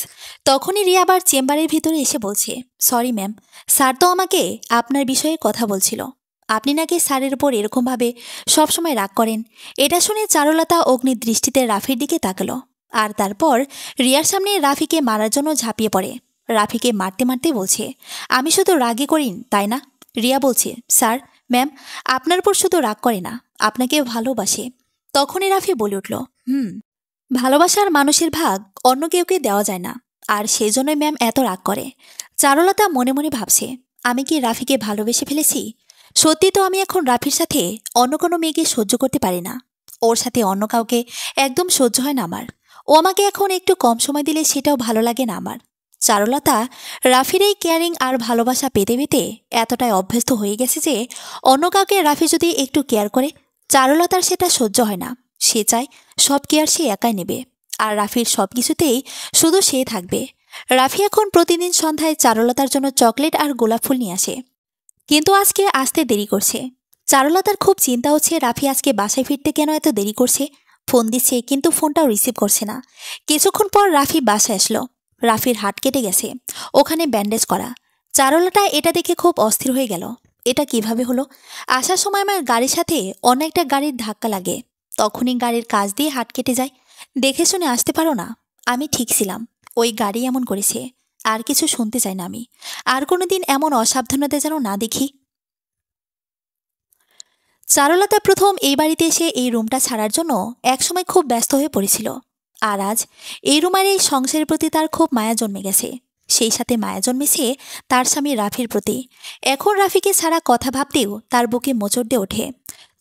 তখনই রিয়া আবার চেম্বারের ভিতরে এসে বলছে, সরি ম্যাম, স্যার তো আমাকে আপনার বিষয়ে কথা বলছিল। আপনি নাকি স্যারের উপর এরকমভাবে সবসময় রাগ করেন। এটা শুনে চারুলতা অগ্নির দৃষ্টিতে রাফির দিকে তাকালো, আর তারপর রিয়ার সামনে রাফিকে মারার জন্য ঝাঁপিয়ে পড়ে। রাফিকে মারতে মারতে বলছে, আমি শুধু রাগই করিন, তাই না? রিয়া বলছে, স্যার, ম্যাম, আপনার উপর শুধু রাগ করে না, আপনাকে ভালোবাসে। তখনই রাফি বলে উঠল, ভালোবাসার মানুষের ভাগ অন্য কেউকে দেওয়া যায় না, আর সেই জন্যই ম্যাম এত রাগ করে। চারুলতা মনে মনে ভাবছে, আমি কি রাফিকে ভালোবেসে ফেলেছি? সত্যি তো আমি এখন রাফির সাথে অন্য কোনো মেয়েকে সহ্য করতে পারি না। ওর সাথে অন্য কাউকে একদম সহ্য হয় না আমার। ও আমাকে এখন একটু কম সময় দিলে সেটাও ভালো লাগে না আমার। চারুলতা রাফির এই কেয়ারিং আর ভালোবাসা পেতে পেতে এতটাই অভ্যস্ত হয়ে গেছে যে অন্য কাউকে রাফি যদি একটু কেয়ার করে, চারুলতার সেটা সহ্য হয় না। সে চায় সব কেয়ার সে একাই নেবে, আর রাফির সব কিছুতেই শুধু সে থাকবে। রাফি এখন প্রতিদিন সন্ধ্যায় চারুলতার জন্য চকলেট আর গোলাপ ফুল নিয়ে আসে, কিন্তু আজকে আসতে দেরি করছে। চারুলতার খুব চিন্তা হচ্ছে রাফি আজকে বাসায় ফিরতে কেন এত দেরি করছে। ফোন দিচ্ছে কিন্তু ফোনটাও রিসিভ করছে না। কিছুক্ষণ পর রাফি বাসায় আসলো। রাফির হাত কেটে গেছে, ওখানে ব্যান্ডেজ করা। চারুলতা এটা দেখে খুব অস্থির হয়ে গেল। এটা কিভাবে হলো? আসার সময় আমার গাড়ির সাথে অন্য একটা গাড়ির ধাক্কা লাগে, তখনই গাড়ির কাজ দিয়ে হাত কেটে যায়। দেখে শুনে আসতে পারো না? আমি ঠিক ছিলাম, ওই গাড়ি এমন করেছে। আর কিছু শুনতে চাই না আমি। আর কোনোদিন এমন অসাবধানতা যেন না দেখি। চারুলতা প্রথম এই বাড়িতে এসে এই রুমটা ছাড়ার জন্য একসময় খুব ব্যস্ত হয়ে পড়েছিল। আর আজ এই রুমের এই সংসারের প্রতি তার খুব মায়া জন্মে গেছে। সেই সাথে মায়া জন্মেছে তার স্বামী রাফির প্রতি। এখন রাফিকে ছাড়া কথা ভাবতেও তার বুকে মোচড় দিয়ে ওঠে।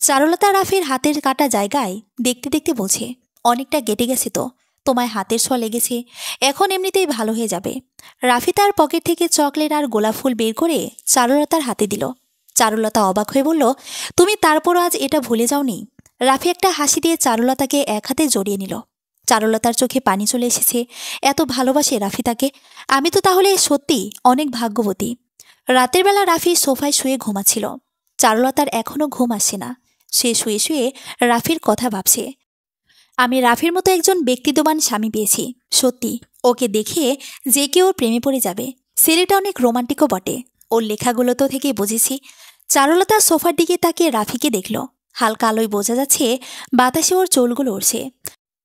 চারুলতা রাফির হাতের কাটা জায়গায় দেখতে দেখতে বলছে, অনেকটা কেটে গেছে তো, তোমায় হাতের ছোঁয়া লেগেছে, এখন এমনিতেই ভালো হয়ে যাবে। রাফি তার পকেট থেকে চকলেট আর গোলাপ ফুল বের করে চারুলতার হাতে দিল। চারুলতা অবাক হয়ে বলল, তুমি তারপরও আজ এটা ভুলে যাওনি? রাফি একটা হাসি দিয়ে চারুলতাকে এক হাতে জড়িয়ে নিল। চারুলতার চোখে পানি চলে এসেছে। এত ভালোবাসে রাফি তাকে। আমি তো তাহলে সত্যি অনেক ভাগ্যবতী। রাতের বেলা রাফি সোফায় শুয়ে ঘুমাচ্ছিল। চারুলতার এখনো ঘুম আসছে না। সে শুয়ে শুয়ে রাফির কথা ভাবছে। আমি রাফির মতো একজন ব্যক্তিত্ববান স্বামী পেয়েছি। সত্যি ওকে দেখে যে কেউ ওর প্রেমে পড়ে যাবে। ছেলেটা অনেক রোমান্টিকও বটে। ওর লেখাগুলো তো থেকে বুঝেছি। চারুলতা সোফার দিকে তাকিয়ে রাফিকে দেখল। হালকা আলোয় বোঝা যাচ্ছে বাতাসে ওর চুলগুলো উড়ছে।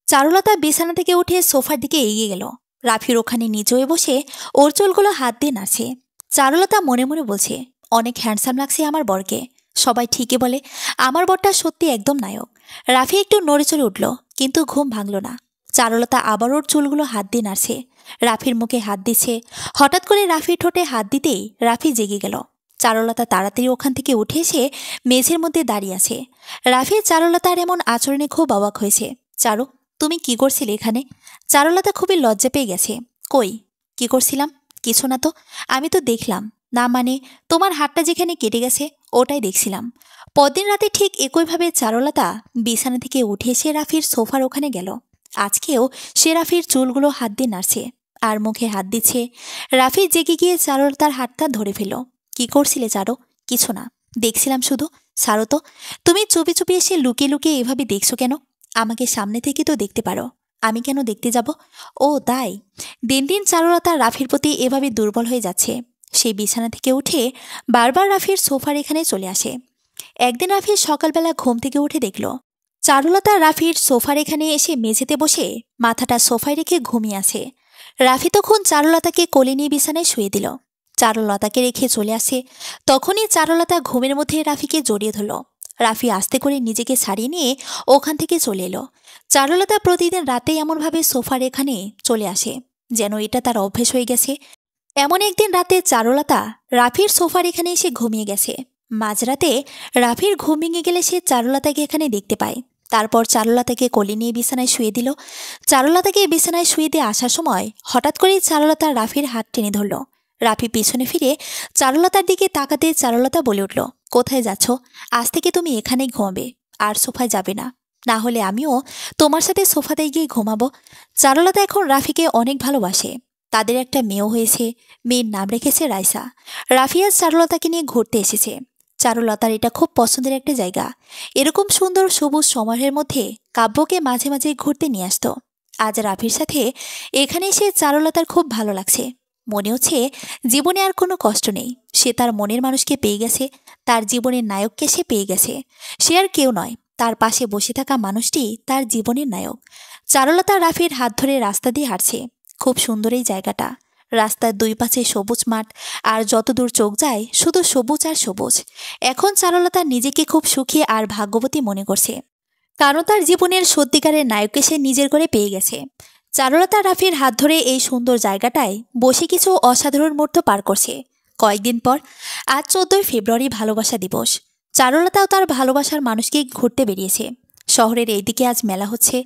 চারুলতা বিছানা থেকে উঠে সোফার দিকে এগিয়ে গেল। রাফির ওখানে নিচে হয়ে বসে ওর চুলগুলো হাত দিয়ে নাড়ছে। চারুলতা মনে মনে বলছে, অনেক হ্যান্ডসাম লাগছে আমার বরকে। সবাই ঠিকই বলে আমার বরটা সত্যি একদম নায়ক। রাফি একটু নড়েচড়ে উঠল, কিন্তু ঘুম ভাঙল না। চারুলতা আবার ওর চুলগুলো হাত দিয়ে নাড়ছে, রাফির মুখে হাত দিচ্ছে। হঠাৎ করে রাফির ঠোঁটে হাত দিতেই রাফি জেগে গেল। চারুলতা তাড়াতাড়ি ওখান থেকে উঠে এসে মেঝের মধ্যে দাঁড়িয়ে আছে। রাফি চারুলতার এমন আচরণে খুব অবাক হয়েছে। চারু, তুমি কি করছিলে এখানে? চারুলতা খুবই লজ্জা পেয়ে গেছে। কই, কি করছিলাম? কিছু না তো। আমি তো দেখলাম না, মানে তোমার হাতটা যেখানে কেটে গেছে ওটাই দেখছিলাম। পরদিন রাতে ঠিক একইভাবে চারুলতা বিছানা থেকে উঠে এসে রাফির সোফার ওখানে গেল। আজকেও সে রাফির চুলগুলো হাত দিয়ে নাড়ছে আর মুখে হাত দিচ্ছে। রাফি জেগে গিয়ে চারুলতার হাতটা ধরে ফেল। কি করছিলে চারু? কিছু না, দেখছিলাম শুধু। ছাড়ো তো। তুমি চুপি চুপি এসে লুকিয়ে লুকিয়ে এভাবে দেখছো কেন? আমাকে সামনে থেকে তো দেখতে পারো। আমি কেন দেখতে যাব? ও তাই। দিন দিন চারুলতা রাফির প্রতি এভাবে দুর্বল হয়ে যাচ্ছে। সে বিছানা থেকে উঠে বারবার রাফির সোফার এখানে চলে আসে। একদিন রাফি সকালবেলা ঘুম থেকে উঠে দেখল চারুলতা রাফির সোফার এখানে এসে মেঝেতে বসে মাথাটা সোফায় রেখে ঘুমিয়ে আছে। রাফি তখন চারুলতাকে কোলে নিয়ে বিছানায় শুয়ে দিল। চারুলতাকে রেখে চলে আসে। তখনই চারুলতা ঘুমের মধ্যে রাফিকে জড়িয়ে ধরল। রাফি আস্তে করে নিজেকে ছাড়িয়ে নিয়ে ওখান থেকে চলে এলো। চারুলতা প্রতিদিন রাতে এমনভাবে সোফার এখানে চলে আসে যেন এটা তার অভ্যেস হয়ে গেছে। এমন একদিন রাতে চারুলতা রাফির সোফার এখানে এসে ঘুমিয়ে গেছে। মাঝরাতে রাফির ঘুম ভেঙে গেলে সে চারুলতাকে এখানে দেখতে পায়। তারপর চারুলতাকে কোলে নিয়ে বিছানায় শুয়ে দিল। চারুলতাকে বিছানায় শুয়ে দিয়ে আসার সময় হঠাৎ করেই চারুলতা রাফির হাত টেনে ধরল। রাফি পিছনে ফিরে চারুলতার দিকে তাকাতে চারুলতা বলে উঠল, কোথায় যাচ্ছ? আজ থেকে তুমি এখানেই ঘুমাবে, আর সোফায় যাবে না। না হলে আমিও তোমার সাথে সোফাতে গিয়ে ঘুমাবো। চারুলতা এখন রাফিকে অনেক ভালোবাসে। তাদের একটা মেয়েও হয়েছে। মেয়ের নাম রেখেছে রাইসা। রাফি আজ চারুলতাকে নিয়ে ঘুরতে এসেছে। চারুলতার এটা খুব পছন্দের একটা জায়গা। এরকম সুন্দর সবুজ সমারোহের মধ্যে কাব্যকে মাঝে মাঝে ঘুরতে নিয়ে আসতো। আজ রাফির সাথে এখানে এসে চারুলতার খুব ভালো লাগছে। মনে হচ্ছে জীবনে আর কোনো কষ্ট নেই। সে তার মনের মানুষকে পেয়ে গেছে। তার জীবনের নায়ককে সে পেয়ে গেছে। সে আর কেউ নয়, তার পাশে বসে থাকা মানুষটি তার জীবনের নায়ক। চারুলতা রাফির হাত ধরে রাস্তা দিয়ে হাঁটছে। খুব সুন্দর এই জায়গাটা। রাস্তার দুই পাশে সবুজ মাঠ, আর যতদূর চোখ যায় শুধু সবুজ আর সবুজ। এখন চারুলতা নিজেকে খুব সুখী আর ভাগ্যবতী মনে করছে, কারণ তার জীবনের সত্যিকারের নায়ককে সে নিজের করে পেয়ে গেছে। চারুলতা রাফির হাত ধরে এই সুন্দর জায়গাটায় বসে কিছু অসাধারণ মুহূর্ত পার করছে। কয়েকদিন পর আজ 14ই ফেব্রুয়ারি ভালোবাসা দিবস। চারুলতাও তার ভালোবাসার মানুষকে ঘুরতে বেরিয়েছে। শহরের এইদিকে আজ মেলা হচ্ছে।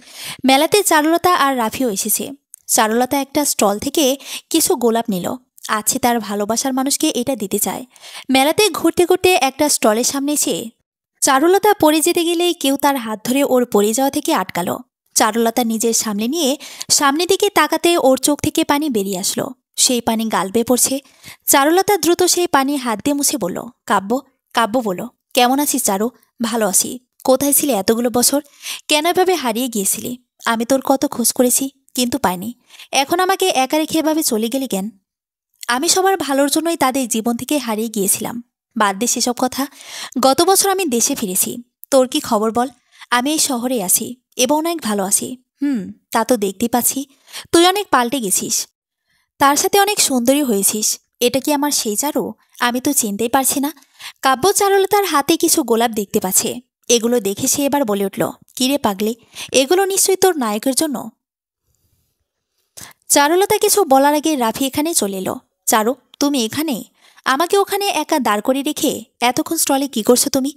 মেলাতে চারুলতা আর রাফিও এসেছে। চারুলতা একটা স্টল থেকে কিছু গোলাপ নিল। আছে তার ভালোবাসার মানুষকে এটা দিতে চায়। মেলাতে ঘুরতে ঘুরতে একটা স্টলের সামনে এসে চারুলতা পড়ে যেতে গেলেই কেউ তার হাত ধরে ওর পড়ে যাওয়া থেকে আটকালো। চারুলতা নিজের সামনে নিয়ে সামনের দিকে তাকাতে ওর চোখ থেকে পানি বেরিয়ে আসলো। সেই পানি গাল বেয়ে পড়ছে। চারুলতা দ্রুত সেই পানি হাত দিয়ে মুছে বলল, কাব্য, কাব্য বলো। কেমন আছিস চারু? ভালো আছি। কোথায় ছিলি এতগুলো বছর? কেন এভাবে হারিয়ে গিয়েছিলি? আমি তোর কত খোঁজ করেছি, কিন্তু পাইনি। এখন আমাকে একা রেখে এভাবে চলে গেলি কেন? আমি সবার ভালোর জন্যই তাদের জীবন থেকে হারিয়ে গিয়েছিলাম। বাদ দে সেসব কথা। গত বছর আমি দেশে ফিরেছি। তোর কি খবর বল? আমি এই শহরে আছি এবং অনেক ভালো আছি। তা তো দেখতেই পাচ্ছি। তুই অনেক পাল্টে গেছিস। তার সাথে অনেক সুন্দরী হয়েছিস। এটা কি আমার সেই চারু? আমি তো চিনতেই পারছি না। কাব্য চারুলতার হাতে কিছু গোলাপ দেখতে পাচ্ছে। এগুলো দেখে সে এবার বলে উঠল, কিরে পাগলি, এগুলো নিশ্চয়ই তোর নায়কের জন্য। চারুলতা কিছু বলার আগে রাফি এখানে চলে এলো। চারু, তুমি এখানে? আমাকে ওখানে একা দাঁড় করে রেখে এতক্ষণ স্টলে কি করছো তুমি?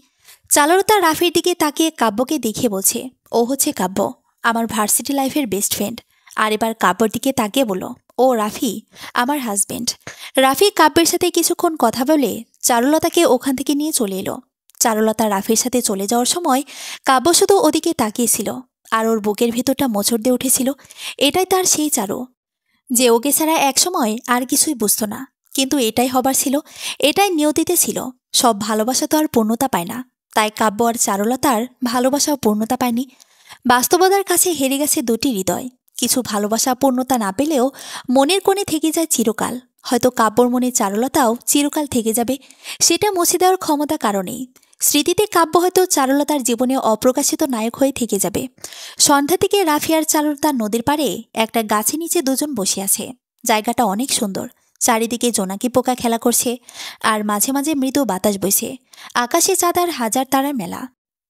চারুলতা রাফির দিকে তাকিয়ে কাব্যকে দেখিয়ে বলছে, ও হচ্ছে কাব্য, আমার ভার্সিটি লাইফের বেস্ট ফ্রেন্ড। আর এবার কাব্যর দিকে তাকিয়ে বলো, ও রাফি, আমার হাজবেন্ড। রাফি কাব্যের সাথে কিছুক্ষণ কথা বলে চারুলতাকে ওখান থেকে নিয়ে চলে এলো। চারুলতা রাফির সাথে চলে যাওয়ার সময় কাব্য শুধু ওদিকে তাকিয়েছিল, আর ওর বুকের ভেতরটা মোচড় দিয়ে উঠেছিল। এটাই তার সেই চারু, যে ওকে ছাড়া একসময় আর কিছুই বুঝতো না। কিন্তু এটাই হবার ছিল, এটাই নিয়তিতে ছিল। সব ভালোবাসা তো আর পূর্ণতা পায় না। তাই কাব্য আর চারুলতার ভালোবাসাও পূর্ণতা পায়নি। বাস্তবতার কাছে হেরে গেছে দুটি হৃদয়। কিছু ভালোবাসা পূর্ণতা না পেলেও মনের কোণে থেকে যায় চিরকাল। হয়তো কাব্যর মনে চারুলতাও চিরকাল থেকে যাবে। সেটা মুছে দেওয়ার ক্ষমতা কারণেই। স্মৃতিতে কাব্য হয়তো চারুলতার জীবনে অপ্রকাশিত নায়ক হয়ে থেকে যাবে। সন্ধ্যা থেকে রাফি আর চারুলতা নদীর পাড়ে একটা গাছের নিচে দুজন বসে আছে। জায়গাটা অনেক সুন্দর। চারিদিকে জোনাকি পোকা খেলা করছে, আর মাঝে মাঝে মৃদু বাতাস বইছে। আকাশে চাঁদার হাজার তারার মেলা।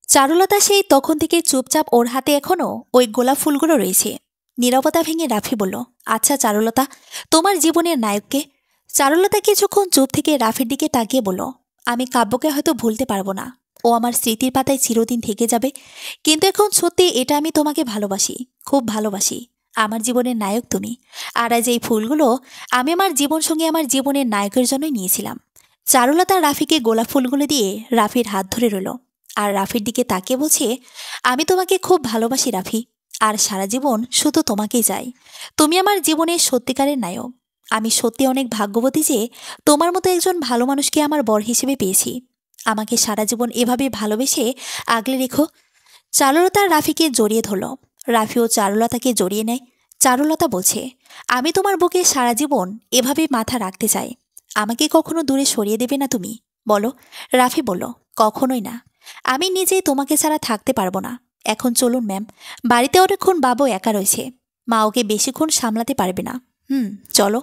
চারুলতা সেই তখন থেকে চুপচাপ, ওর হাতে এখনো ওই গোলাপ ফুলগুলো রয়েছে। নীরবতা ভেঙে রাফি বলল, আচ্ছা চারুলতা, তোমার জীবনের নায়ককে? চারুলতা কিছুক্ষণ চুপ থেকে রাফির দিকে তাকিয়ে বলল, আমি কাব্যকে হয়তো ভুলতে পারবো না। ও আমার স্মৃতির পাতায় চিরদিন থেকে যাবে। কিন্তু এখন সত্যি এটা, আমি তোমাকে ভালোবাসি, খুব ভালোবাসি। আমার জীবনের নায়ক তুমি। আর আজ এই ফুলগুলো আমি আমার জীবনসঙ্গী, আমার জীবনের নায়কের জন্যই নিয়েছিলাম। চারুলতা রাফিকে গোলাপ ফুলগুলো দিয়ে রাফির হাত ধরে রইল, আর রাফির দিকে তাকিয়ে বলছে, আমি তোমাকে খুব ভালোবাসি রাফি, আর সারা জীবন শুধু তোমাকেই চাই। তুমি আমার জীবনের সত্যিকারের নায়ক। আমি সত্যি অনেক ভাগ্যবতী যে তোমার মতো একজন ভালো মানুষকে আমার বর হিসেবে পেয়েছি। আমাকে সারা জীবন এভাবে ভালোবেসে আগলে রেখো। চারুলতা রাফিকে জড়িয়ে ধরল। রাফিও চারুলতাকে জড়িয়ে নেয়। চারুলতা বলছে, আমি তোমার বুকে সারা জীবন এভাবে মাথা রাখতে চাই। আমাকে কখনো দূরে সরিয়ে দেবে না তুমি? বলো। রাফি বলল, কখনোই না। আমি নিজেই তোমাকে ছাড়া থাকতে পারবো না। এখন চলুন ম্যাম, বাড়িতে অনেকক্ষণ বাবু একা রয়েছে। মা ওকে বেশিক্ষণ সামলাতে পারবে না। চলো।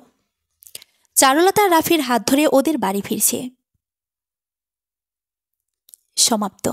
চারুলতা রাফির হাত ধরে ওদের বাড়ি ফিরছে। সমাপ্ত।